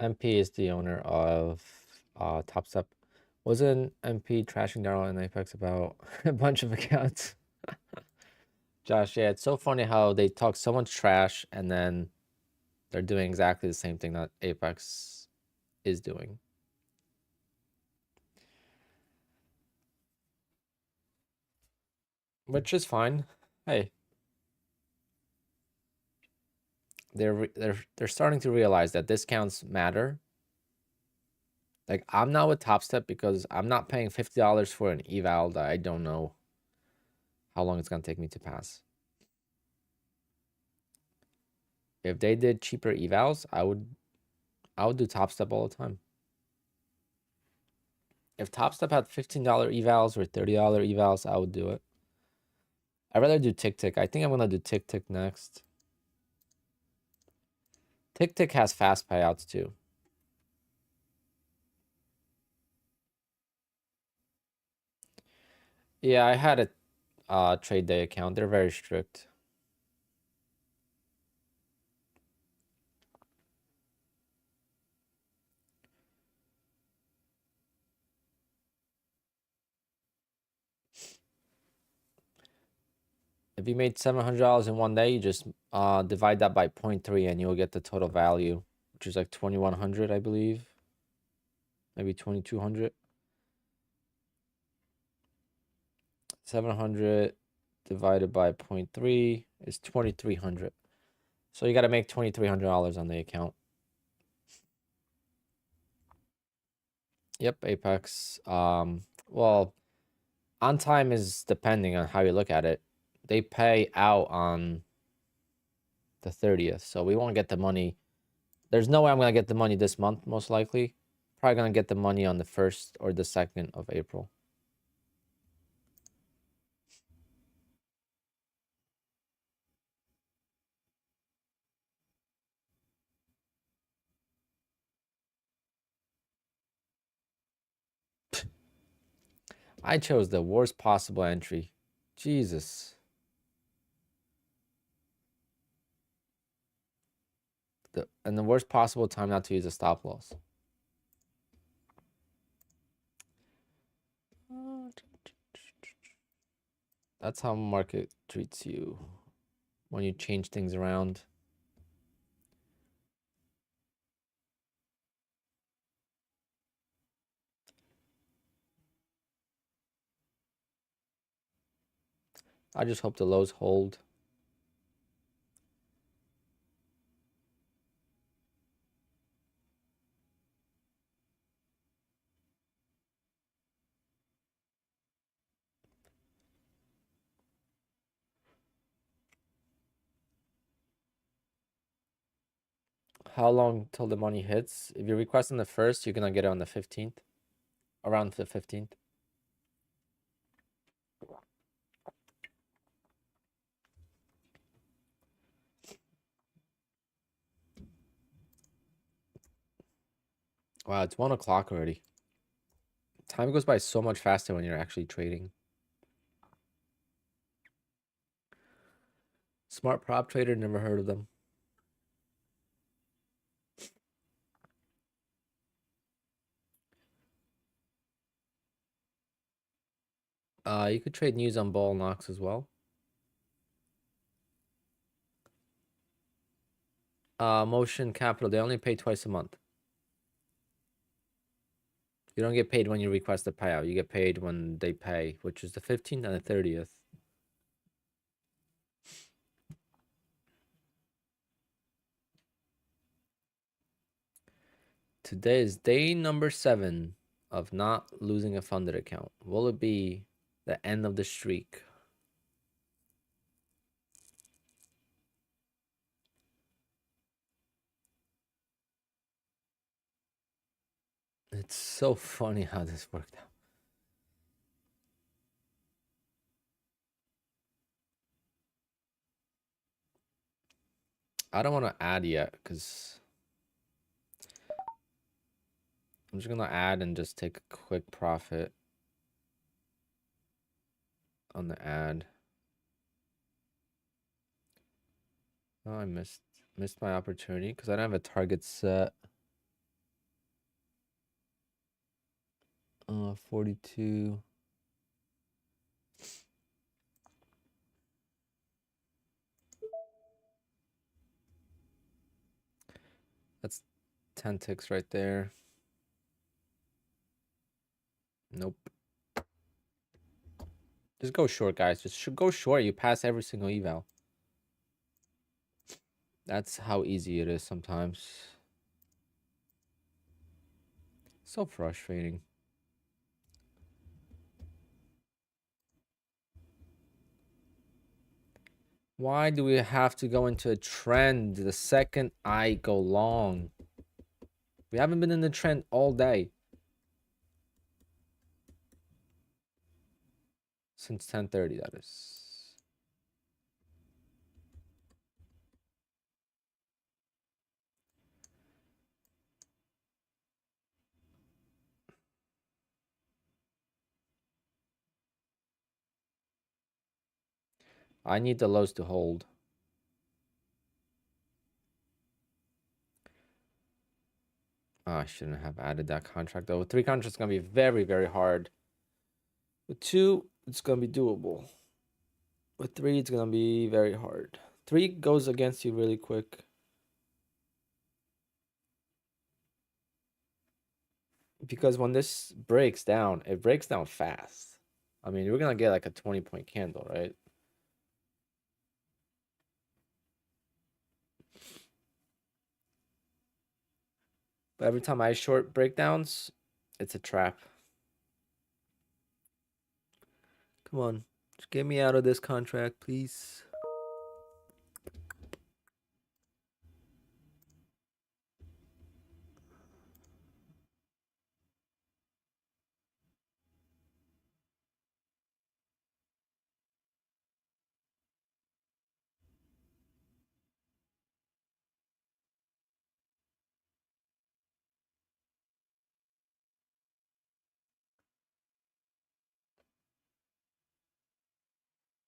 Speaker 1: MP is the owner of Top Step. Wasn't MP trashing Daryl and Apex about a bunch of accounts? Josh, yeah, it's so funny how they talk so much trash and then they're doing exactly the same thing that Apex is doing. Which is fine. Hey, they're starting to realize that discounts matter. Like, I'm not with Top Step because I'm not paying $50 for an eval that I don't know how long it's gonna take me to pass. If they did cheaper evals, I would do Top Step all the time. If Top Step had $15 evals or $30 evals, I would do it. I'd rather do Tick Tick. I think I'm gonna do Tick Tick next. Tick Tick has fast payouts too. Yeah, I had a trade day account. They're very strict. If you made $700 in one day, you just divide that by 0.3 and you'll get the total value, which is like 2,100, I believe. Maybe 2,200. 700 divided by 0.3 is 2,300. So you got to make $2,300 on the account. Yep, Apex. Well, on time is depending on how you look at it. They pay out on the 30th, so we won't get the money. There's no way I'm gonna get the money this month, most likely. Probably gonna get the money on the 1st or the 2nd of April. I chose the worst possible entry. Jesus. And the worst possible time not to use a stop loss. That's how market treats you when you change things around. I just hope the lows hold. How long till the money hits? If you request on the 1st, you're gonna get it on the 15th. Around the 15th. Wow, it's 1 o'clock already. Time goes by so much faster when you're actually trading. Smart prop trader, never heard of them. You could trade news on Ball Knox as well. Motion Capital, they only pay twice a month. You don't get paid when you request a payout. You get paid when they pay, which is the 15th and the 30th. Today is day number 7 of not losing a funded account. Will it be the end of the streak? It's so funny how this worked out. I don't want to add yet because I'm just going to add and just take a quick profit on the ad. Oh, I missed my opportunity because I don't have a target set. 42. That's 10 ticks right there. Nope. Just go short, guys. Just go short. You pass every single eval. That's how easy it is sometimes. So frustrating. Why do we have to go into a trend the second I go long? We haven't been in the trend all day. Since 10:30, that is. I need the lows to hold. Oh, I shouldn't have added that contract though. With 3 contracts, it's gonna be very, very hard. With 2, it's gonna be doable. With 3, it's gonna be very hard. 3 goes against you really quick. Because when this breaks down, it breaks down fast. I mean, we're gonna get like a 20-point candle, right? But every time I short breakdowns, it's a trap. Come on, just get me out of this contract, please.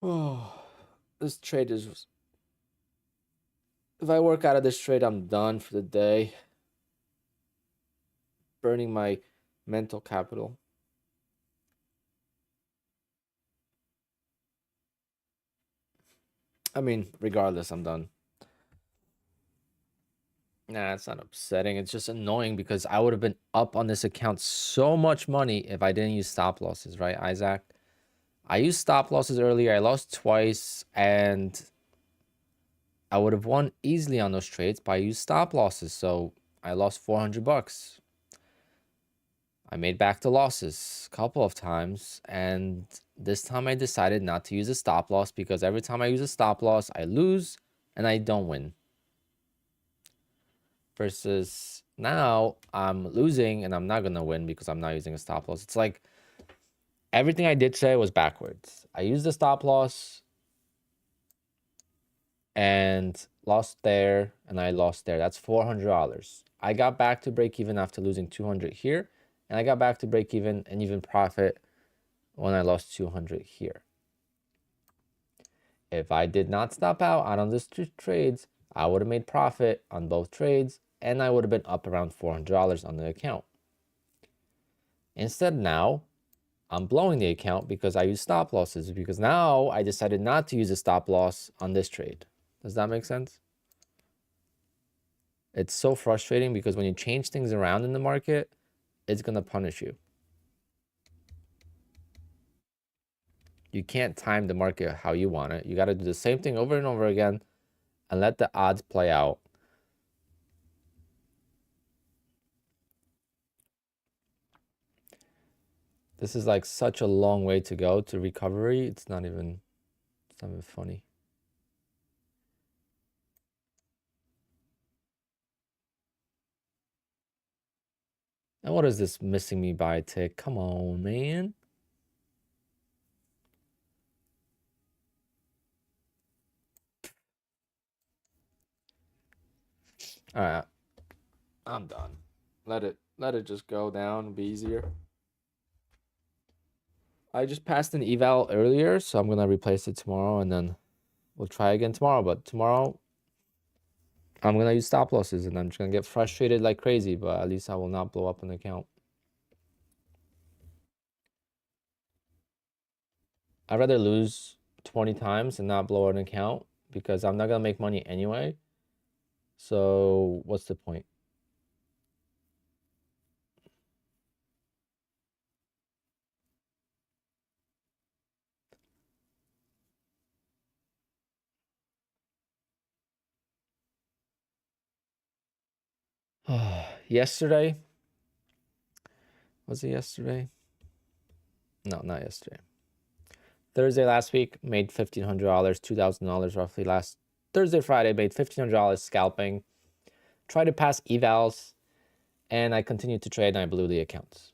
Speaker 1: Oh, this trade is... If I work out of this trade, I'm done for the day. Burning my mental capital. I mean, regardless, I'm done. Nah, it's not upsetting. It's just annoying because I would have been up on this account so much money if I didn't use stop losses, right, Isaac? I used stop losses earlier. I lost twice, and I would have won easily on those trades, but I used stop losses, so I lost 400 bucks. I made back the losses a couple of times, and this time I decided not to use a stop loss because every time I use a stop loss, I lose and I don't win. Versus now, I'm losing and I'm not going to win because I'm not using a stop loss. It's like everything I did today was backwards. I used the stop loss and lost there, and I lost there. That's $400. I got back to break even after losing 200 here, and I got back to break even and even profit when I lost 200 here. If I did not stop out on these two trades, I would have made profit on both trades, and I would have been up around $400 on the account. Instead, now I'm blowing the account because I use stop losses, because now I decided not to use a stop loss on this trade. Does that make sense? It's so frustrating because when you change things around in the market, it's going to punish you. You can't time the market how you want it. You got to do the same thing over and over again and let the odds play out. This is like such a long way to go to recovery. It's not even funny. And what is this missing me by tick? Come on, man. All right. I'm done. Let it just go down and be easier. I just passed an eval earlier, so I'm gonna replace it tomorrow, and then we'll try again tomorrow. But tomorrow, I'm gonna use stop losses, and I'm just gonna get frustrated like crazy. But at least I will not blow up an account. I'd rather lose 20 times and not blow an account because I'm not gonna make money anyway. So what's the point? Yesterday, was it yesterday? No, not yesterday. Thursday last week made $1,500, $2,000 roughly. Last Thursday, Friday made $1,500 scalping. Tried to pass evals, and I continued to trade, and I blew the accounts.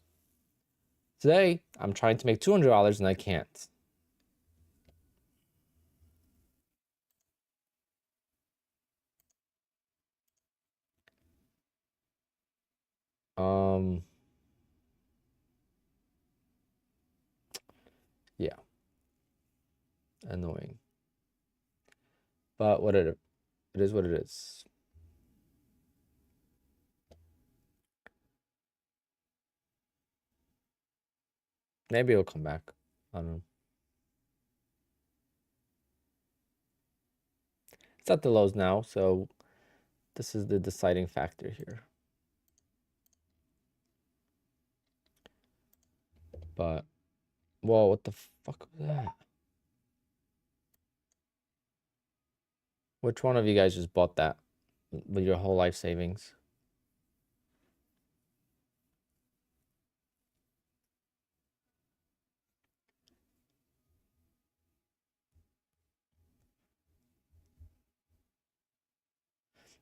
Speaker 1: Today, I'm trying to make $200, and I can't. Yeah, annoying. But what it is what it is. Maybe it'll come back. I don't know. It's at the lows now, so this is the deciding factor here. But, whoa, what the fuck was that? Which one of you guys just bought that with your whole life savings?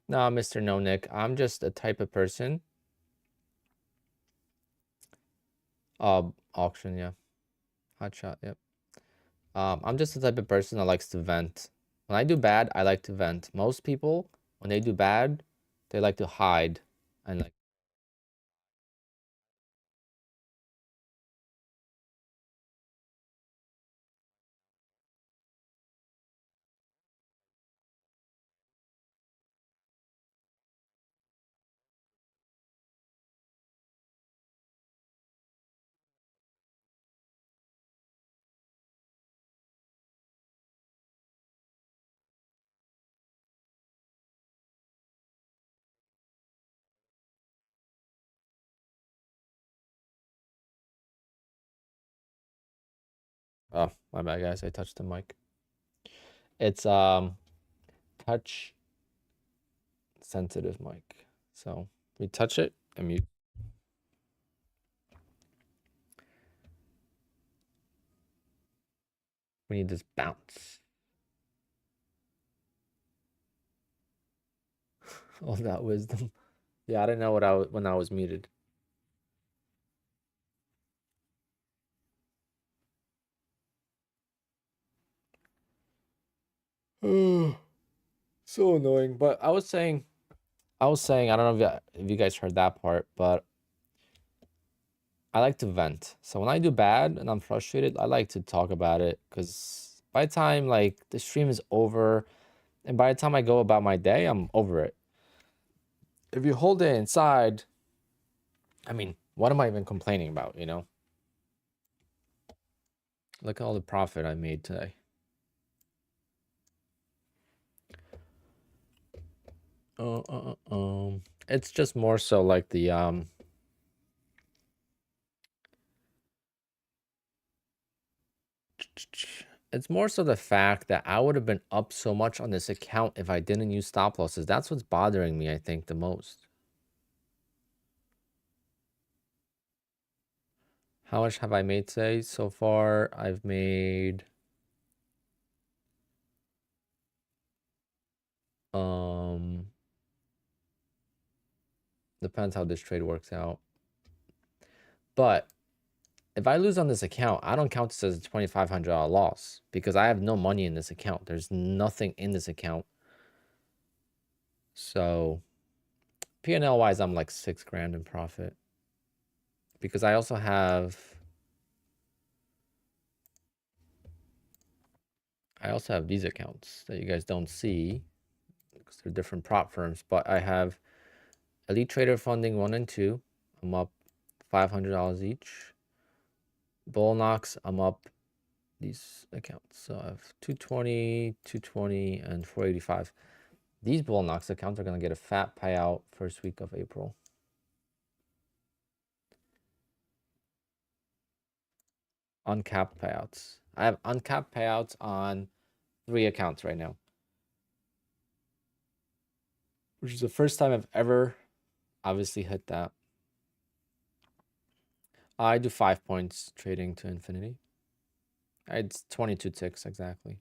Speaker 1: Nah, Mr. No Nick, I'm just a type of person. Auction, yeah. Hot shot, yep. I'm just the type of person that likes to vent. When I do bad, I like to vent. Most people, when they do bad, they like to hide and like. Oh, my bad, guys. I touched the mic. It's touch sensitive mic. So we touch it and mute. We need this bounce. All that wisdom. Yeah, I didn't know when I was muted. So annoying. But I was saying, I was saying, I don't know if you guys heard that part, but I like to vent. So when I do bad and I'm frustrated, I like to talk about it, because by the time like the stream is over and by the time I go about my day, I'm over it. If you hold it inside, I mean, what am I even complaining about, you know? Look at all the profit I made today. It's just more so like the it's more so the fact that I would have been up so much on this account if I didn't use stop losses. That's what's bothering me, I think, the most. How much have I made today? So far, I've made depends how this trade works out. But if I lose on this account, I don't count this as a $2,500 loss because I have no money in this account. There's nothing in this account. So P&L wise, I'm like $6,000 in profit because I also have these accounts that you guys don't see because they're different prop firms, but I have Elite Trader Funding 1 and 2. I'm up $500 each. Bull Knox, I'm up these accounts. So I have 220, 220, and 485. These Bull Knox accounts are going to get a fat payout first week of April. Uncapped payouts. I have uncapped payouts on 3 accounts right now, which is the first time I've ever obviously hit that. I do 5 points trading to infinity. It's 22 ticks exactly.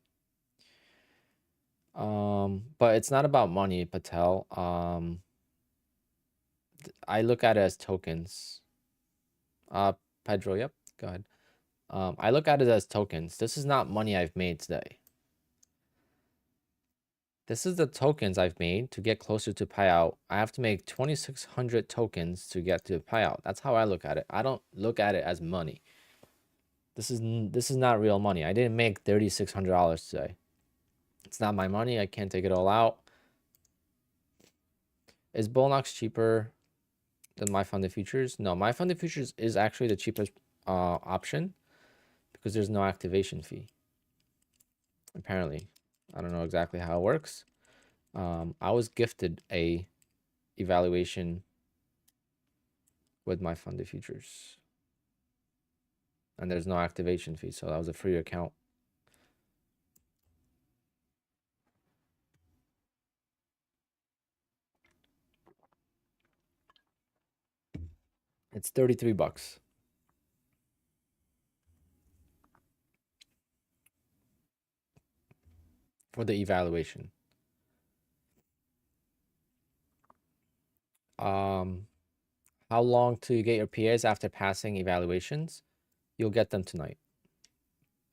Speaker 1: But it's not about money, Patel. I look at it as tokens. Pedro, yep, go ahead. I look at it as tokens. This is not money I've made today. This is the tokens I've made to get closer to payout. I have to make 2,600 tokens to get to payout. That's how I look at it. I don't look at it as money. This is not real money. I didn't make $3,600 today. It's not my money. I can't take it all out. Is Bullnox cheaper than my funded futures? No, my funded futures is actually the cheapest option because there's no activation fee. Apparently, I don't know exactly how it works. I was gifted a evaluation with my funded futures, and there's no activation fee, so that was a free account. It's 33 bucks. For the evaluation. How long to get your PAs after passing evaluations? You'll get them tonight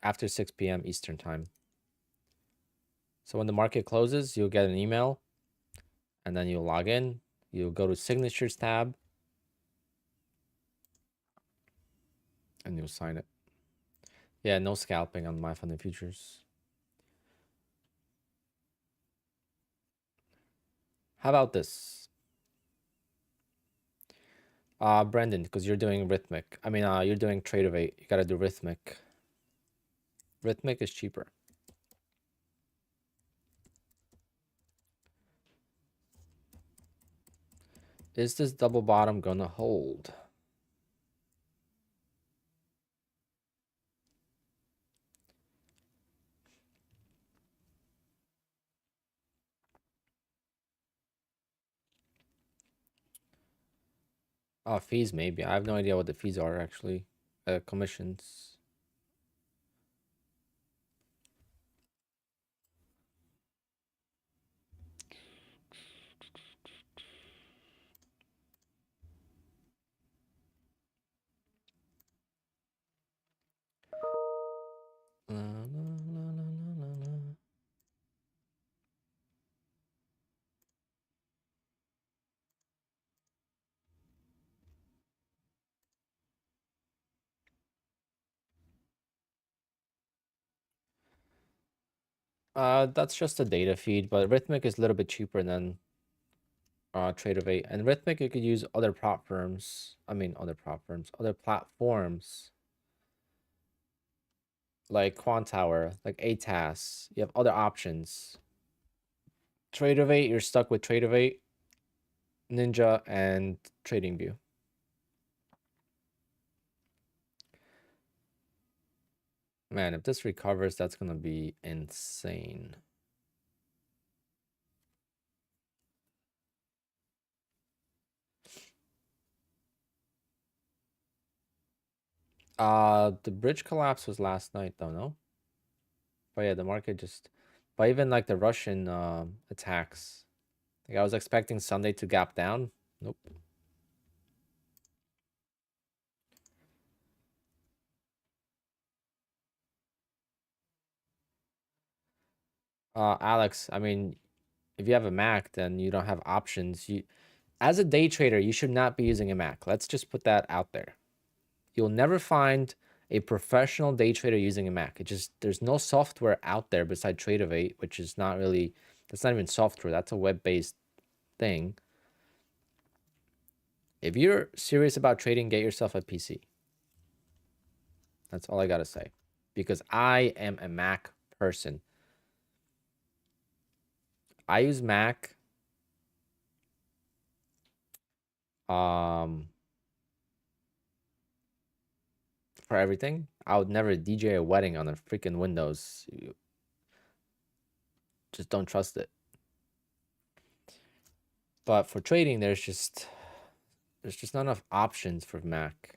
Speaker 1: after 6 p.m. Eastern time. So when the market closes, you'll get an email and then you'll log in. You'll go to signatures tab and you'll sign it. Yeah, no scalping on my funded futures. How about this? Brendan, because you're doing rithmic. I mean, you're doing trade of 8. You gotta do rithmic. Rithmic is cheaper. Is this double bottom gonna hold? Fees maybe. I have no idea what the fees are actually. Commissions. La, la, la, la, la, la. That's just a data feed, but Rithmic is a little bit cheaper than Tradeovate. And Rithmic, you could use other platforms. I mean, other platforms like Quantower, like ATAS. You have other options. Tradeovate, you're stuck with Tradeovate, Ninja, and TradingView. Man, if this recovers, that's gonna be insane. The bridge collapse was last night though, no? But yeah, the market just, but even like the Russian attacks, like I was expecting Sunday to gap down. Nope. Alex, I mean, if you have a Mac, then you don't have options. You, as a day trader, you should not be using a Mac. Let's just put that out there. You'll never find a professional day trader using a Mac. It just, there's no software out there beside Tradeovate, which is not really, that's not even software. That's a web-based thing. If you're serious about trading, get yourself a PC. That's all I gotta say. Because I am a Mac person. I use Mac for everything. I would never DJ a wedding on a freaking Windows. You just don't trust it. But for trading, there's just not enough options for Mac.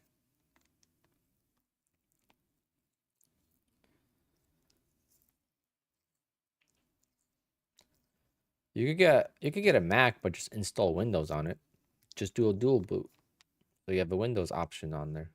Speaker 1: You could get a Mac, but just install Windows on it. Just do a dual boot. So you have the Windows option on there.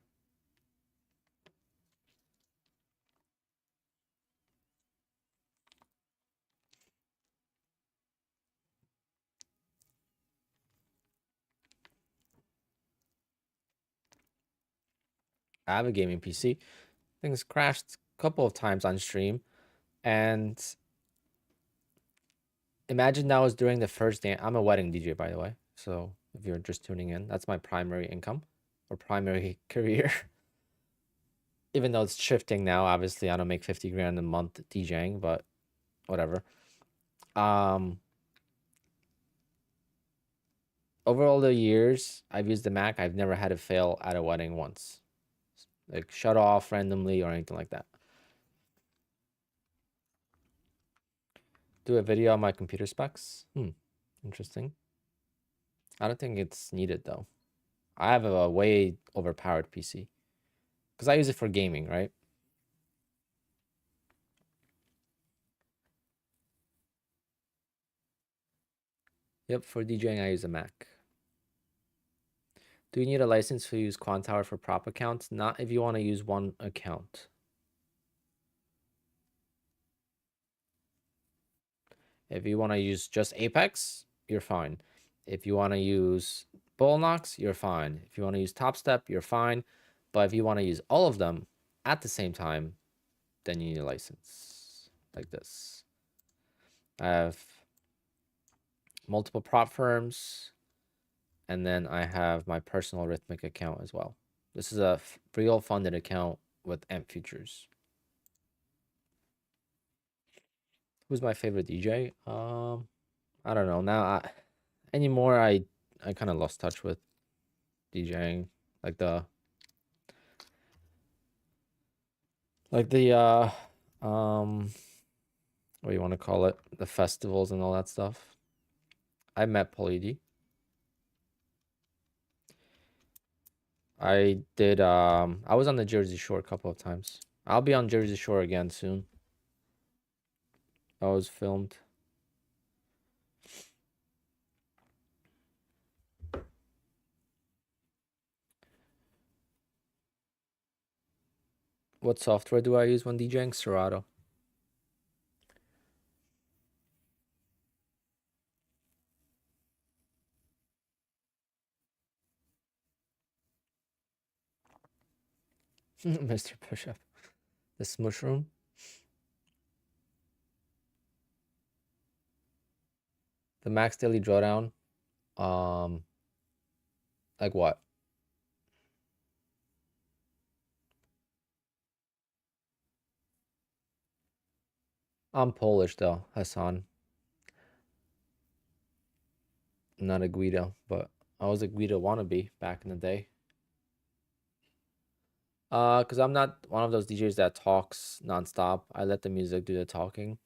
Speaker 1: I have a gaming PC. Things crashed a couple of times on stream. And imagine that was during the first day. I'm a wedding DJ, by the way. So if you're just tuning in, that's my primary income or primary career. Even though it's shifting now, obviously I don't make 50 grand a month DJing, but whatever. Over all the years I've used the Mac, I've never had it fail at a wedding once. Like shut off randomly or anything like that. Do a video on my computer specs. Interesting. I don't think it's needed though. I have a way overpowered PC because I use it for gaming, right? Yep, for DJing I use a Mac. Do you need a license to use Quantower for prop accounts? Not if you want to use one account. If you want to use just Apex, you're fine. If you want to use Bullnox, you're fine. If you want to use Top Step, you're fine. But if you want to use all of them at the same time, then you need a license like this. I have multiple prop firms, and then I have my personal Rithmic account as well. This is a real funded account with AMP futures. Who's my favorite DJ? I don't know. Now anymore I kind of lost touch with DJing. Like the what do you want to call it? The festivals and all that stuff. I met Pauly. I did I was on the Jersey Shore a couple of times. I'll be on Jersey Shore again soon. I was filmed. What software do I use when DJing? Serato. Mr. Pushup. This mushroom. The max daily drawdown. Like what? I'm Polish though, Hassan. I'm not a Guido, but I was a Guido wannabe back in the day. Cause I'm not one of those DJs that talks nonstop. I let the music do the talking.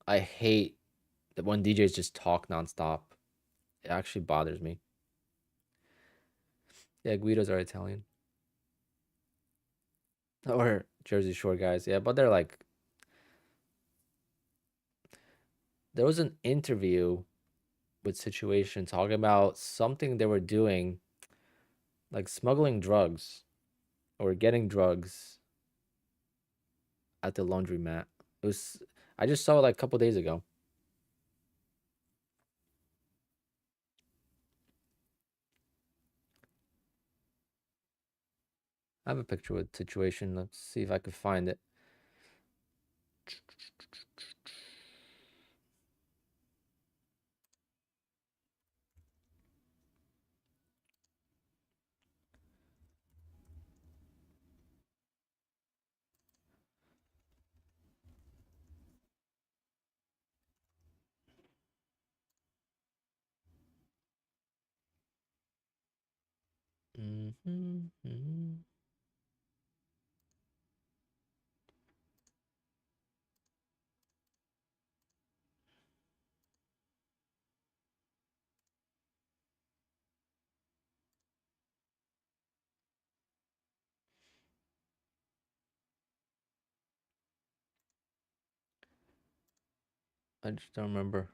Speaker 1: I hate that when DJs just talk nonstop. It actually bothers me. Yeah, Guidos are Italian. Or Jersey Shore guys. Yeah, but they're like, there was an interview with Situation talking about something they were doing, like smuggling drugs or getting drugs at the laundromat. It was, I just saw it like a couple days ago. I have a picture with Situation. Let's see if I could find it. Mm-hmm. I just don't remember.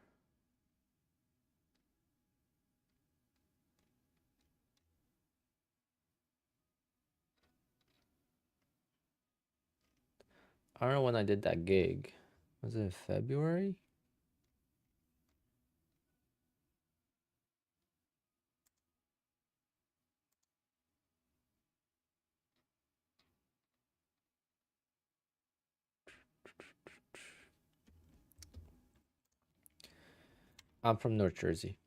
Speaker 1: I don't know when I did that gig. Was it February? I'm from North Jersey.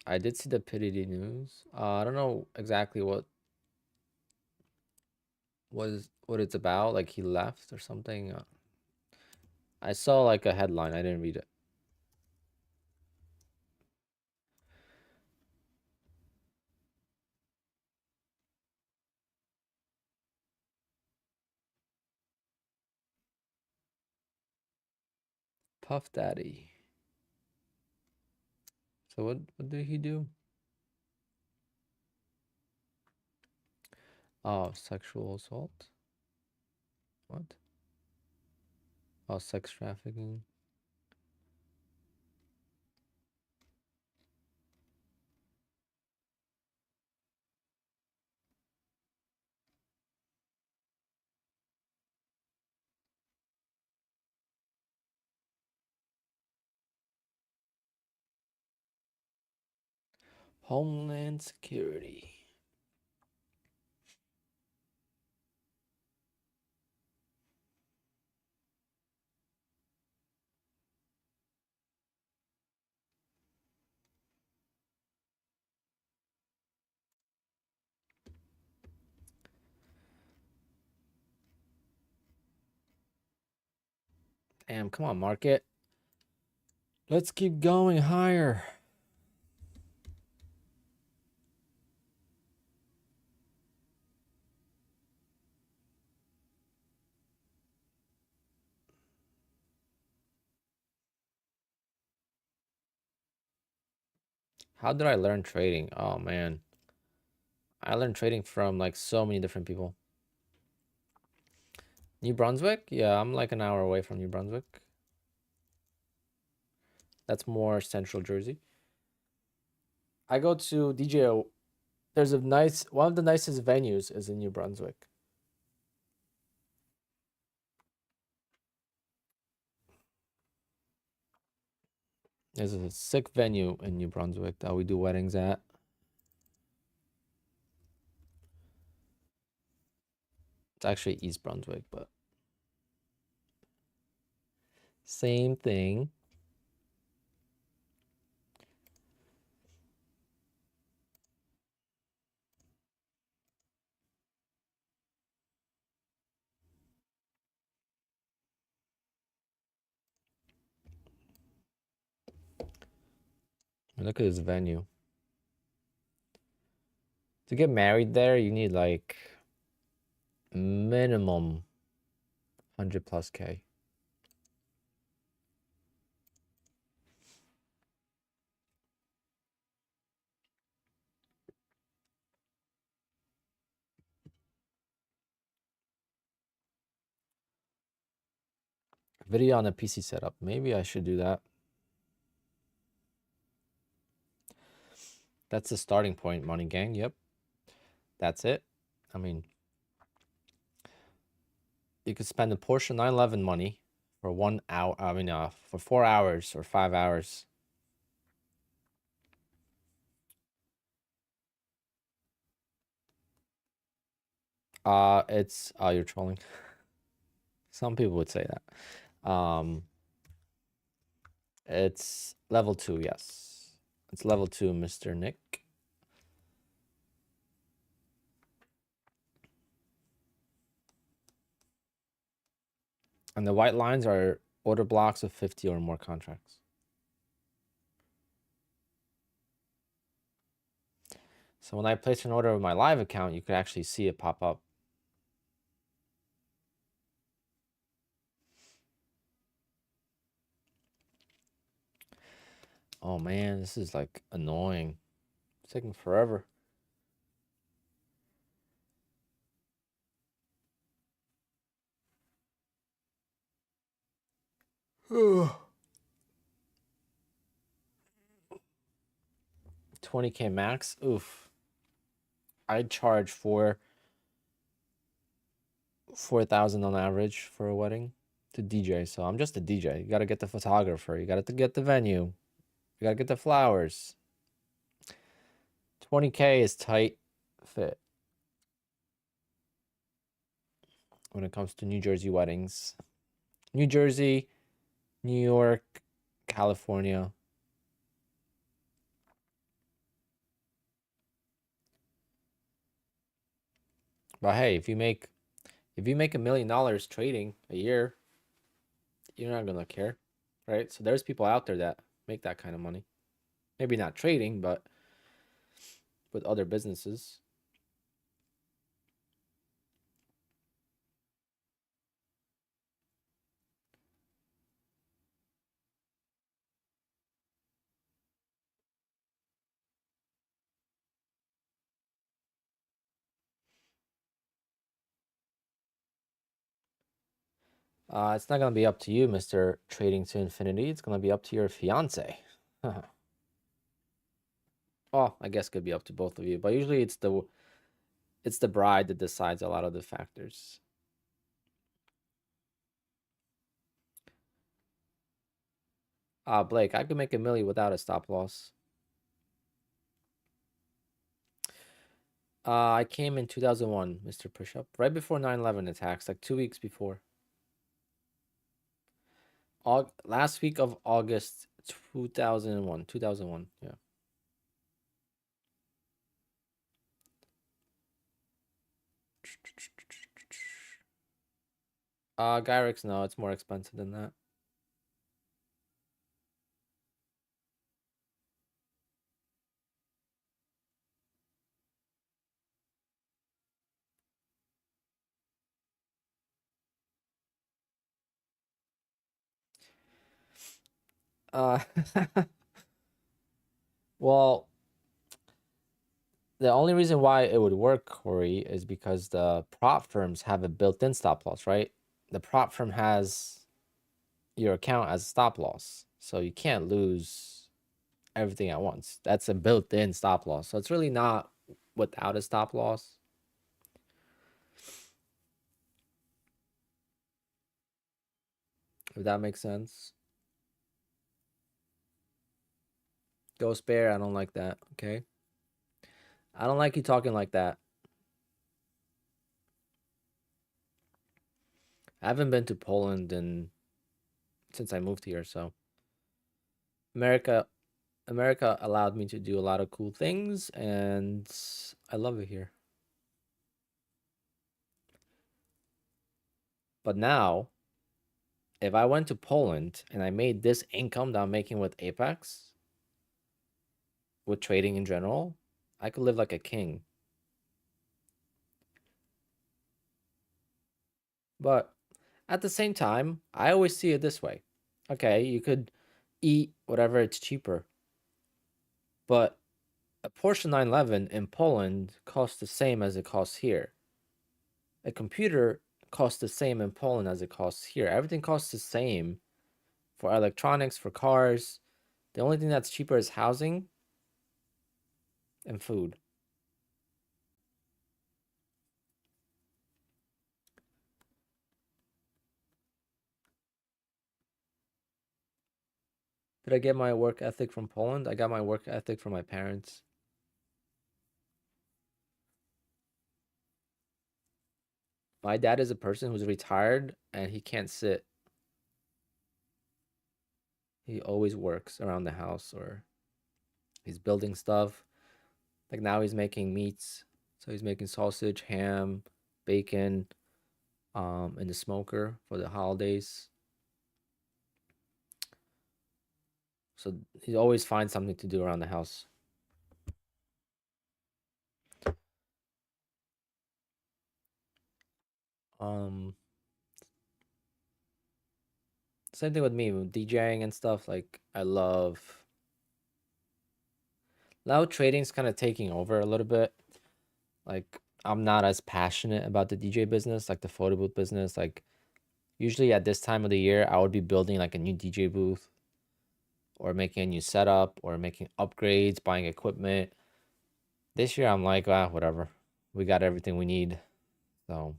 Speaker 1: I did see the Piddy news. I don't know exactly what it's about. Like he left or something. I saw like a headline. I didn't read it. Puff Daddy. So what did he do? Oh, sexual assault. What? Oh, sex trafficking. Homeland Security. Damn, come on, market. Let's keep going higher. How did I learn trading? Oh man. I learned trading from like so many different people. New Brunswick? Yeah, I'm like an hour away from New Brunswick. That's more central Jersey. I go to DJ. There's one of the nicest venues is in New Brunswick. There's a sick venue in New Brunswick that we do weddings at. It's actually East Brunswick, but same thing. Look at this venue. To get married there, you need like minimum 100 plus K. Video on a PC setup. Maybe I should do that. That's the starting point, Money Gang. Yep. That's it. I mean, you could spend a portion 9/11 money for 1 hour. I mean, for 4 hours or 5 hours. It's you're trolling. Some people would say that. It's level 2, yes. It's level 2, Mr. Nick. And the white lines are order blocks of 50 or more contracts. So when I place an order with my live account, you could actually see it pop up. Oh man, this is like annoying. It's taking forever. 20K max. Oof. I'd charge 4,000 on average for a wedding to DJ. So I'm just a DJ. You gotta get the photographer. You gotta get the venue. You gotta get the flowers. 20K is tight fit when it comes to New Jersey weddings. New Jersey, New York, California. But hey, if you make $1 million trading a year, you're not gonna care, right? So there's people out there that make that kind of money. Maybe not trading, but with other businesses. It's not gonna be up to you, Mr. Trading to Infinity. It's gonna be up to your fiance. Well, I guess it could be up to both of you, but usually it's the bride that decides a lot of the factors. Blake, I could make $1 million without a stop loss. I came in 2001, Mr. Pushup, right before 9/11 attacks, like 2 weeks before. Last week of August 2001. 2001, yeah. Gyrex, no, it's more expensive than that. Uh, well, the only reason why it would work, Corey, is because the prop firms have a built-in stop loss, right? The prop firm has your account as a stop loss, so you can't lose everything at once. That's a built-in stop loss, so it's really not without a stop loss. If that makes sense. Ghost Bear, I don't like that, okay? I don't like you talking like that. I haven't been to Poland since I moved here, so America America allowed me to do a lot of cool things, and I love it here. But now, if I went to Poland and I made this income that I'm making with Apex, with trading in general, I could live like a king. But at the same time, I always see it this way. Okay, you could eat whatever, it's cheaper. But a Porsche 911 in Poland costs the same as it costs here. A computer costs the same in Poland as it costs here. Everything costs the same for electronics, for cars. The only thing that's cheaper is housing and food. Did I get my work ethic from Poland? I got my work ethic from my parents. My dad is a person who's retired and he can't sit. He always works around the house or he's building stuff. Like now he's making meats. So he's making sausage, ham, bacon, in the smoker for the holidays. So he always finds something to do around the house. Um, Same thing with me with DJing and stuff. Like I love now trading's kind of taking over a little bit. Like I'm not as passionate about the DJ business, like the photo booth business. Like usually at this time of the year, I would be building like a new DJ booth or making a new setup or making upgrades, buying equipment. This year I'm like, ah, whatever. We got everything we need. So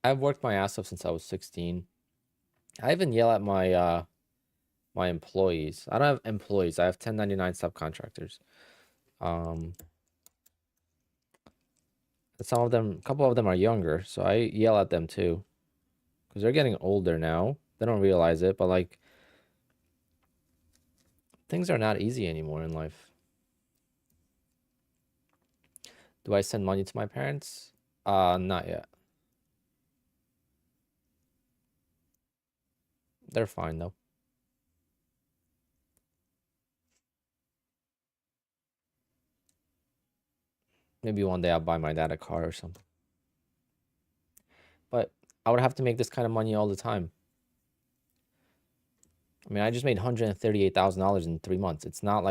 Speaker 1: I've worked my ass off since I was 16. I even yell at my employees. I don't have employees. I have 1099 subcontractors. Um some of them, a couple of them are younger, so I yell at them too because they're getting older now. They don't realize it, but like things are not easy anymore in life. Do I send money to my parents? Not yet. They're fine though. Maybe one day I'll buy my dad a car or something. But I would have to make this kind of money all the time. I mean, I just made $138,000 in 3 months. It's not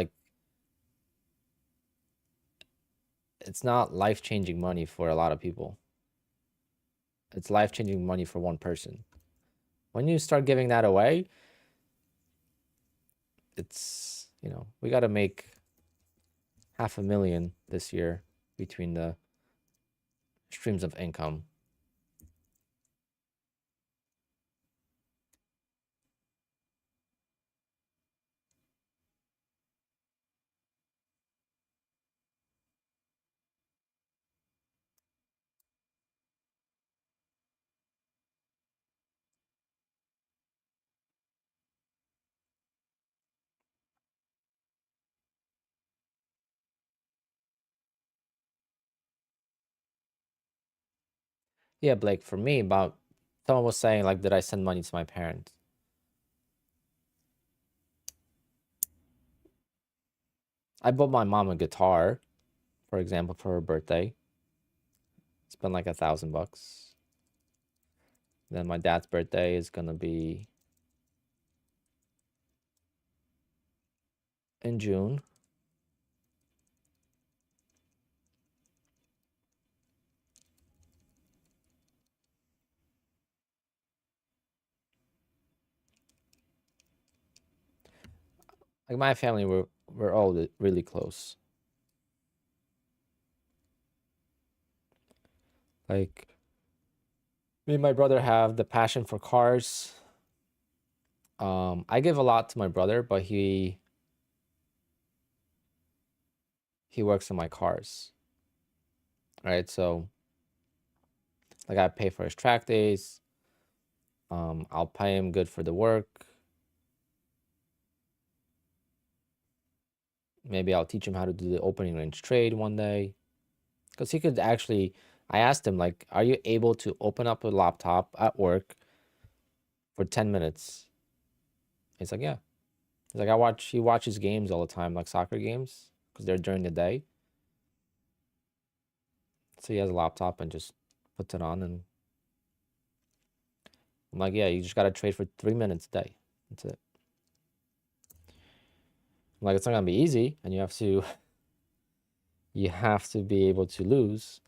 Speaker 1: life-changing money for a lot of people. It's life-changing money for one person. When you start giving that away, it's, we got to make 500,000 this year between the streams of income. Yeah, Blake, for me, about someone was saying like, did I send money to my parents? I bought my mom a guitar, for example, for her birthday. Spent like $1,000. Then my dad's birthday is gonna be in June. Like my family, we're all really close. Like Me and my brother have the passion for cars. I give a lot to my brother, but he works on my cars, right? So like I pay for his track days. I'll pay him good for the work. Maybe I'll teach him how to do the opening range trade one day. Because he could actually, I asked him, like, are you able to open up a laptop at work for 10 minutes? He's like, yeah. He's like, he watches games all the time, like soccer games, because they're during the day. So he has a laptop and just puts it on. And I'm like, yeah, you just got to trade for 3 minutes a day. That's it. I'm like, it's not going to be easy. And you have to, be able to lose,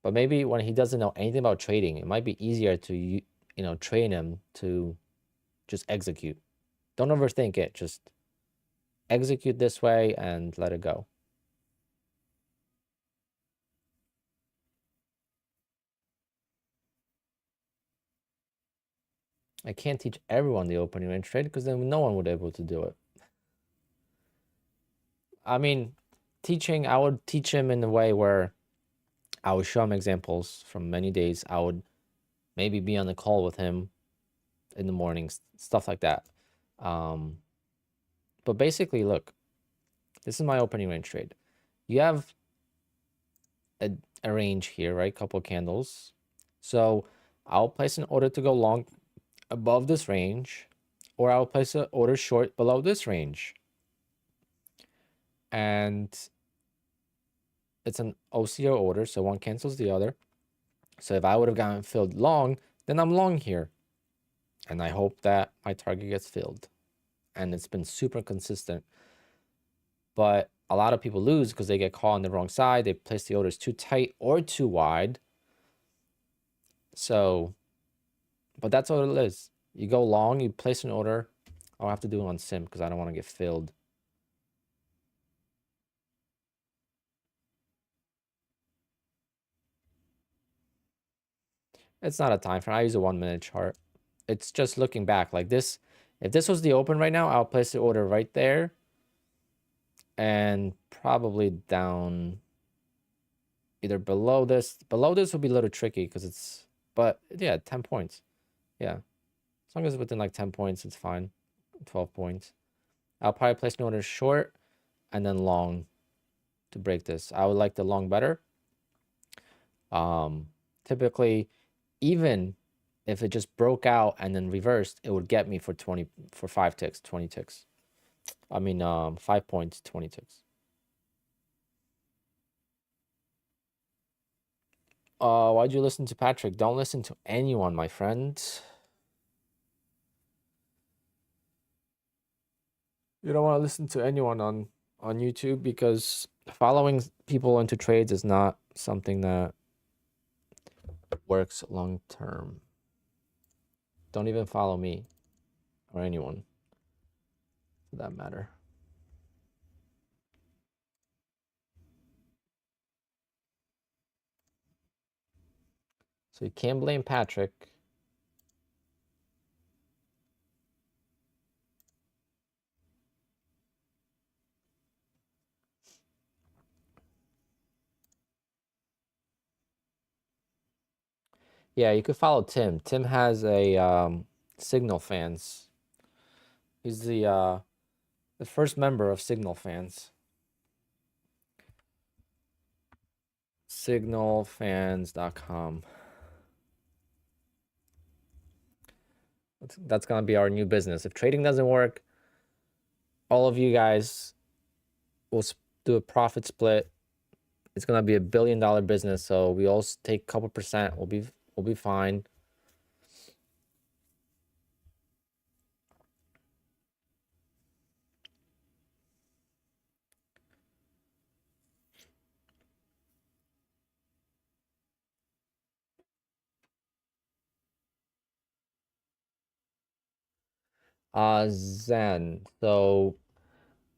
Speaker 1: but maybe when he doesn't know anything about trading, it might be easier to train him to just execute. Don't overthink it. Just execute this way and let it go. I can't teach everyone the opening range trade because then no one would be able to do it. I mean, I would teach him in a way where I would show him examples from many days. I would maybe be on the call with him in the mornings, stuff like that. But basically, look, this is my opening range trade. You have a range here, right? Couple candles. So I'll place an order to go long above this range, or I'll place an order short below this range. And it's an OCO order, so one cancels the other. So if I would have gotten filled long, then I'm long here. And I hope that my target gets filled. And it's been super consistent. But a lot of people lose because they get caught on the wrong side. They place the orders too tight or too wide. So, but that's what it is. You go long, you place an order. I'll have to do it on sim because I don't want to get filled. It's not a time frame. I use a 1 minute chart. It's just looking back like this. If this was the open right now, I'll place the order right there and probably down either below this. Below this would be a little tricky because it's, but yeah, 10 points. Yeah. As long as it's within like 10 points, it's fine. 12 points. I'll probably place an order short and then long to break this. I would like the long better. Typically, even if it just broke out and then reversed, it would get me for 5 ticks, 20 ticks. I mean, 5 points, 20 ticks. Why'd you listen to Patrick? Don't listen to anyone, my friend. You don't want to listen to anyone on YouTube because following people into trades is not something that works long term. Don't even follow me or anyone for that matter. So you can't blame Patrick. Yeah, you could follow Tim. Tim has a Signal Fans. He's the first member of Signal Fans. Signalfans.com. That's gonna be our new business. If trading doesn't work, all of you guys will do a profit split. It's gonna be $1 billion business, so we all take a couple percent. We'll be fine. Zen. So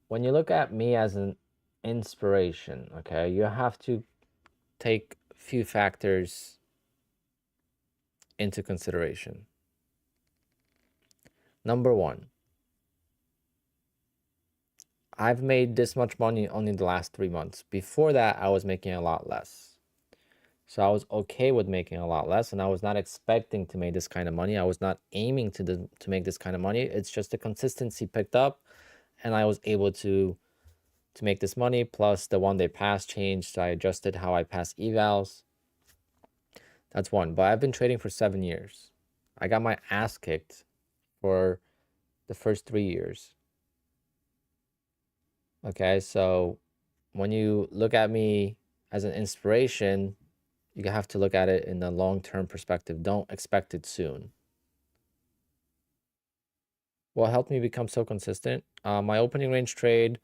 Speaker 1: when you look at me as an inspiration, okay, you have to take few factors into consideration. Number one, I've made this much money only the last 3 months. Before that, I was making a lot less. So I was okay with making a lot less, and I was not expecting to make this kind of money. I was not aiming to make this kind of money. It's just the consistency picked up, and I was able to make this money. Plus the 1 day pass changed, so I adjusted how I pass evals. That's one. But I've been trading for 7 years. I got my ass kicked for the first 3 years. Okay, so when you look at me as an inspiration, you have to look at it in the long-term perspective. Don't expect it soon. What helped me become so consistent? My opening range trade,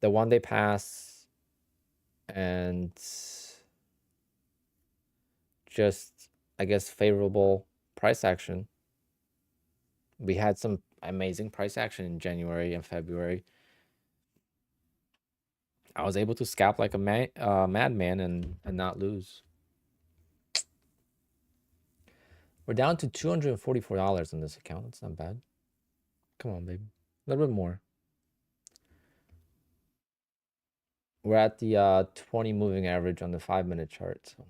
Speaker 1: the 1 day pass, and just, I guess, favorable price action. We had some amazing price action in January and February. I was able to scalp like a madman and not lose. We're down to $244 on this account. That's not bad. Come on, baby. A little bit more. We're at the 20 moving average on the 5-minute chart. So.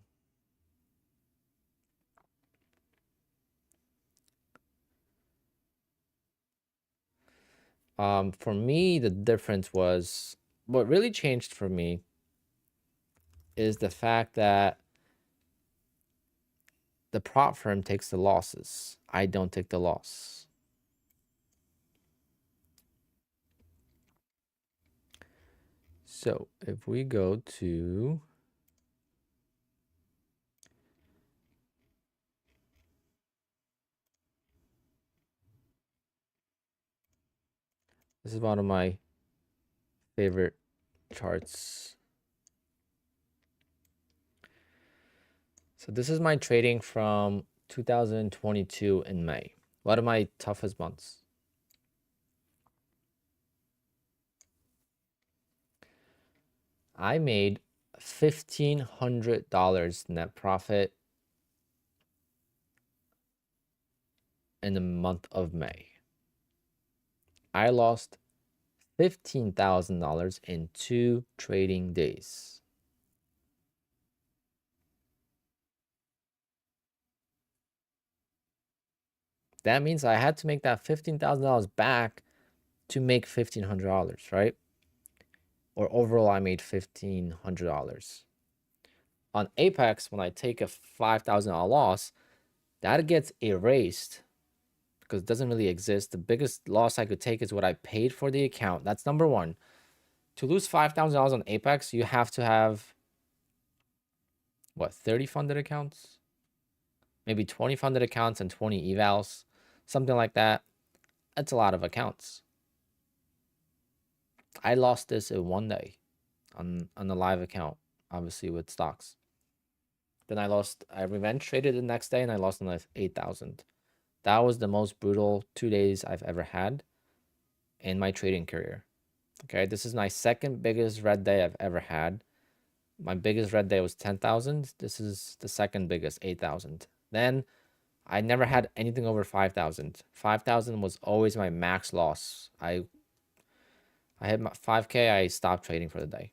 Speaker 1: For me, the difference was, what really changed for me is the fact that the prop firm takes the losses. I don't take the loss. So if we go to this is one of my favorite charts. So this is my trading from 2022 in May. One of my toughest months. I made $1,500 net profit in the month of May. I lost $15,000 in 2 trading days. That means I had to make that $15,000 back to make $1,500, right? Or overall, I made $1,500. On Apex, when I take a $5,000 loss, that gets erased because it doesn't really exist. The biggest loss I could take is what I paid for the account. That's number one. To lose $5,000 on Apex, you have to have, what, 30 funded accounts? Maybe 20 funded accounts and 20 evals, something like that. That's a lot of accounts. I lost this in 1 day on the live account, obviously with stocks. Then I revenge traded the next day and I lost another 8,000. That was the most brutal 2 days I've ever had in my trading career. Okay, this is my second biggest red day I've ever had. My biggest red day was 10,000. This is the second biggest, 8,000. Then I never had anything over 5,000. 5,000 was always my max loss. I hit my 5K, I stopped trading for the day,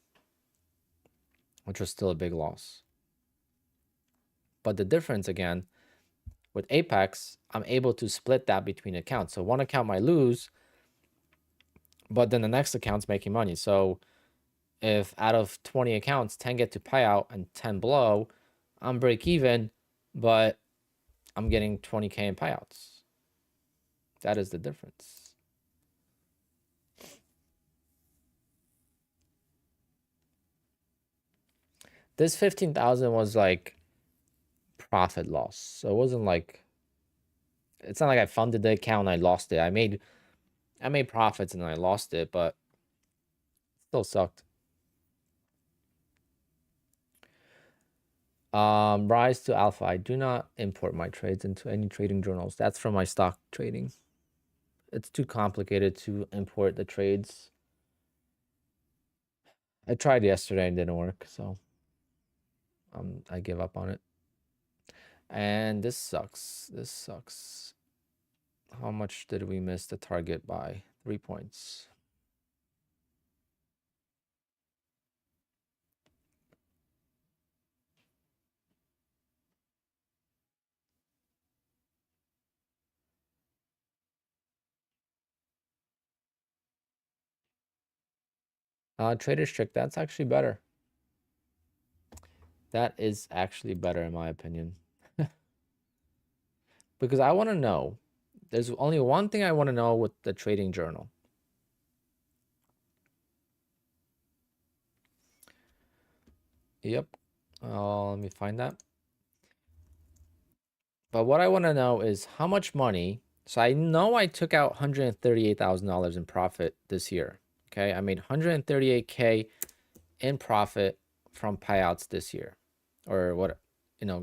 Speaker 1: which was still a big loss. But the difference again, with Apex, I'm able to split that between accounts. So one account might lose, but then the next account's making money. So if out of 20 accounts, 10 get to payout and 10 blow, I'm break even, but I'm getting 20K in payouts. That is the difference. This 15,000 was like profit loss. So it wasn't like, it's not like I funded the account and I lost it. I made profits and I lost it, but it still sucked. Rise to alpha. I do not import my trades into any trading journals. That's from my stock trading. It's too complicated to import the trades. I tried yesterday and it didn't work, so I give up on it. And this sucks. This sucks. How much did we miss the target by? 3 points. Trader's trick, that's actually better. That is actually better in my opinion. Because I want to know. There's only one thing I want to know with the trading journal. Yep. Let me find that. But what I want to know is how much money. So I know I took out $138,000 in profit this year. Okay. I made $138K in profit from payouts this year, or what,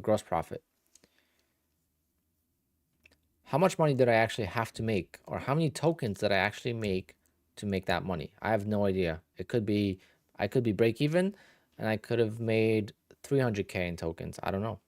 Speaker 1: gross profit. How much money did I actually have to make, or how many tokens did I actually make to make that money? I have no idea. It could be, I could be break even and I could have made 300K in tokens. I don't know.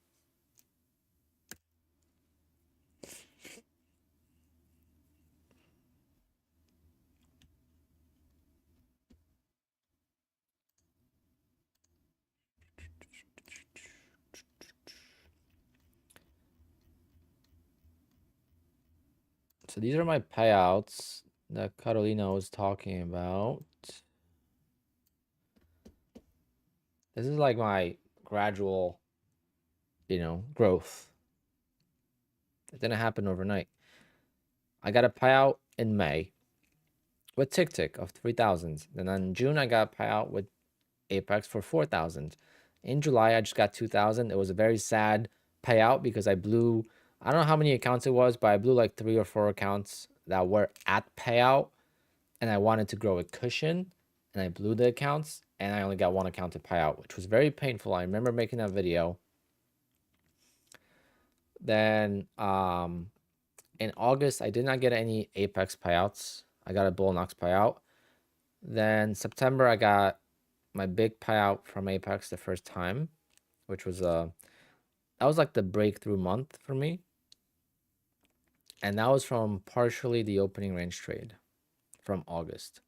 Speaker 1: So these are my payouts that Carolina was talking about. This is like my gradual, growth. It didn't happen overnight. I got a payout in May with Tick Tick of 3,000. Then in June, I got a payout with Apex for 4,000. In July, I just got 2,000. It was a very sad payout because I blew, I don't know how many accounts it was, but I blew like 3 or 4 accounts that were at payout, and I wanted to grow a cushion, and I blew the accounts, and I only got 1 account to payout, which was very painful. I remember making that video. Then in August, I did not get any Apex payouts. I got a Bull Knox payout. Then September, I got my big payout from Apex the first time, which was that was like the breakthrough month for me. And that was from partially the opening range trade from August.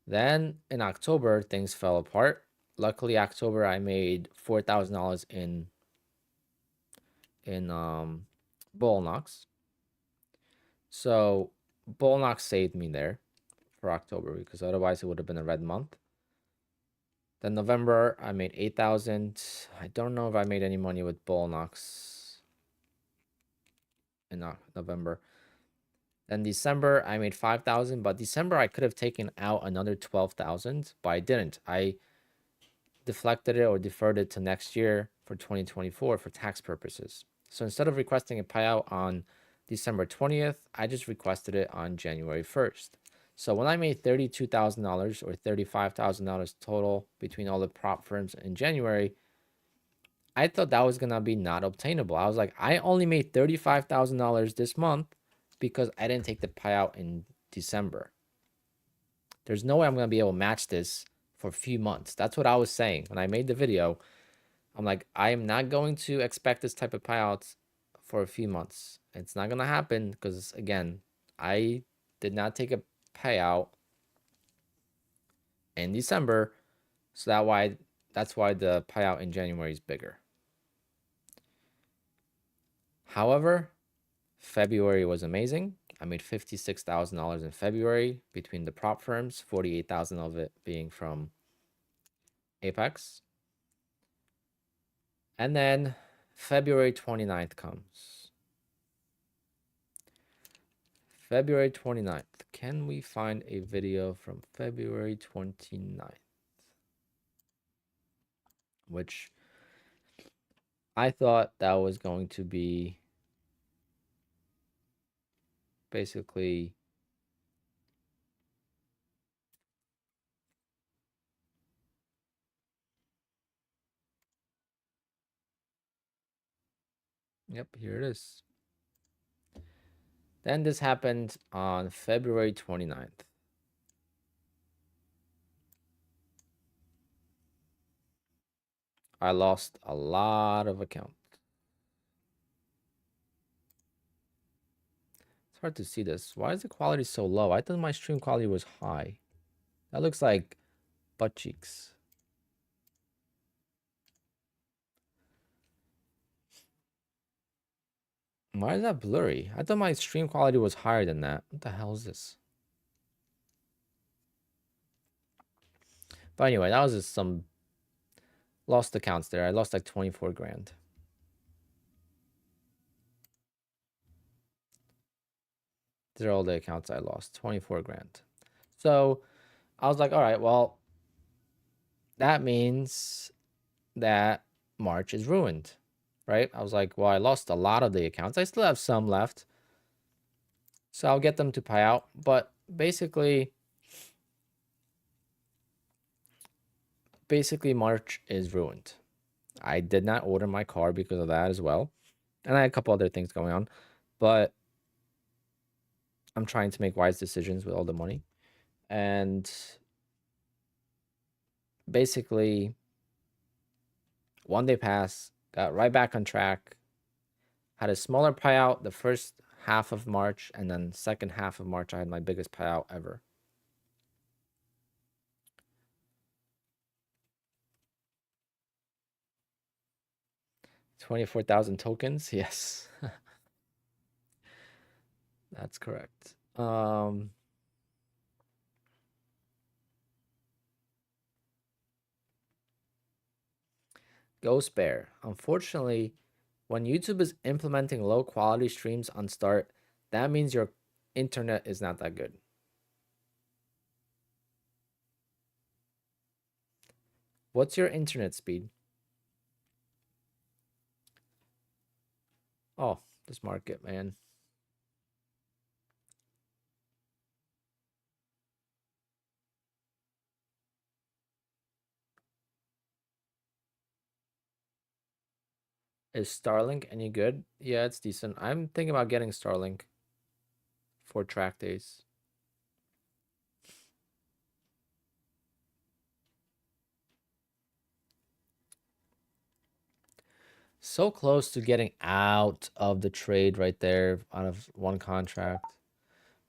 Speaker 1: Then in October, things fell apart. Luckily, October I made $4,000 in Bull Knox. So Bull Knox saved me there for October because otherwise it would have been a red month. Then November I made 8,000. I don't know if I made any money with Bull Knox in November. Then December I made 5,000, but December I could have taken out another 12,000, but I didn't. I deflected it or deferred it to next year for 2024 for tax purposes. So instead of requesting a payout on December 20th, I just requested it on January 1st. So when I made $32,000 or $35,000 total between all the prop firms in January, I thought that was gonna be not obtainable. I was like, I only made $35,000 this month because I didn't take the payout in December. There's no way I'm gonna be able to match this for a few months. That's what I was saying when I made the video. I'm like, I am not going to expect this type of payouts for a few months. It's not gonna happen because again, I did not take a payout in December, so that's why the payout in January is bigger. However, February was amazing. I made $56,000 in February between the prop firms, 48,000 of it being from Apex. And then February 29th comes. February 29th. Can we find a video from February 29th? Which I thought that was going to be basically yep, here it is. Then this happened on February 29th. I lost a lot of accounts. It's hard to see this. Why is the quality so low? I thought my stream quality was high. That looks like butt cheeks. Why is that blurry? I thought my stream quality was higher than that. What the hell is this? But anyway, that was just some lost accounts there. I lost like 24 grand. These are all the accounts I lost, 24 grand. So I was like, all right, well, that means that March is ruined, right? I was like, well, I lost a lot of the accounts. I still have some left. So I'll get them to pay out. But basically March is ruined. I did not order my car because of that as well. And I had a couple other things going on. But I'm trying to make wise decisions with all the money. And basically, one day pass, got right back on track, had a smaller payout the first half of March, and then second half of March, I had my biggest payout ever. $24,000 tokens, yes. That's correct. Ghost Bear. Unfortunately, when YouTube is implementing low quality streams on start, that means your internet is not that good. What's your internet speed? Oh, this market, man. Is Starlink any good? Yeah, it's decent. I'm thinking about getting Starlink for track days. So close to getting out of the trade right there, out of one contract.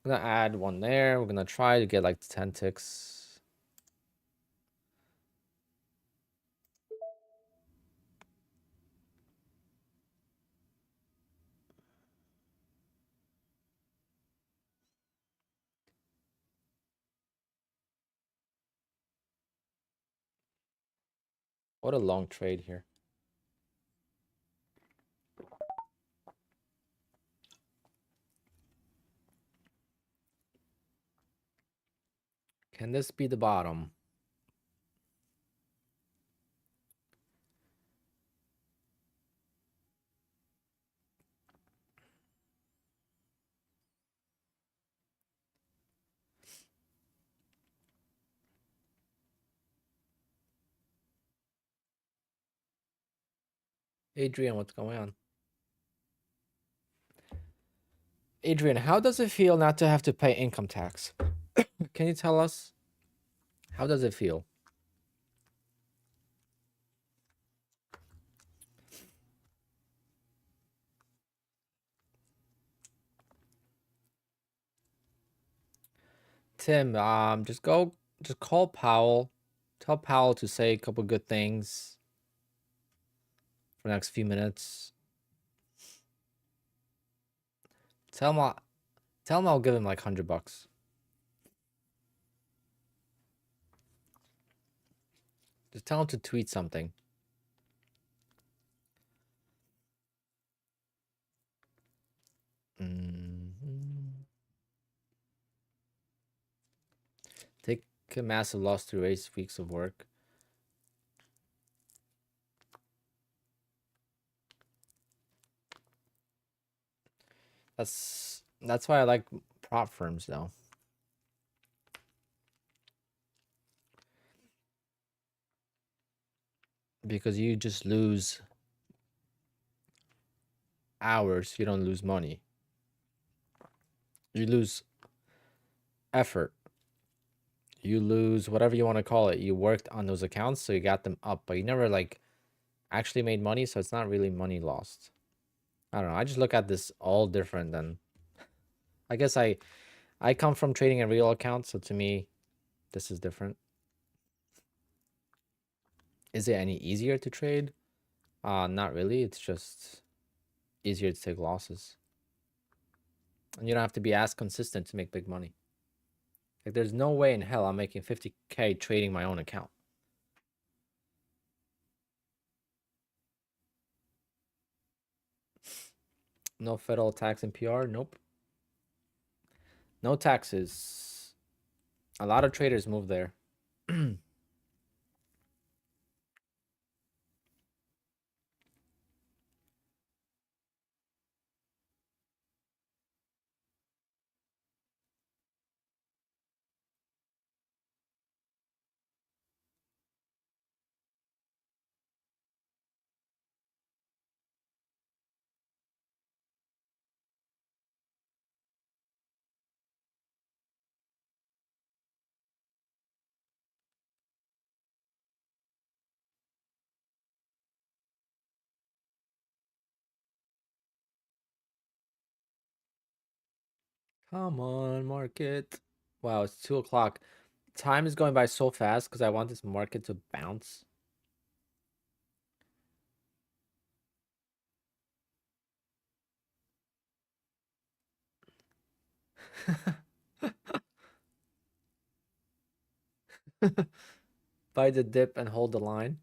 Speaker 1: I'm gonna add one there. We're gonna try to get like 10 ticks. What a long trade here. Can this be the bottom? Adrian, what's going on? Adrian, how does it feel not to have to pay income tax? Can you tell us? How does it feel? Tim, just call Powell. Tell Powell to say a couple good things for the next few minutes. Tell him I'll give him like $100. Just tell him to tweet something. Take a massive loss to 8 weeks of work. That's why I like prop firms though. Because you just lose hours, you don't lose money. You lose effort. You lose whatever you want to call it. You worked on those accounts, so you got them up, but you never like actually made money, so it's not really money lost. I don't know. I just look at this all different than I guess I come from trading a real account, so to me this is different. Is it any easier to trade? Not really. It's just easier to take losses. And you don't have to be as consistent to make big money. Like there's no way in hell I'm making 50K trading my own account. No federal tax and PR? Nope. No taxes. A lot of traders move there. I'm Come on, market. Wow, it's 2 o'clock. Time is going by so fast because I want this market to bounce. Buy the dip and hold the line.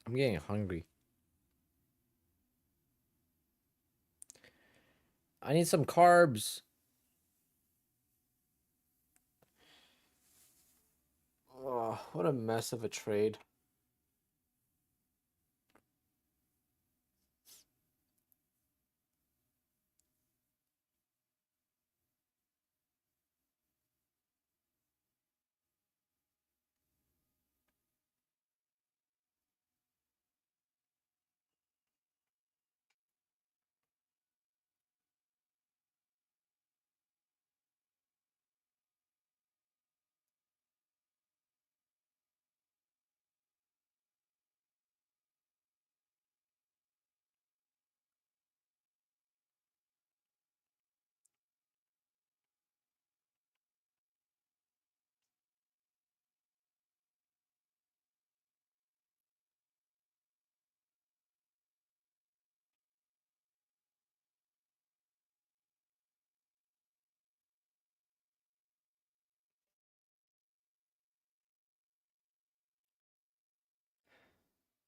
Speaker 1: I'm getting hungry. I need some carbs. Oh, what a mess of a trade.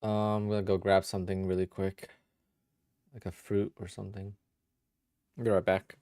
Speaker 1: I'm gonna go grab something really quick, like a fruit or something. I'll be right back.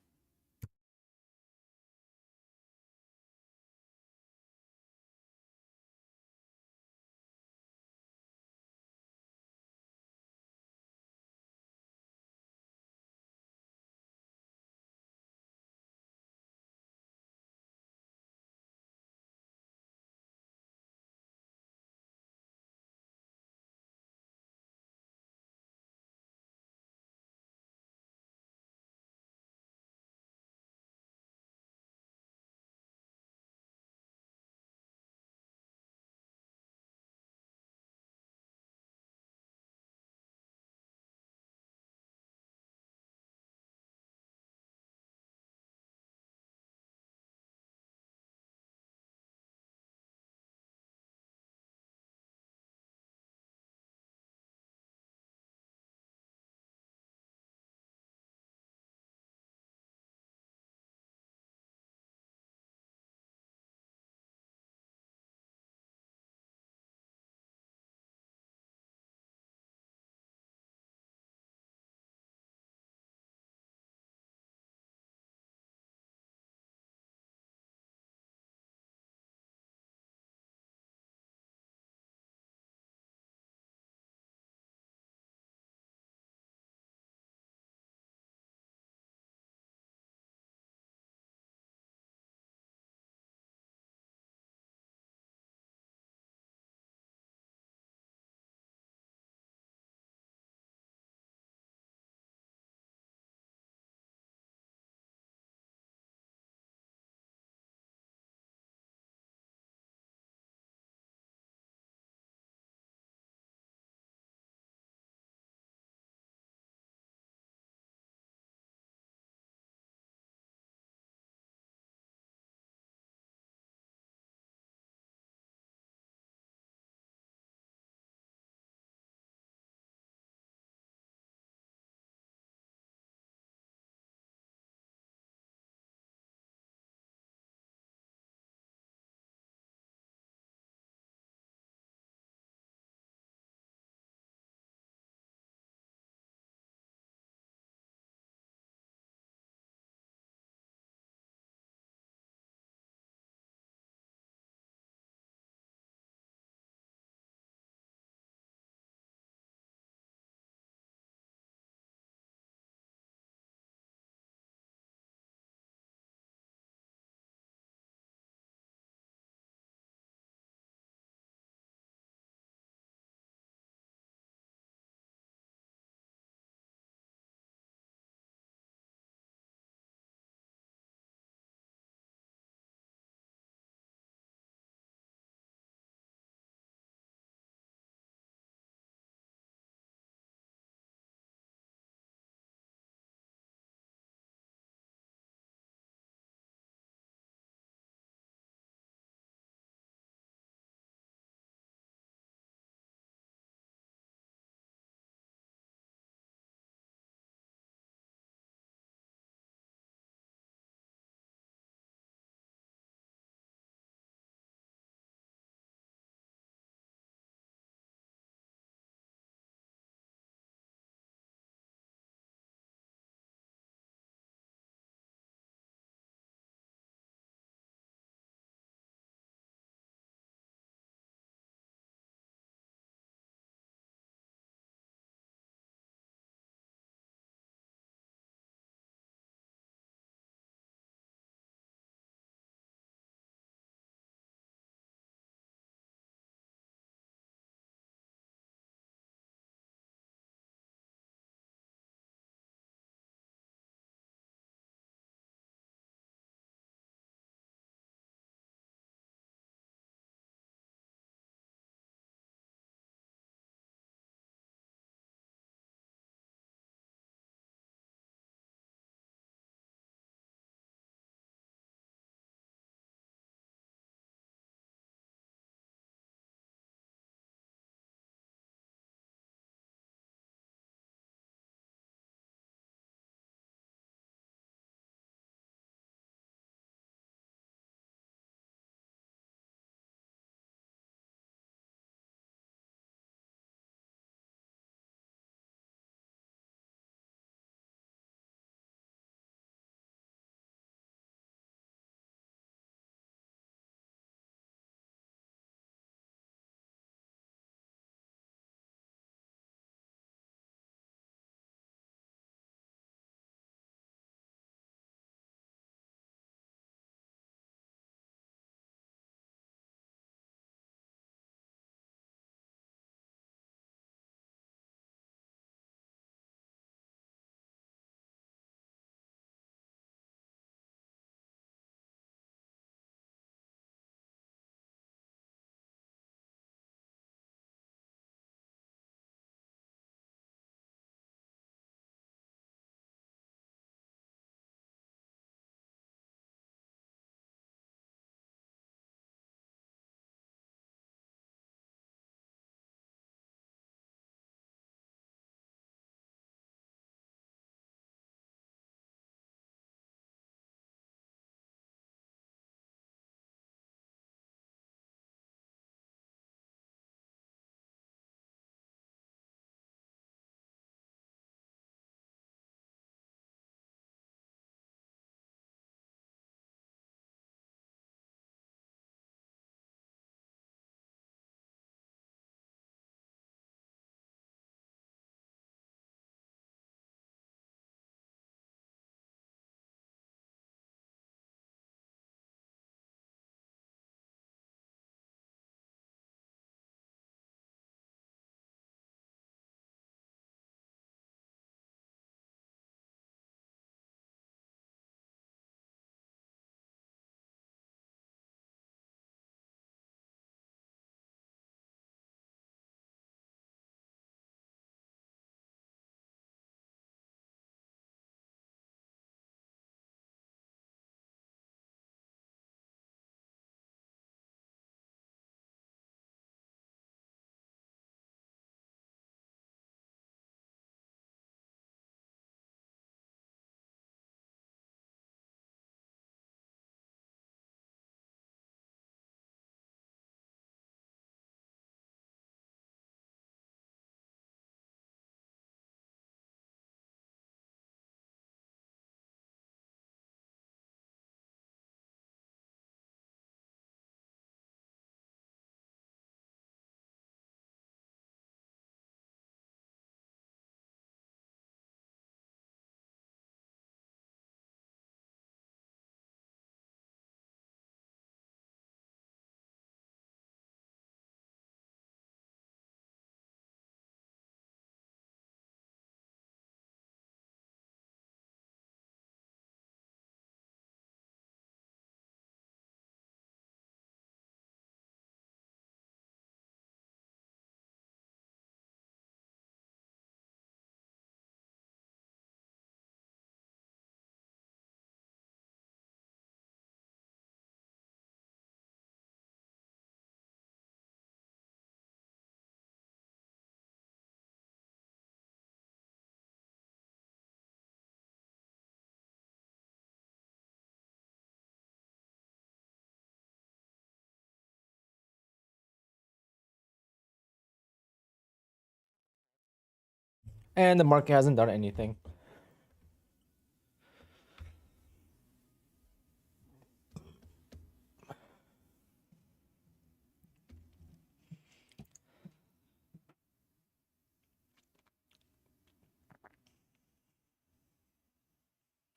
Speaker 3: And the market hasn't done anything.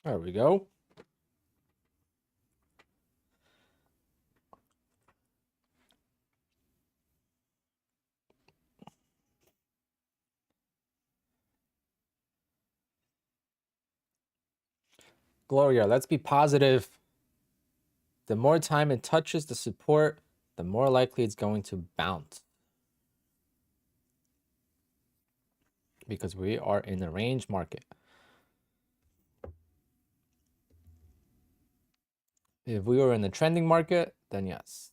Speaker 3: There we go. Gloria, let's be positive. The more time it touches the support, the more likely it's going to bounce. Because we are in a range market. If we were in the trending market, then yes.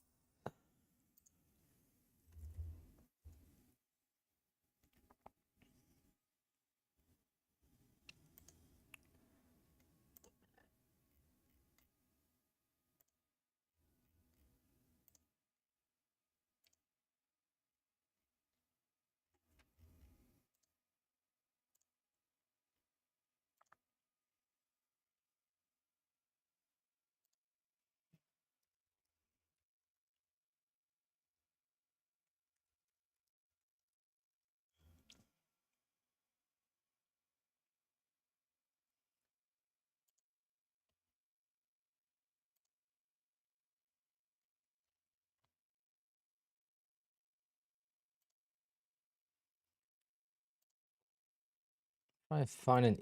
Speaker 3: I find an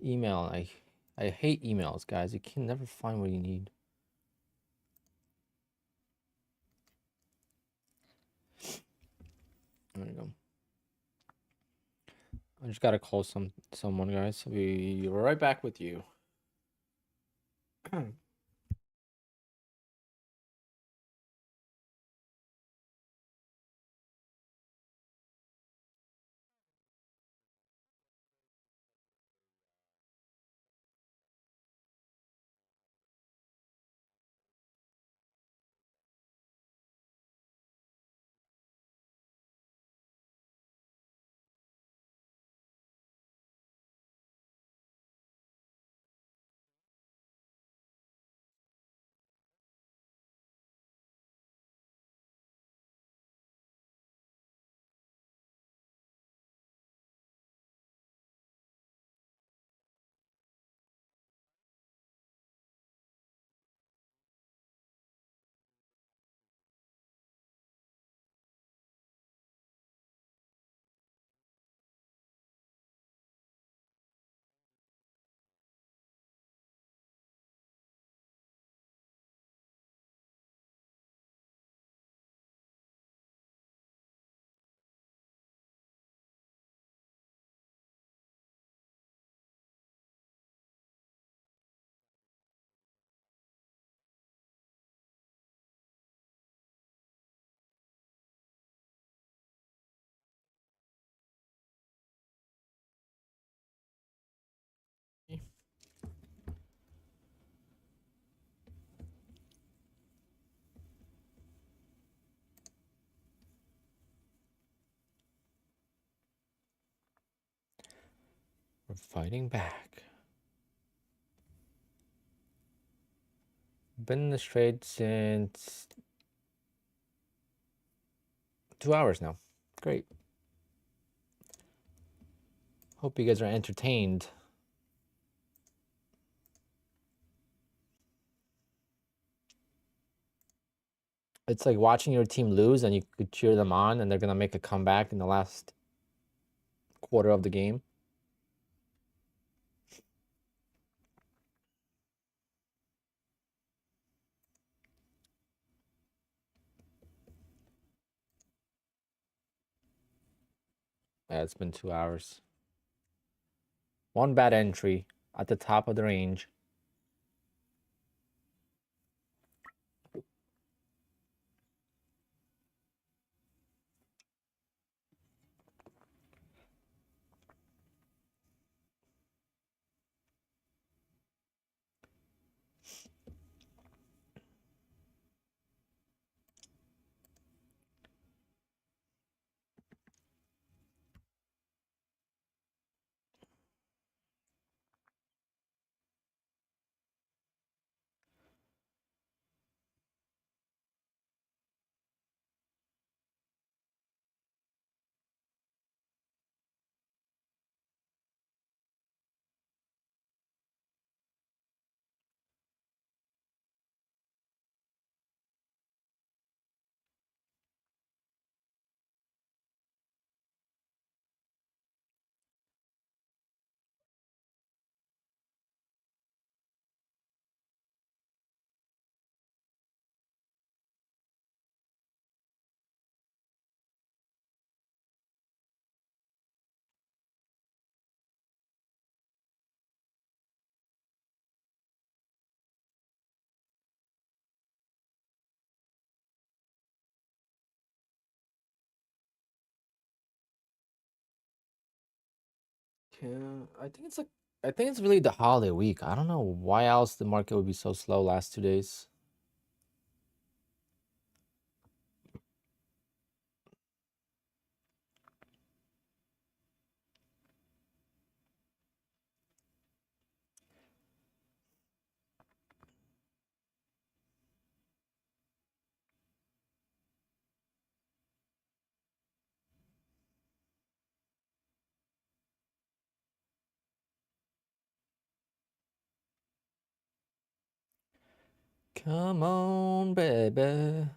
Speaker 3: email. I hate emails, guys. You can never find what you need. There you go. I just gotta call someone, guys. We're right back with you. We're fighting back. Been in this trade since 2 hours now. Great. Hope you guys are entertained. It's like watching your team lose and you could cheer them on and they're gonna make a comeback in the last quarter of the game. Yeah, it's been 2 hours. One bad entry at the top of the range. I think it's really the holiday week. I don't know why else the market would be so slow last 2 days. Come on, baby.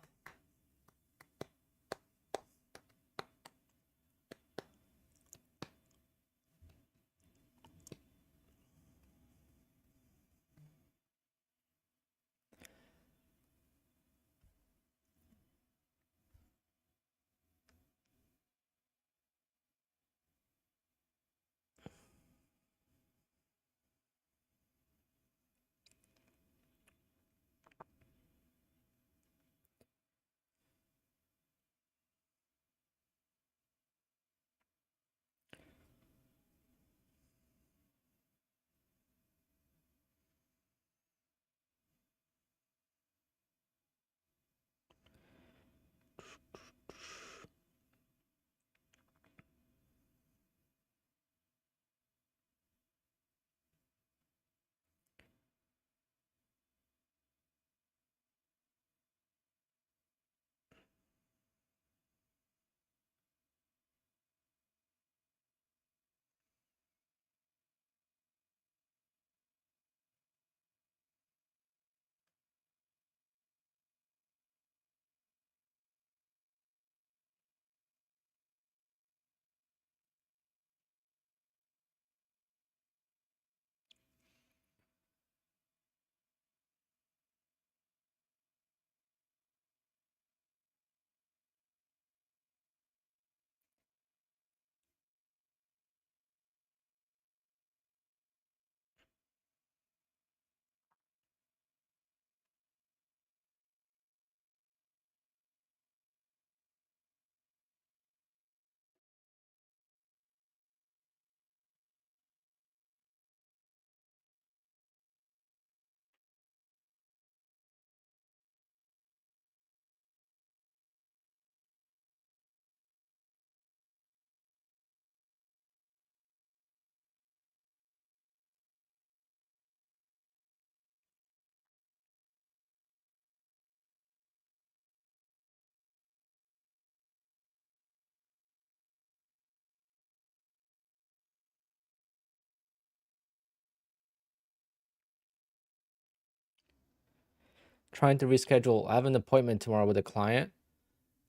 Speaker 3: Trying to reschedule. I have an appointment tomorrow with a client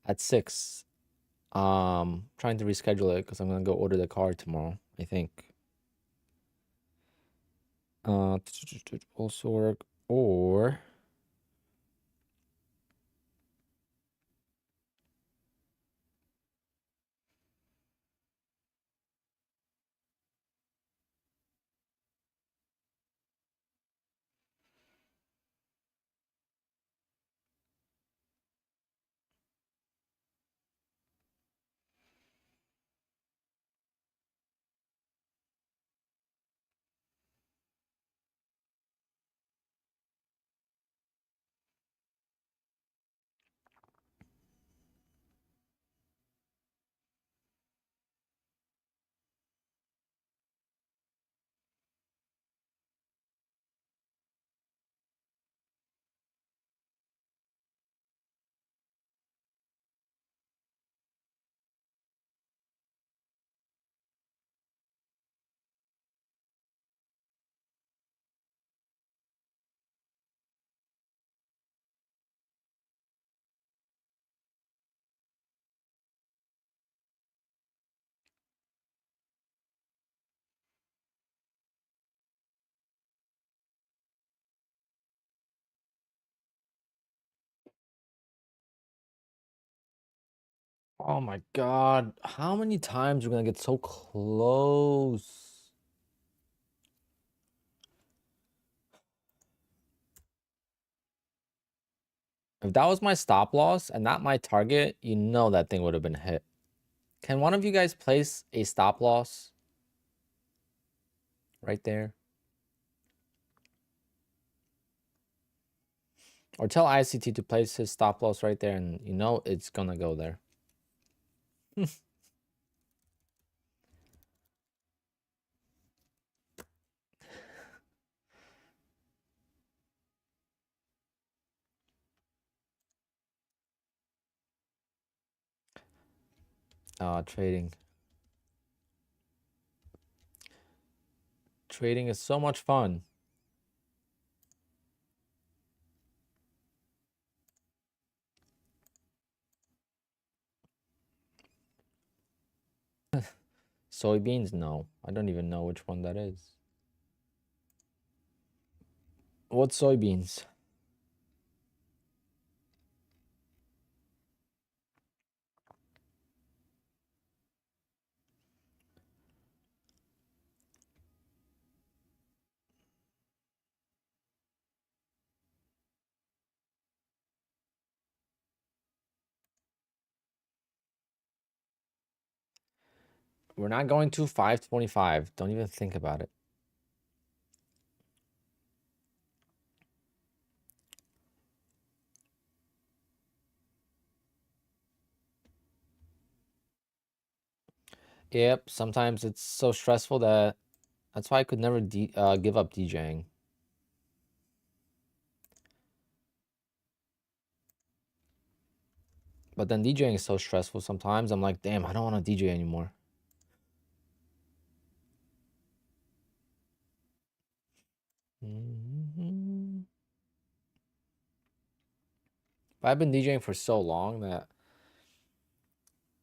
Speaker 3: at 6. Trying to reschedule it because I'm gonna go order the car tomorrow, I think. Also work or oh my god, how many times are we gonna get so close? If that was my stop loss and not my target, you know that thing would have been hit. Can one of you guys place a stop loss? right there. Or tell ICT to place his stop loss right there, and you know it's gonna go there. Trading. Trading is so much fun. Soybeans? No. I don't even know which one that is. What soybeans? We're not going to 525. Don't even think about it. Yep, sometimes it's so stressful that's why I could never give up DJing. But then DJing is so stressful sometimes. I'm like, damn, I don't want to DJ anymore. But I've been DJing for so long that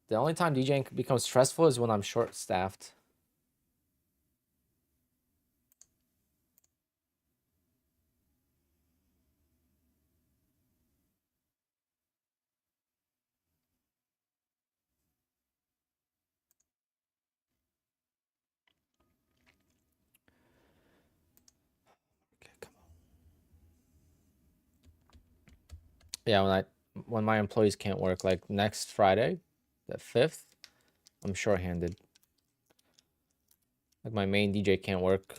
Speaker 3: the only time DJing becomes stressful is when I'm short-staffed. Okay, come on. Yeah, when my employees can't work, like next Friday, the 5th, I'm short-handed. Like my main DJ can't work.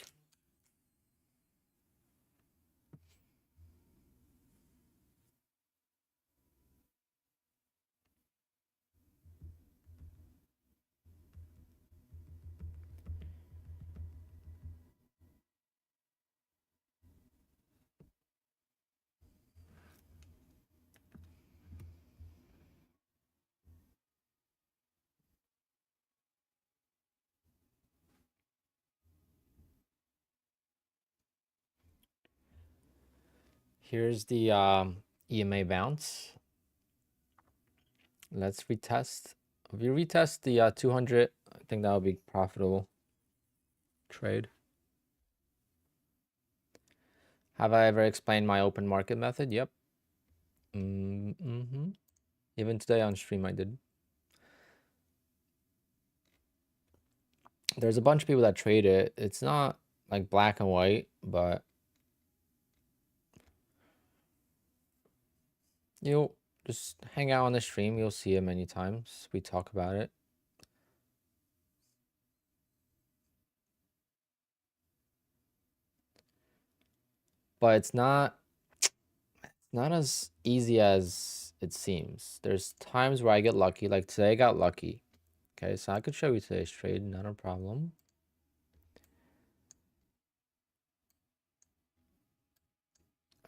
Speaker 3: Here's the EMA bounce. Let's retest. If you retest the 200, I think that would be profitable trade. Have I ever explained my open market method? Yep. Even today on stream I did. There's a bunch of people that trade it. It's not like black and white, but you'll just hang out on the stream. You'll see it many times. We talk about it. But it's not as easy as it seems. There's times where I get lucky. Like today I got lucky. Okay, so I could show you today's trade, not a problem.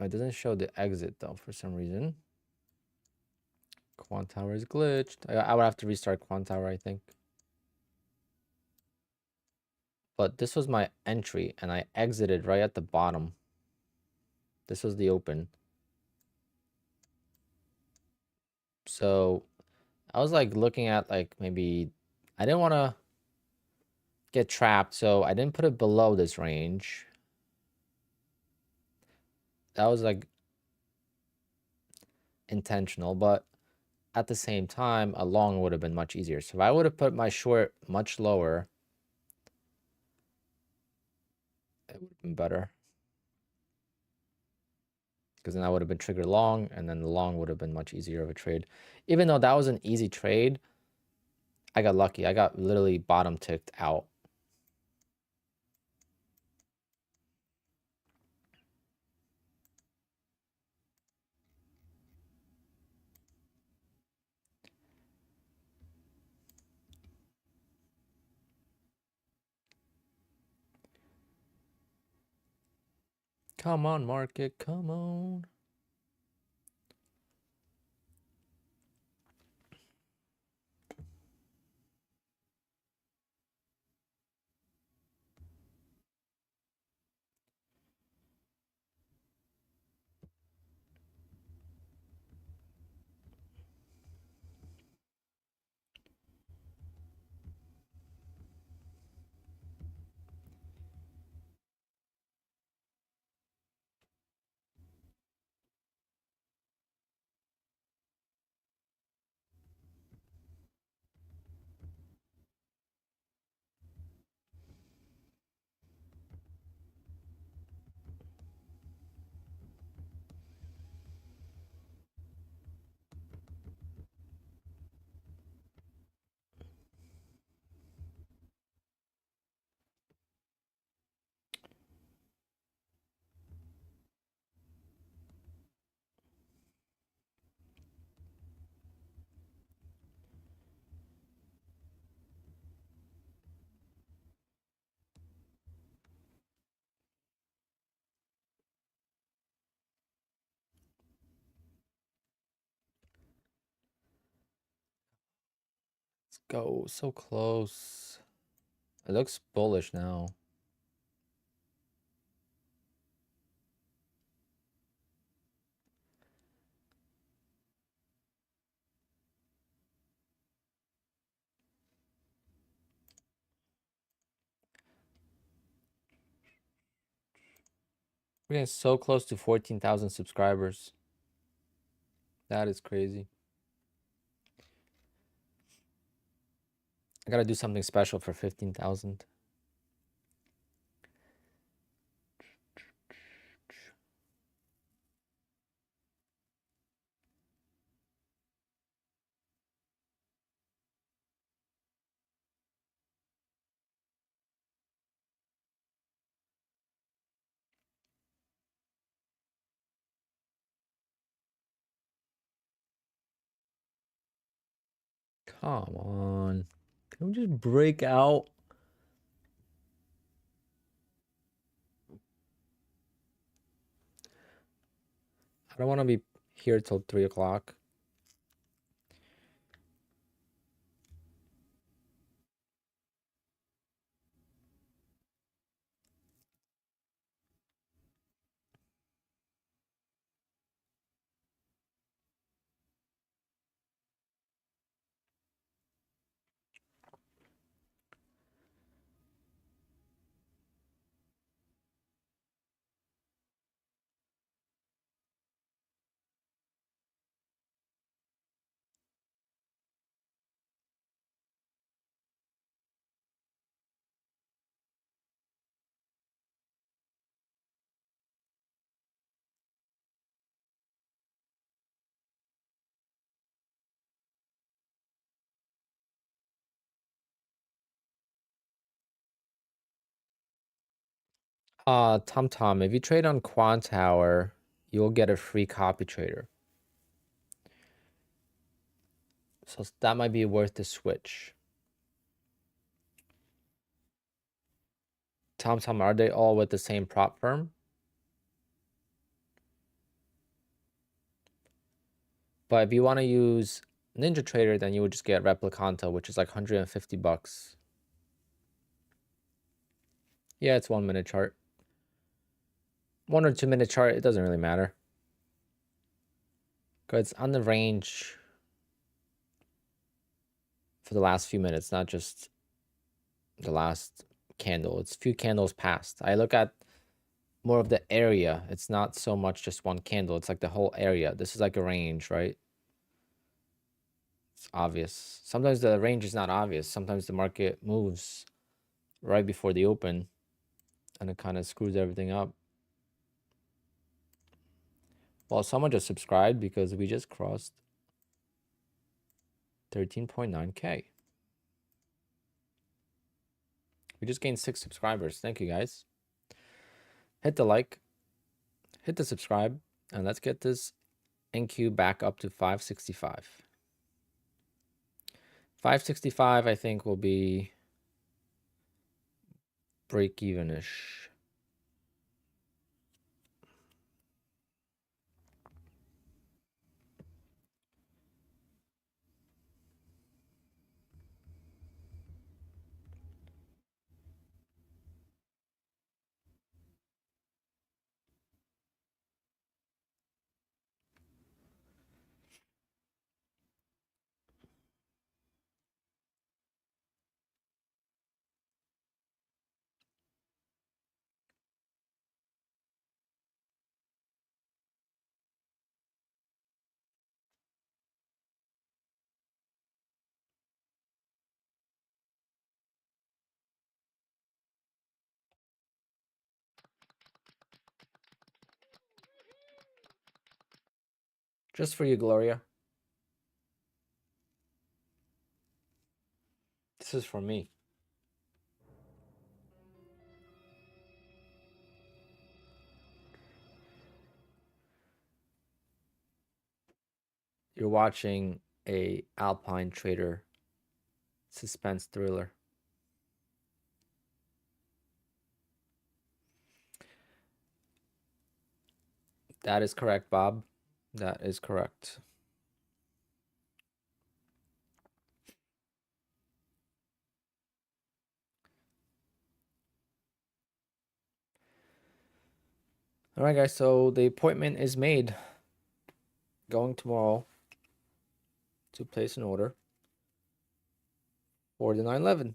Speaker 3: It doesn't show the exit though for some reason. Quant Tower is glitched. I would have to restart Quant Tower, I think. But this was my entry and I exited right at the bottom. This was the open. So I was like looking at like maybe I didn't want to get trapped, so I didn't put it below this range. That was like intentional, but at the same time, a long would have been much easier. So if I would have put my short much lower, it would have been better. Because then I would have been triggered long, and then the long would have been much easier of a trade. Even though that was an easy trade, I got lucky. I got literally bottom ticked out. Come on, market, come on. Let's go. So close. It looks bullish now. We're getting so close to 14,000 subscribers. That is crazy. I gotta do something special for 15,000. Come on. Can we just break out? I don't want to be here till 3 o'clock. Tom, if you trade on Quant Hour, you'll get a free copy trader. So that might be worth the switch. Tom, are they all with the same prop firm? But if you want to use NinjaTrader, then you would just get Replicanta, which is like 150 bucks. Yeah, it's 1 minute chart. 1 or 2 minute chart, it doesn't really matter. Because it's on the range for the last few minutes, not just the last candle. It's few candles past. I look at more of the area. It's not so much just one candle. It's like the whole area. This is like a range, right? It's obvious. Sometimes the range is not obvious. Sometimes the market moves right before the open and it kind of screws everything up. Well, someone just subscribed because we just crossed 13.9K. We just gained 6 subscribers. Thank you, guys. Hit the like, hit the subscribe, and let's get this NQ back up to 565. 565, I think, will be break-even-ish. Just for you, Gloria. This is for me. You're watching a Alpine trader suspense thriller. That is correct, Bob. That is correct. All right, guys. So the appointment is made. Going tomorrow to place an order for the 911.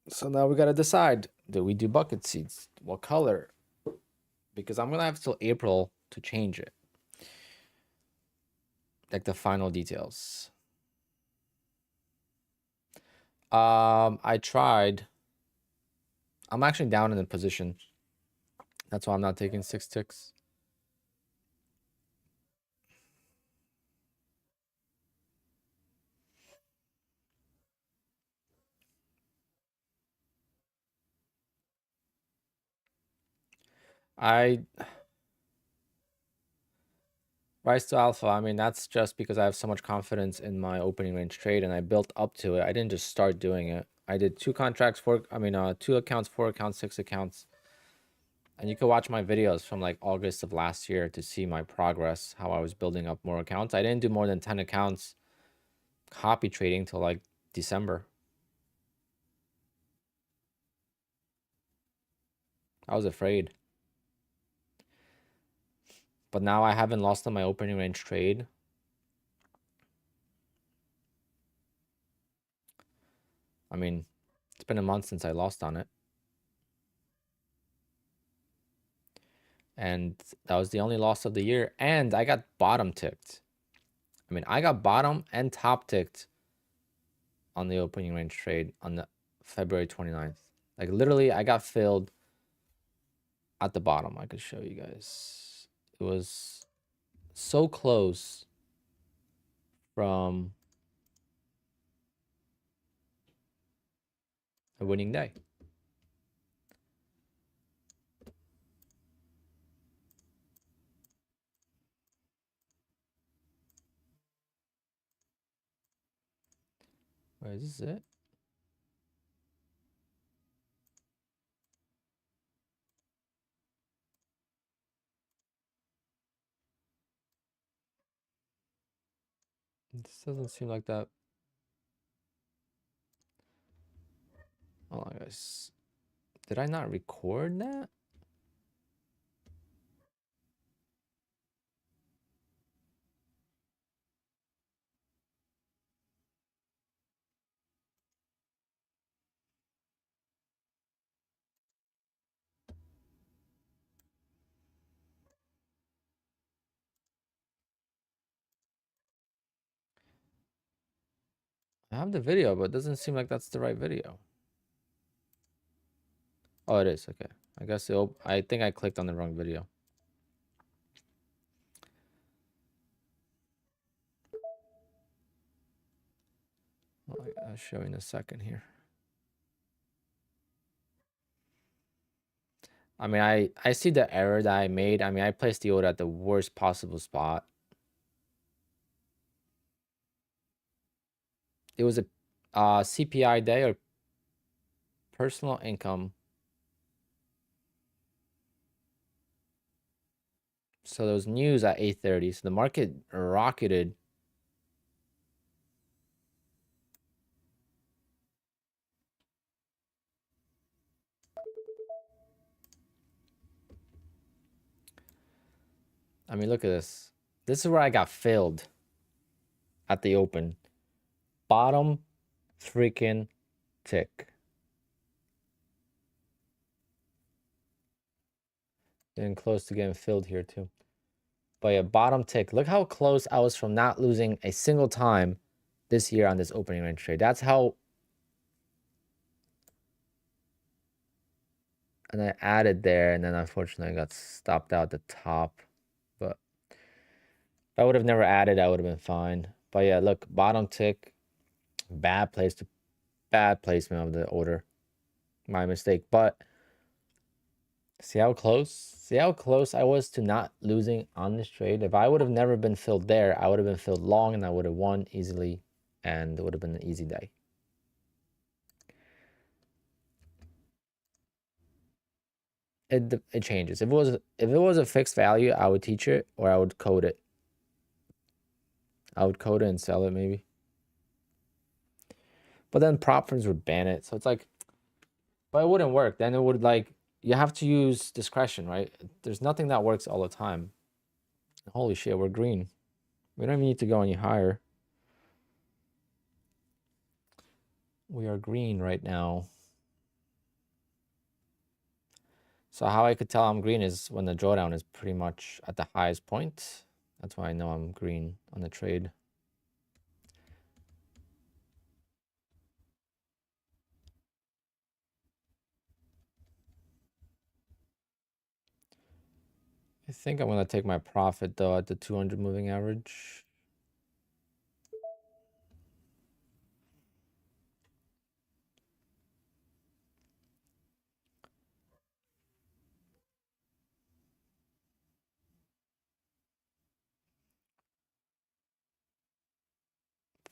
Speaker 3: So now we got to decide, do we do bucket seats? What color? Because I'm going to have till April to change it. Like the final details. I tried. I'm actually down in the position. That's why I'm not taking 6 ticks. Rise to alpha. I mean, that's just because I have so much confidence in my opening range trade and I built up to it. I didn't just start doing it. I did 2 contracts, 2 accounts, 4 accounts, 6 accounts. And you can watch my videos from like August of last year to see my progress, how I was building up more accounts. I didn't do more than 10 accounts copy trading till like December. I was afraid. But now I haven't lost on my opening range trade. I mean, it's been a month since I lost on it. And that was the only loss of the year. And I got bottom ticked. I mean, I got bottom and top ticked on the opening range trade on the February 29th. Like literally, I got filled at the bottom. I could show you guys. It was so close from a winning day. Wait, is this it? This doesn't seem like that. Hold on, guys. Did I not record that? I have the video, but it doesn't seem like that's the right video. Oh, it is. Okay. I guess I think I clicked on the wrong video. I'll show you in a second here. I mean, I see the error that I made. I mean, I placed the order at the worst possible spot. It was a CPI day or personal income. So there was news at 8:30. So the market rocketed. I mean, look at this. This is where I got filled at the open. Bottom freaking tick. Getting close to getting filled here too. But yeah, bottom tick. Look how close I was from not losing a single time this year on this opening range trade. That's how. And I added there, and then unfortunately I got stopped out the top. But If I would have never added, I would have been fine. But yeah, look, bottom tick, bad placement of the order. My mistake. But see how close I was to not losing on this trade. If I would have never been filled there, I would have been filled long and I would have won easily, and it would have been an easy day. It changes. If it was a fixed value, I would teach it, or I would code it. I would code it and sell it maybe. But then prop firms would ban it. So it's like, but it wouldn't work. Then it would, like, you have to use discretion, right? There's nothing that works all the time. Holy shit, we're green. We don't even need to go any higher. We are green right now. So how I could tell I'm green is when the drawdown is pretty much at the highest point. That's why I know I'm green on the trade. I think I'm going to take my profit though at the 200 moving average.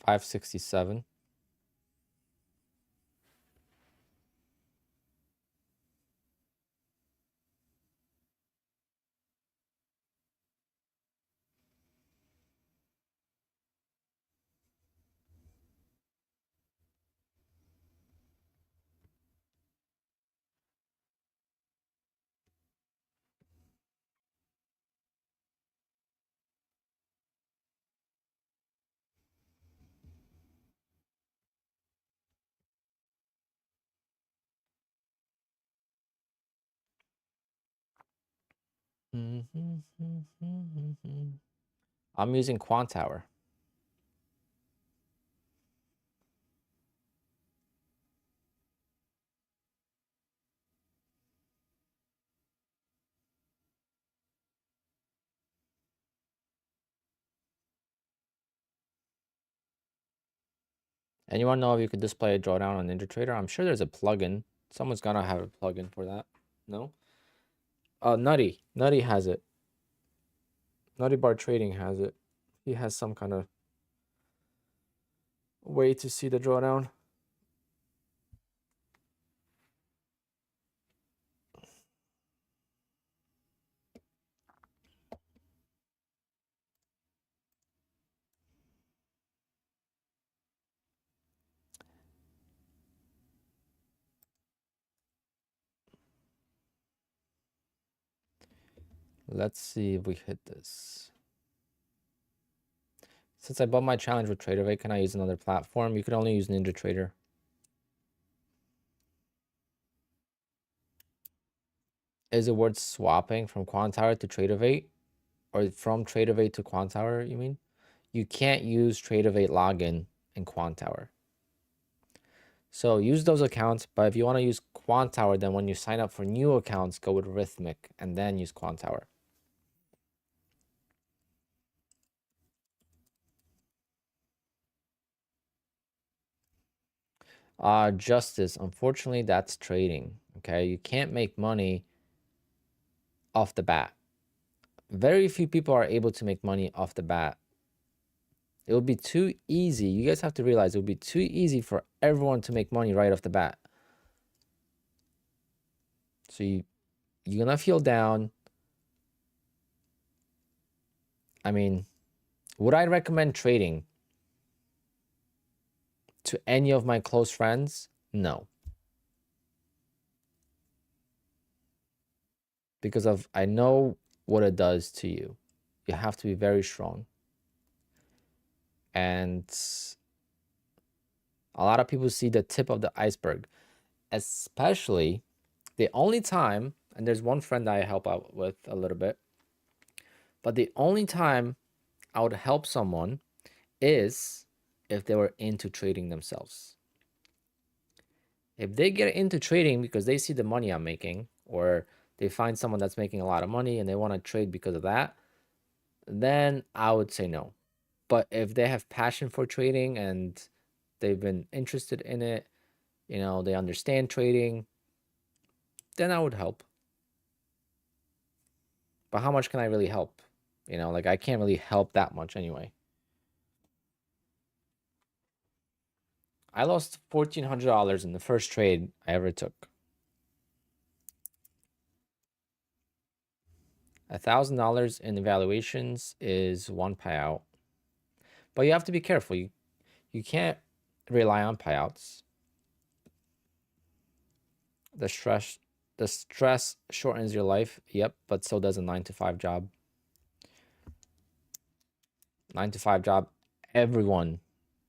Speaker 3: $567. I'm using Quant Tower. And you want to know if you could display a drawdown on NinjaTrader? I'm sure there's a plugin. Someone's gonna have a plugin for that. No? Nutty has it. Nutty Bar Trading has it. He has some kind of way to see the drawdown. Let's see if we hit this. Since I bought my challenge with TraderVate, can I use another platform? You could only use NinjaTrader. Is it worth swapping from Quantower to TraderVate? Or from TraderVate to Quantower, you mean? You can't use TraderVate login in Quantower. So use those accounts, but if you want to use Quantower, then when you sign up for new accounts, go with Rithmic and then use Quantower. Justice, unfortunately, that's trading. Okay, you can't make money off the bat. Very few people are able to make money off the bat. It would be too easy. You guys have to realize it would be too easy for everyone to make money right off the bat. So you're gonna feel down. I mean, would I recommend trading to any of my close friends? No. Because I know what it does to you. You have to be very strong. And a lot of people see the tip of the iceberg, especially the only time, and there's one friend I help out with a little bit, but the only time I would help someone is if they were into trading themselves. If they get into trading because they see the money I'm making, or they find someone that's making a lot of money and they want to trade because of that, then I would say no. But if they have passion for trading and they've been interested in it, you know, they understand trading, then I would help. But how much can I really help? You know, like I can't really help that much anyway. I lost $1,400 in the first trade I ever took. $1,000 in evaluations is one payout. But you have to be careful. You can't rely on payouts. The stress shortens your life. Yep, but so does a 9 to 5 job. 9 to 5 job. Everyone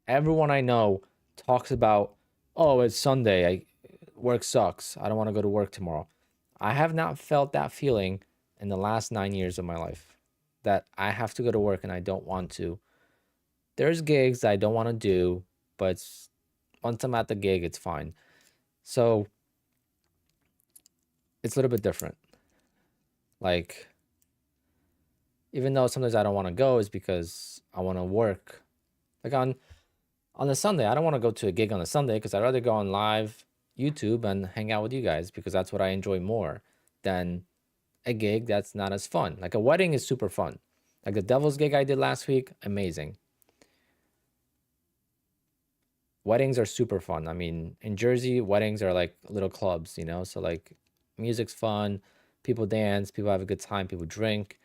Speaker 3: I know talks about, oh, it's Sunday. Work sucks. I don't want to go to work tomorrow. I have not felt that feeling in the last 9 years of my life that I have to go to work and I don't want to. There's gigs I don't want to do, but once I'm at the gig, it's fine. So it's a little bit different. Like, even though sometimes I don't want to go, is because I want to work. Like on a Sunday, I don't want to go to a gig on a Sunday because I'd rather go on live YouTube and hang out with you guys because that's what I enjoy more than a gig that's not as fun. Like a wedding is super fun. Like the Devil's gig I did last week, amazing. Weddings are super fun. I mean, in Jersey, weddings are like little clubs, you know? So like music's fun, people dance, people have a good time, people drink.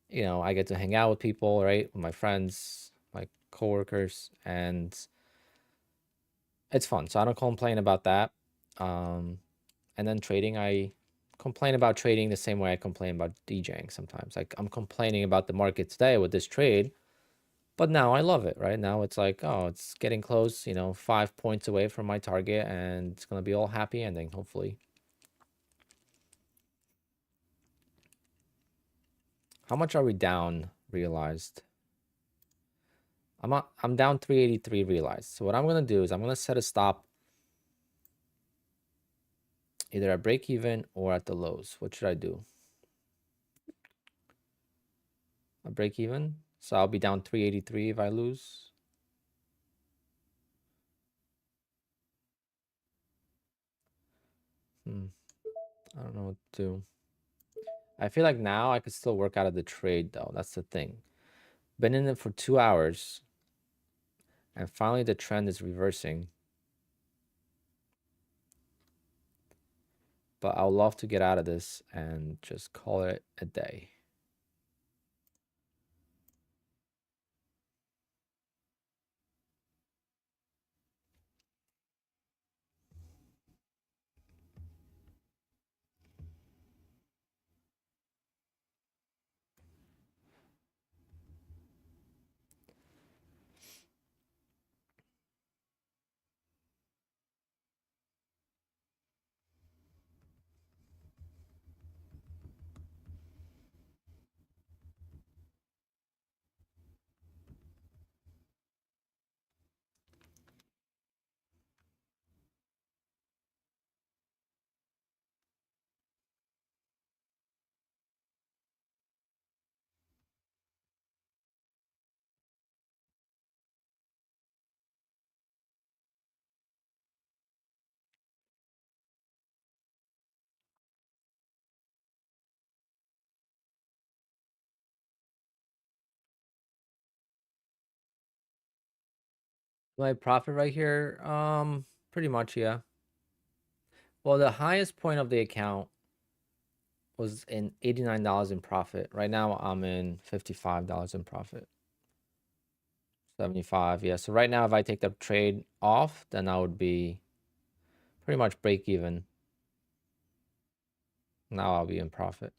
Speaker 3: You know, I get to hang out with people, right? With my friends, my coworkers, and it's fun. So I don't complain about that. And then trading, I complain about trading the same way I complain about DJing sometimes. Like I'm complaining about the market today with this trade, but now I love it, right? Now it's like, oh, it's getting close, you know, 5 points away from my target, and it's going to be all happy ending, hopefully. How much are we down realized? I'm down 383 realized. So what I'm going to do is I'm going to set a stop either at break even or at the lows. What should I do? A break even. So I'll be down 383 if I lose. I don't know what to do. I feel like now I could still work out of the trade though. That's the thing. Been in it for 2 hours. And finally the trend is reversing. But I'll love to get out of this and just call it a day. My profit right here, pretty much, yeah. Well, the highest point of the account was in $89 in profit. Right now I'm in $55 in profit. 75, yeah. So right now if I take the trade off, then I would be pretty much break even. Now I'll be in profit.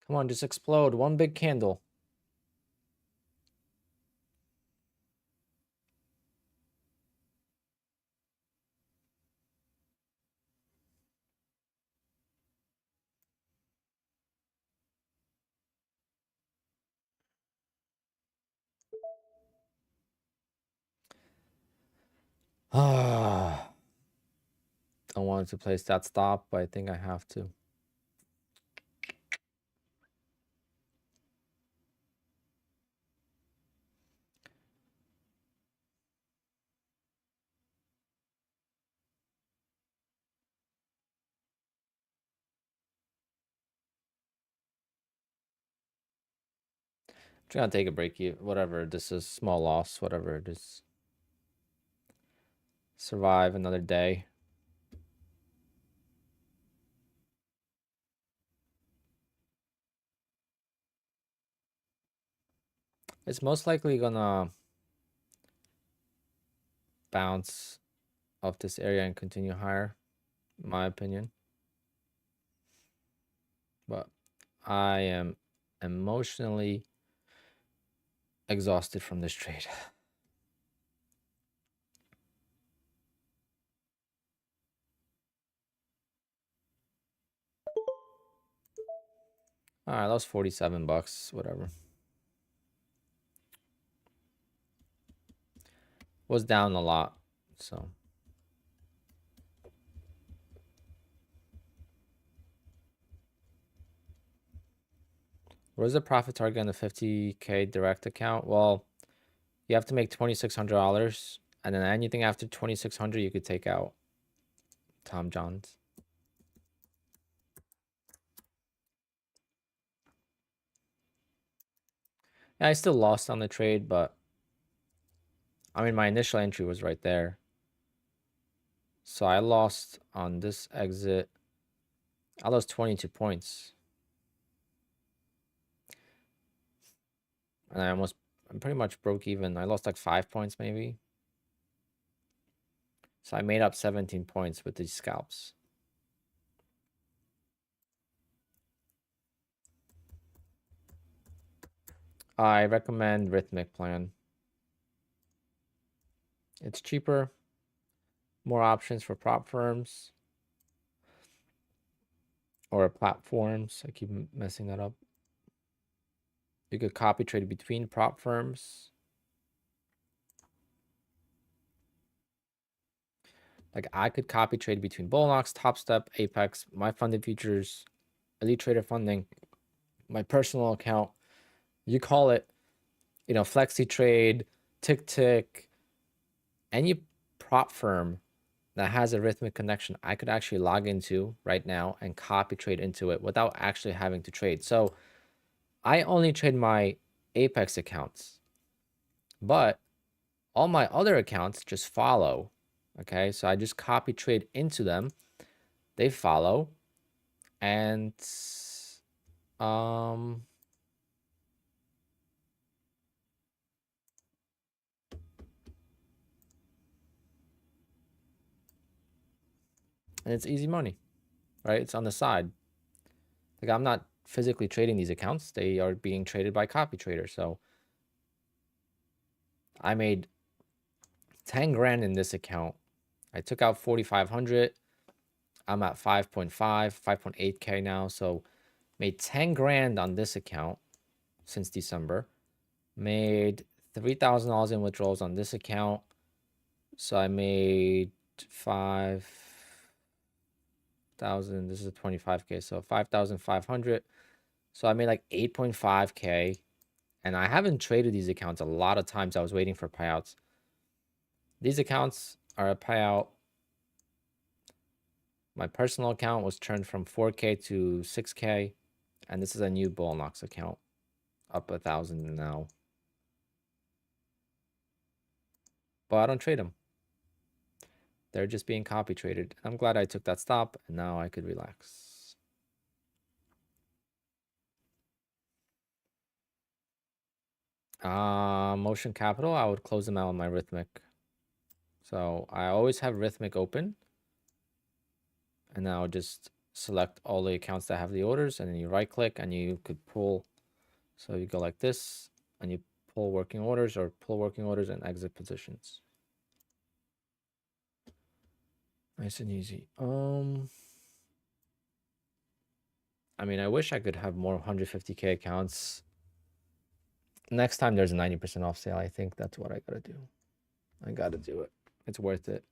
Speaker 3: Come on, just explode. One big candle. I wanted to place that stop, but I think I have to. I'm gonna take a break here. Whatever. This is small loss. Whatever. Just survive another day. It's most likely gonna bounce off this area and continue higher, in my opinion. But I am emotionally exhausted from this trade. All right, that was 47 bucks, whatever. Was down a lot, so. What is the profit target on the 50K direct account? Well, you have to make $2,600, and then anything after 2,600 you could take out. Tom Johns. Yeah, I still lost on the trade, but I mean, my initial entry was right there. So I lost on this exit. I lost 22 points. And I'm pretty much broke even. I lost like 5 points maybe. So I made up 17 points with these scalps. I recommend Rithmic plan. It's cheaper, more options for prop firms or platforms. I keep messing that up. You could copy trade between prop firms. Like I could copy trade between Bullnox, Top Step, Apex, my funded futures, Elite Trader funding, my personal account. You call it, you know, Flexi Trade, Tick Tick, any prop firm that has a rhythmic connection, I could actually log into right now and copy trade into it without actually having to trade. So I only trade my Apex accounts, but all my other accounts just follow. Okay, so I just copy trade into them. They follow, and and it's easy money, right? It's on the side. Like I'm not physically trading these accounts; they are being traded by copy traders. So I made 10 grand in this account. I took out 4,500. I'm at 5.5, 5.8K now. So made 10 grand on this account since December. Made $3,000 in withdrawals on this account. So I made 5,000. This is a 25K. So 5,500. So I made like 8.5K. And I haven't traded these accounts a lot of times. I was waiting for payouts. These accounts are a payout. My personal account was turned from 4K to 6K. And this is a new Bullnox account. Up 1,000 now. But I don't trade them. They're just being copy traded. I'm glad I took that stop, and now I could relax. Motion Capital, I would close them out on my Rithmic. So I always have Rithmic open. And now just select all the accounts that have the orders, and then you right click and you could pull. So you go like this, and you pull working orders or pull working orders and exit positions. Nice and easy. I mean, I wish I could have more 150K accounts. Next time there's a 90% off sale, I think that's what I gotta do. I gotta do it. It's worth it.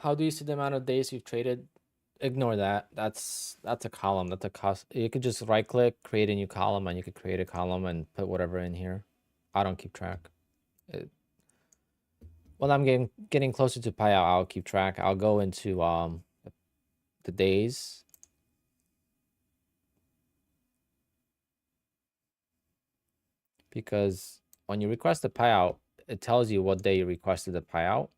Speaker 3: How do you see the amount of days you've traded? Ignore that. That's a column. That's a cost. You could just right click, create a new column, and you could create a column and put whatever in here. I don't keep track. When I'm getting closer to payout, I'll keep track. I'll go into the days. Because when you request a payout, it tells you what day you requested the payout.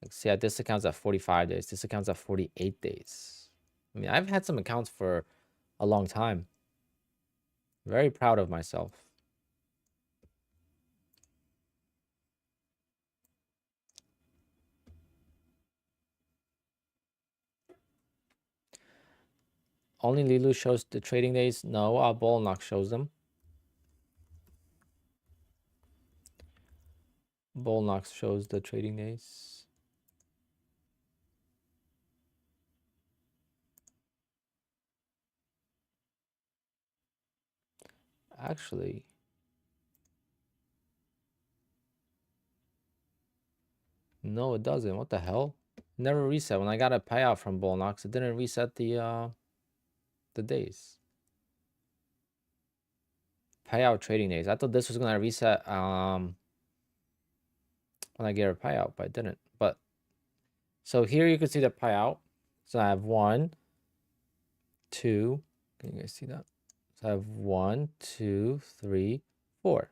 Speaker 3: Like, see, this account's at 45 days. This account's at 48 days. I mean, I've had some accounts for a long time. Very proud of myself. Only Lilu shows the trading days. No, Bolnock shows them. Bolnock shows the trading days. Actually, no, it doesn't. What the hell? It never reset. When I got a payout from Bolnox, it didn't reset the days. Payout trading days. I thought this was gonna reset when I get a payout, but it didn't. But so here you can see the payout. So I have 1, 2. Can you guys see that? So I have 1, 2, 3, 4.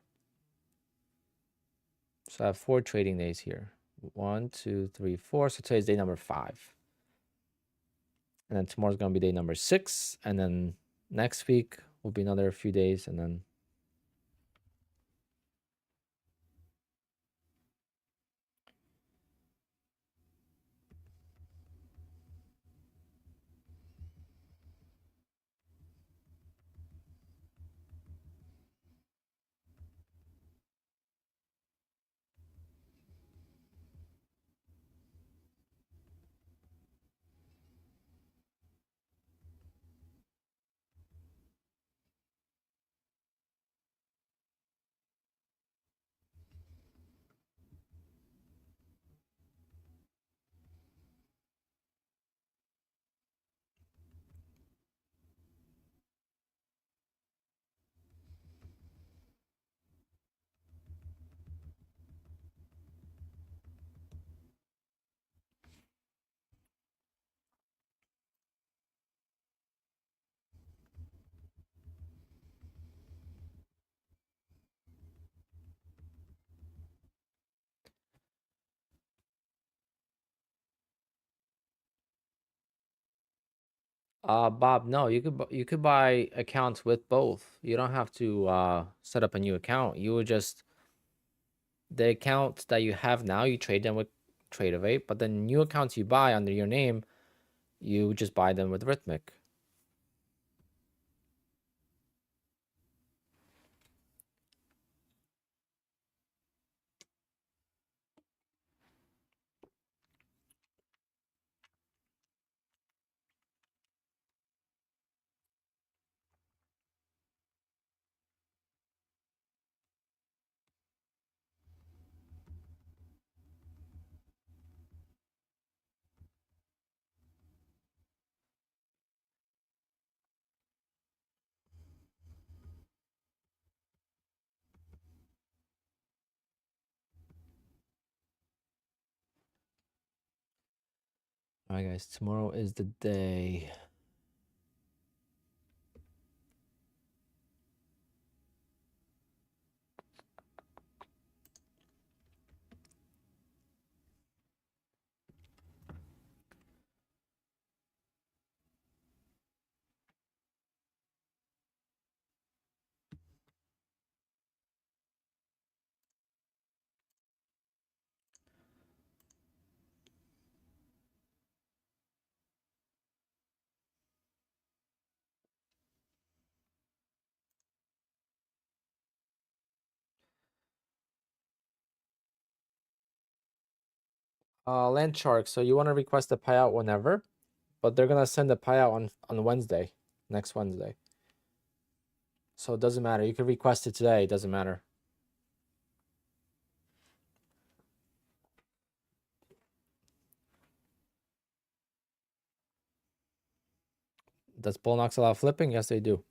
Speaker 3: So I have 4 trading days here. 1, 2, 3, 4. So today's day number 5. And then tomorrow's gonna be day number 6. And then next week will be another few days, and then Bob, no, you could buy accounts with both. You don't have to set up a new account. You would just the accounts that you have now, you trade them with Tradeovate, but the new accounts you buy under your name, you just buy them with Rithmic. All right, guys, tomorrow is the day. Land shark. So you want to request a payout whenever, but they're gonna send a payout on Wednesday, next Wednesday. So it doesn't matter. You can request it today. It doesn't matter. Does Bullnox allow flipping? Yes, they do.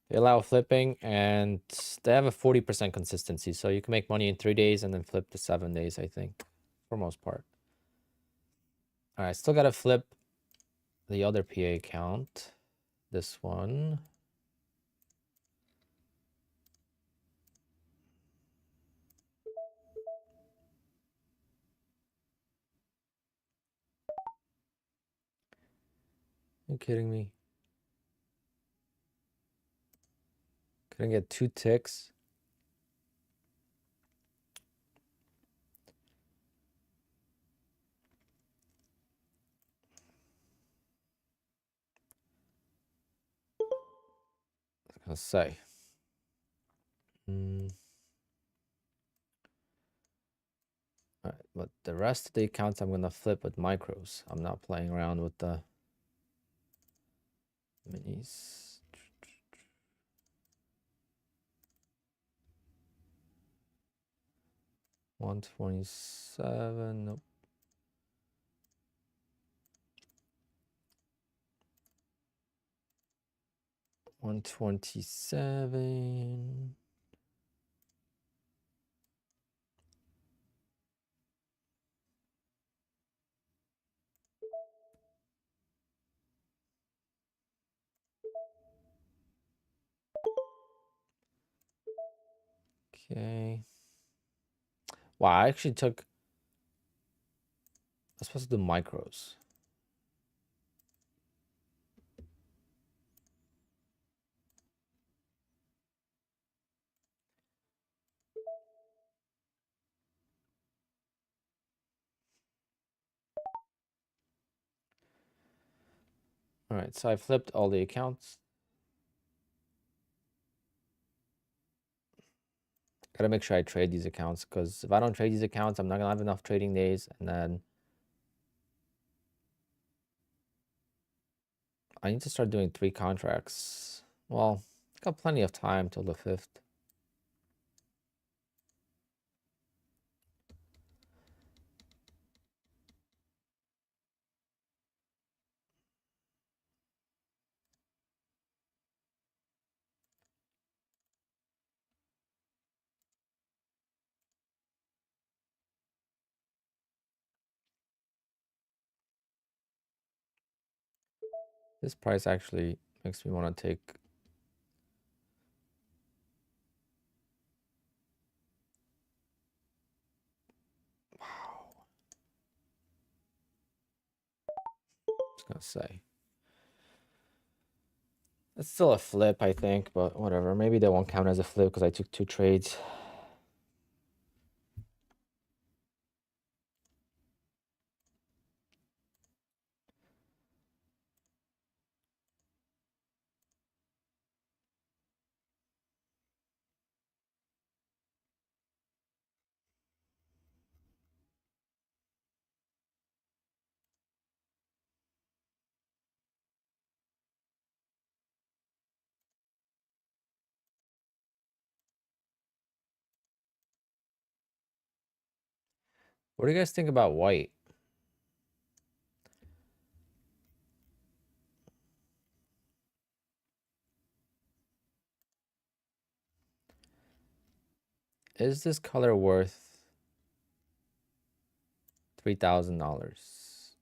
Speaker 3: They allow flipping, and they have a 40% consistency. So you can make money in 3 days and then flip to 7 days, I think, for most part. All right, still got to flip the other PA account. This one. Are you kidding me? Couldn't get 2 ticks. I was gonna say. All right, but the rest of the accounts I'm gonna flip with micros. I'm not playing around with the minis. 127. Nope. 127. Okay. Wow, I actually took. I'm supposed to do micros. All right, so I flipped all the accounts. Gotta make sure I trade these accounts, because if I don't trade these accounts, I'm not gonna have enough trading days, and then I need to start doing 3 contracts. Well, got plenty of time till the 5th. This price actually makes me want to take. Wow. I was gonna say. It's still a flip, I think, but whatever. Maybe they won't count as a flip because I took 2 trades. What do you guys think about white? Is this color worth $3,000?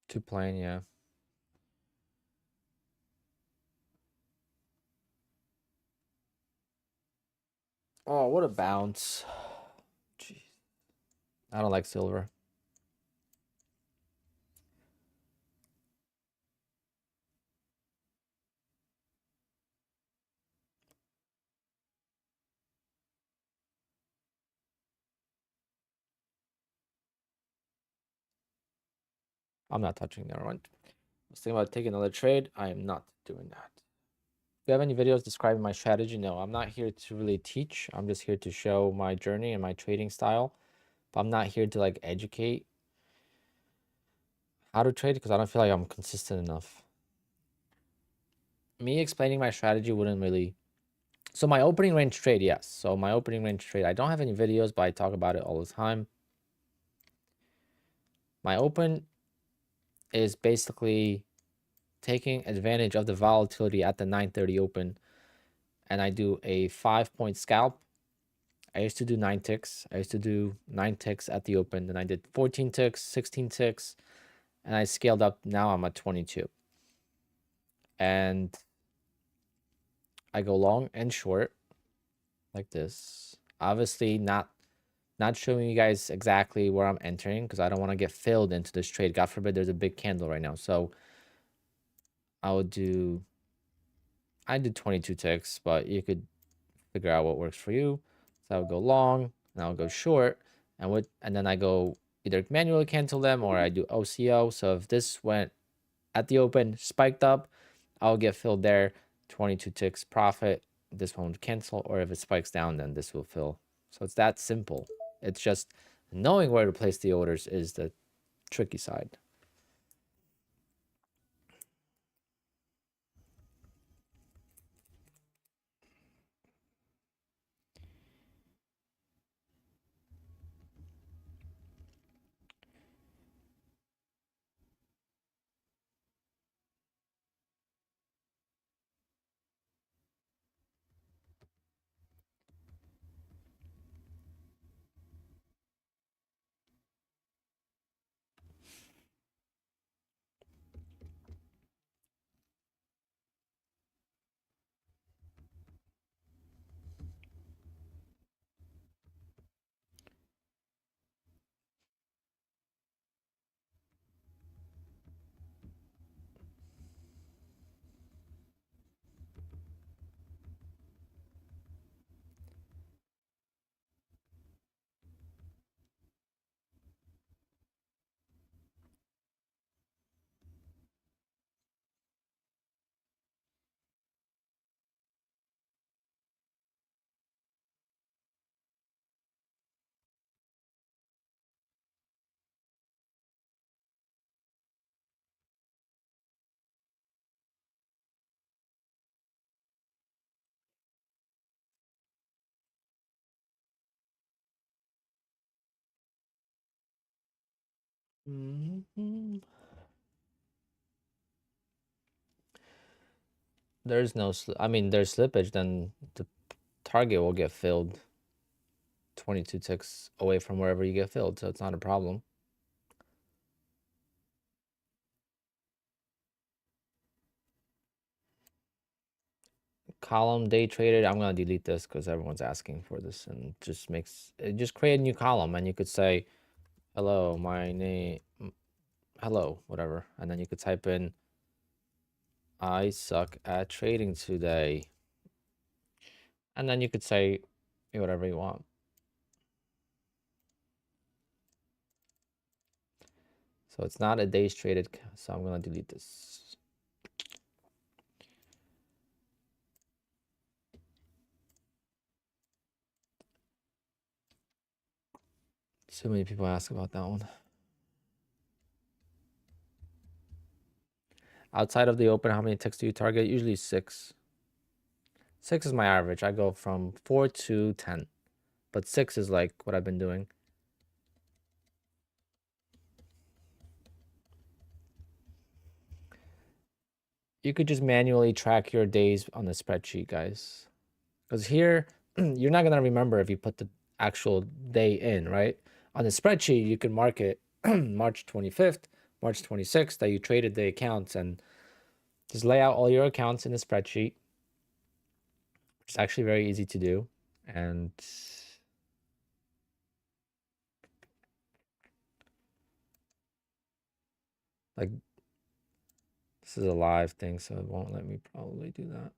Speaker 3: Too plain, yeah. Oh, what a bounce. Jeez. I don't like silver. I'm not touching that one. I was thinking about taking another trade. I am not doing that. Do you have any videos describing my strategy? No, I'm not here to really teach. I'm just here to show my journey and my trading style. But I'm not here to like educate how to trade because I don't feel like I'm consistent enough. Me explaining my strategy wouldn't really. So my opening range trade, yes. So my opening range trade, I don't have any videos, but I talk about it all the time. My open is basically taking advantage of the volatility at the 9:30 open, and I do a 5-point scalp. I used to do 9 ticks. I used to do 9 ticks at the open. Then I did 14 ticks, 16 ticks, and I scaled up. Now I'm at 22. And I go long and short like this. Obviously not showing you guys exactly where I'm entering because I don't want to get filled into this trade. God forbid there's a big candle right now. So I did 22 ticks, but you could figure out what works for you. So I would go long and I'll go short and then I go either manually cancel them or I do OCO. So if this went at the open, spiked up, I'll get filled there, 22 ticks profit. This one would cancel, or if it spikes down, then this will fill. So it's that simple. It's just knowing where to place the orders is the tricky side. There's no, I mean, there's slippage, then the target will get filled 22 ticks away from wherever you get filled. So it's not a problem. Column day traded. I'm going to delete this because everyone's asking for this and just create a new column and you could say, hello, my name, hello, whatever. And then you could type in, I suck at trading today. And then you could say whatever you want. So it's not a days traded. So I'm going to delete this. So many people ask about that one. Outside of the open, how many ticks do you target? Usually 6. 6 is my average. I go from 4 to 10. But 6 is like what I've been doing. You could just manually track your days on the spreadsheet, guys. Because here, you're not going to remember if you put the actual day in, right? On the spreadsheet, you can mark it March 25th, March 26th that you traded the accounts and just lay out all your accounts in the spreadsheet. It's actually very easy to do. And like, this is a live thing, so it won't let me probably do that.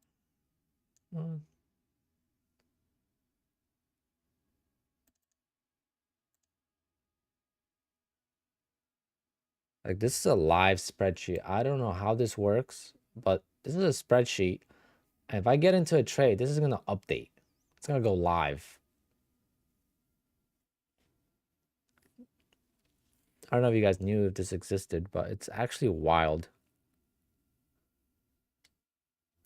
Speaker 3: Like this is a live spreadsheet. I don't know how this works, but this is a spreadsheet. And if I get into a trade, this is gonna update. It's gonna go live. I don't know if you guys knew if this existed, but it's actually wild.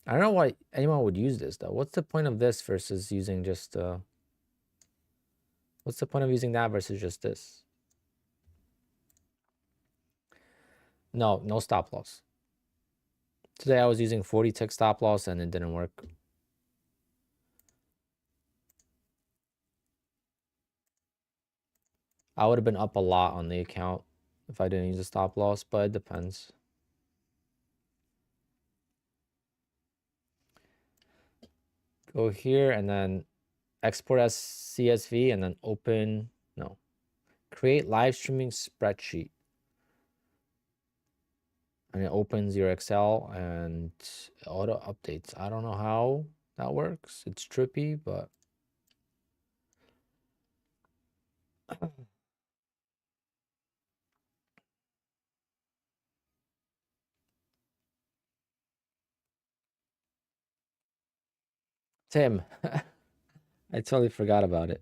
Speaker 3: I don't know why anyone would use this though. What's the point of this versus using just what's the point of using that versus just this? No, no stop loss. Today I was using 40 tick stop loss and it didn't work. I would have been up a lot on the account if I didn't use a stop loss, but it depends. Go here and then export as CSV and then open, no, create live streaming spreadsheet. And it opens your Excel and auto updates. I don't know how that works. It's trippy, but Tim, I totally forgot about it.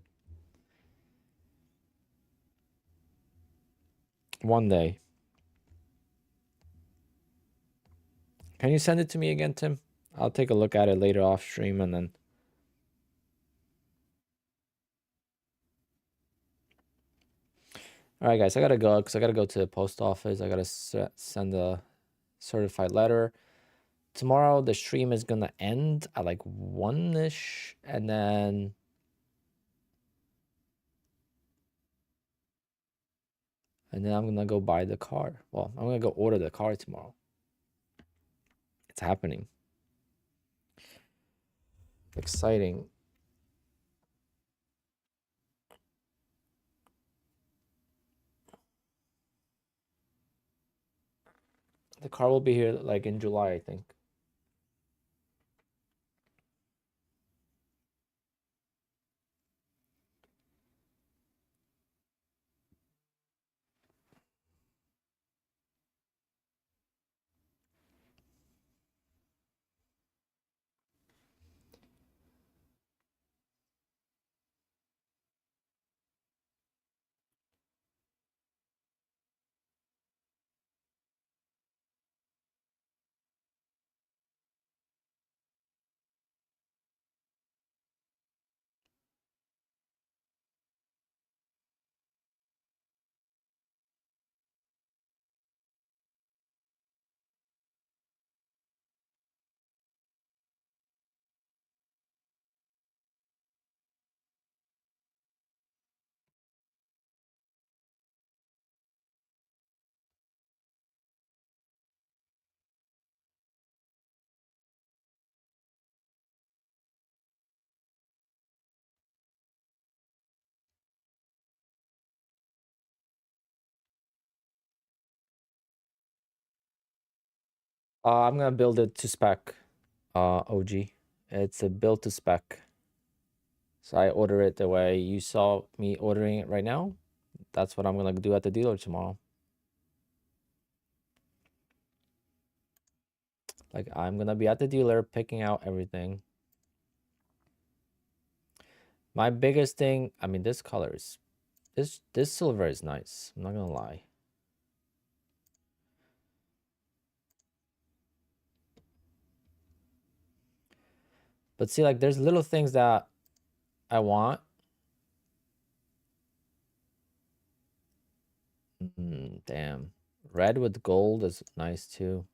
Speaker 3: One day. Can you send it to me again, Tim? I'll take a look at it later off stream and then. All right, guys, I gotta go because I gotta go to the post office. I gotta send a certified letter. Tomorrow, the stream is gonna end at like 1-ish, and then I'm gonna go buy the car. Well, I'm gonna go order the car tomorrow. It's happening. Exciting. The car will be here like in July, I think. I'm gonna build it to spec, OG. It's a build to spec. So I order it the way you saw me ordering it right now. That's what I'm gonna do at the dealer tomorrow. Like I'm gonna be at the dealer picking out everything. My biggest thing, I mean, this color is this silver is nice. I'm not gonna lie. But see, like there's little things that I want. Damn. Red with gold is nice too.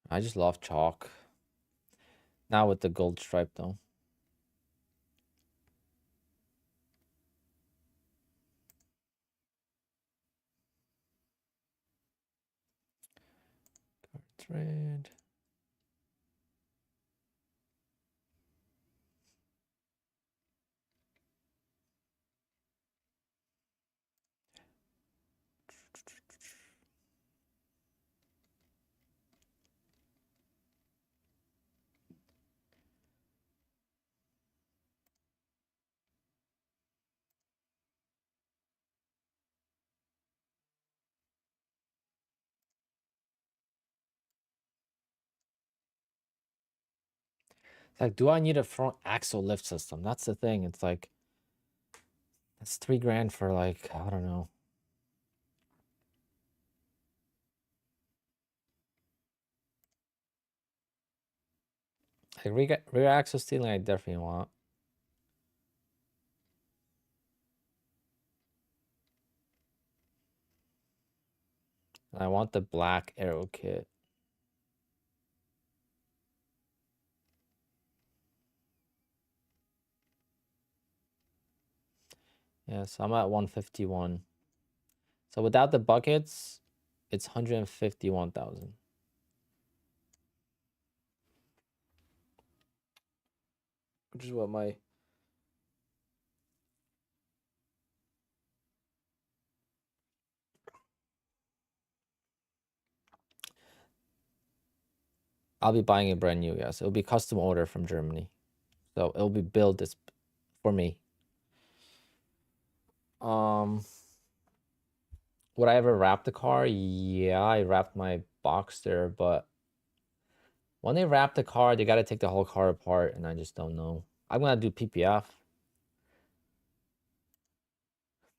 Speaker 3: I just love chalk. Not with the gold stripe though. Trade. It's like, do I need a front axle lift system? That's the thing. It's like, it's $3,000 for like, I don't know. Like rear axle steering, I definitely want. I want the black arrow kit. Yeah, so I'm at 151. So without the buckets, it's 151,000. Which is what my I'll be buying it brand new, yes. It'll be custom order from Germany. So it'll be built this for me. Would I ever wrap the car? Yeah, I wrapped my Boxster, but when they wrap the car, they gotta take the whole car apart, and I just don't know. I'm gonna do PPF.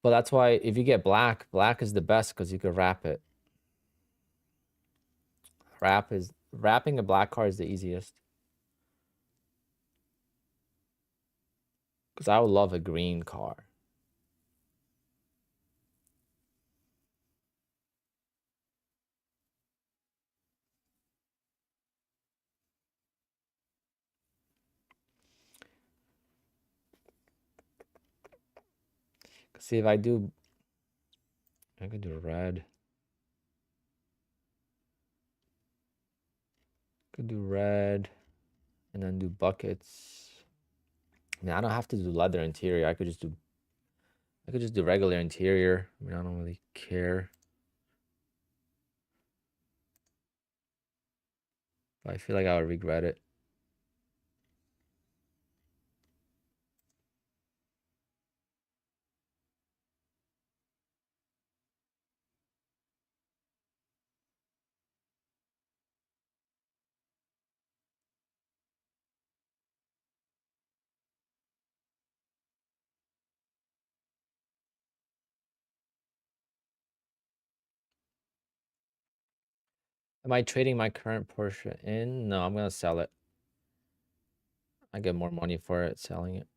Speaker 3: But that's why if you get black, black is the best because you could wrap it. Wrapping a black car is the easiest. Because I would love a green car. See, if I do, I could do red. Could do red, and then do buckets. I mean, I don't have to do leather interior. I could just do regular interior. I mean, I don't really care. But I feel like I would regret it. Am I trading my current Porsche in? No, I'm gonna sell it. I get more money for it selling it.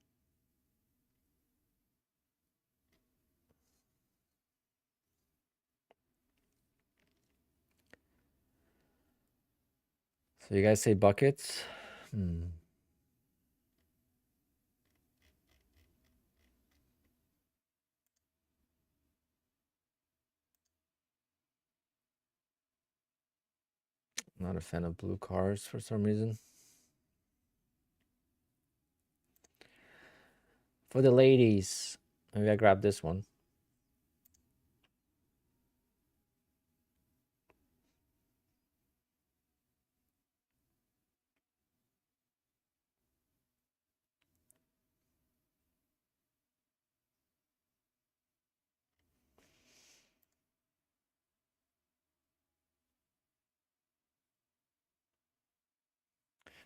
Speaker 3: So you guys say buckets? Not a fan of blue cars for some reason. For the ladies, maybe I grab this one.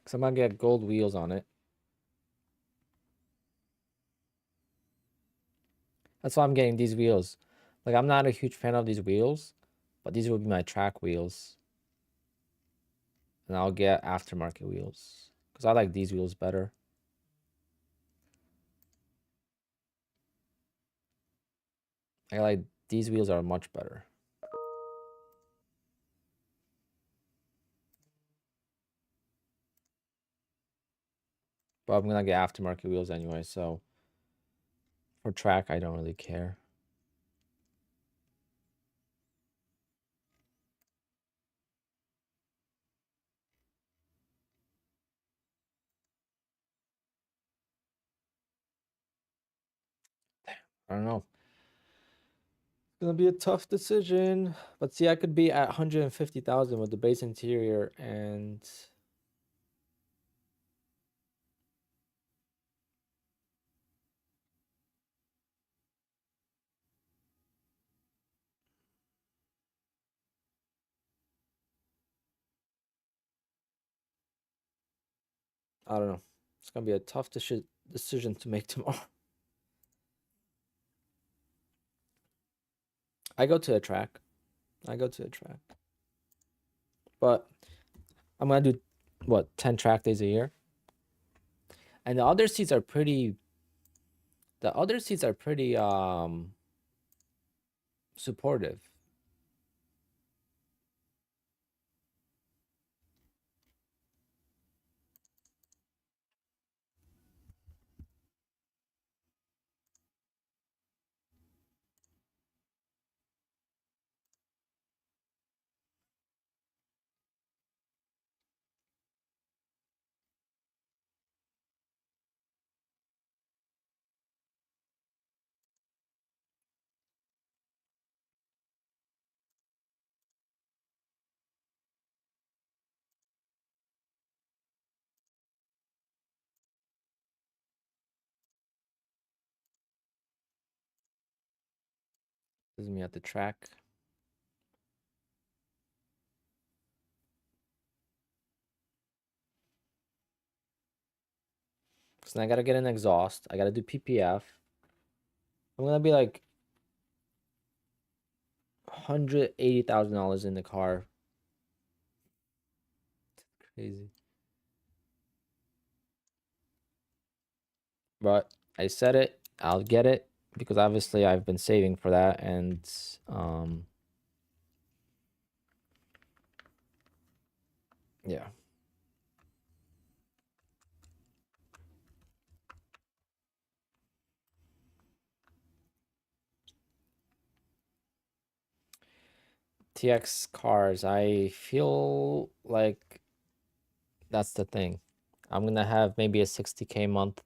Speaker 3: Because I'm gonna get gold wheels on it. That's why I'm getting these wheels. Like, I'm not a huge fan of these wheels, but these will be my track wheels. And I'll get aftermarket wheels. Because I like these wheels better. I like these wheels are much better. But I'm gonna get aftermarket wheels anyway, so for track, I don't really care. I don't know. It's gonna be a tough decision. But see, I could be at 150,000 with the base interior and I don't know. It's gonna be a tough decision to make tomorrow. I go to a track. But I'm gonna do what, 10 track days a year? And the other seats are pretty supportive. This is me at the track. So I gotta get an exhaust. I gotta do PPF. I'm gonna be like $180,000 in the car. Crazy. But I said it, I'll get it, because obviously I've been saving for that, and yeah. TX cars, I feel like that's the thing. I'm gonna have maybe a 60K month.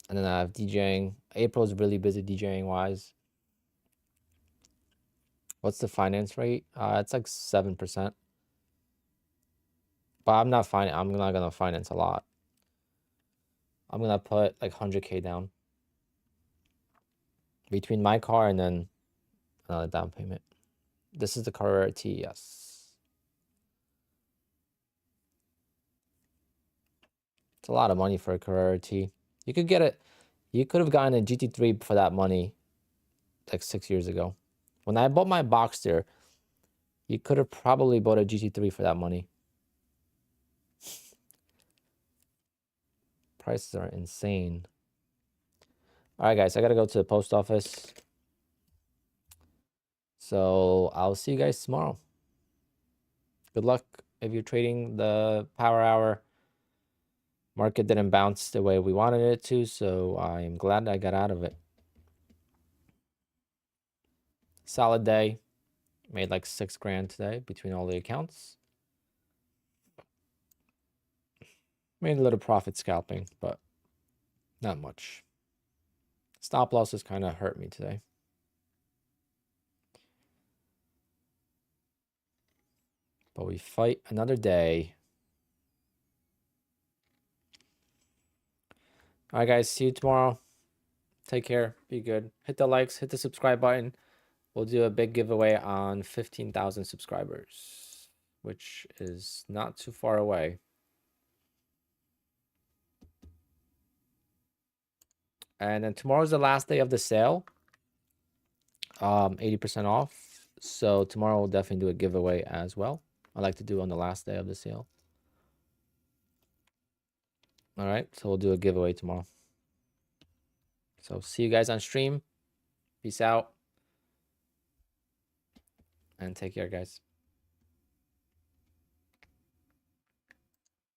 Speaker 3: And then I have DJing. April's really busy DJing wise. What's the finance rate? It's like 7%. But I'm not gonna finance a lot. I'm gonna put like 100K down between my car and then another down payment. This is the Carrera T, yes. It's a lot of money for a Carrera T. You could get it. You could have gotten a GT3 for that money like 6 years ago. When I bought my Boxster, you could have probably bought a GT3 for that money. Prices are insane. All right, guys, I gotta go to the post office. So I'll see you guys tomorrow. Good luck if you're trading the power hour. Market didn't bounce the way we wanted it to, so I'm glad I got out of it. Solid day. Made like 6 grand today between all the accounts. Made a little profit scalping, but not much. Stop losses kind of hurt me today. But we fight another day. All right, guys. See you tomorrow. Take care. Be good. Hit the likes. Hit the subscribe button. We'll do a big giveaway on 15,000 subscribers, which is not too far away. And then tomorrow's the last day of the sale. 80% off. So tomorrow we'll definitely do a giveaway as well. I like to do on the last day of the sale. All right, so we'll do a giveaway tomorrow. So see you guys on stream. Peace out. And take care, guys.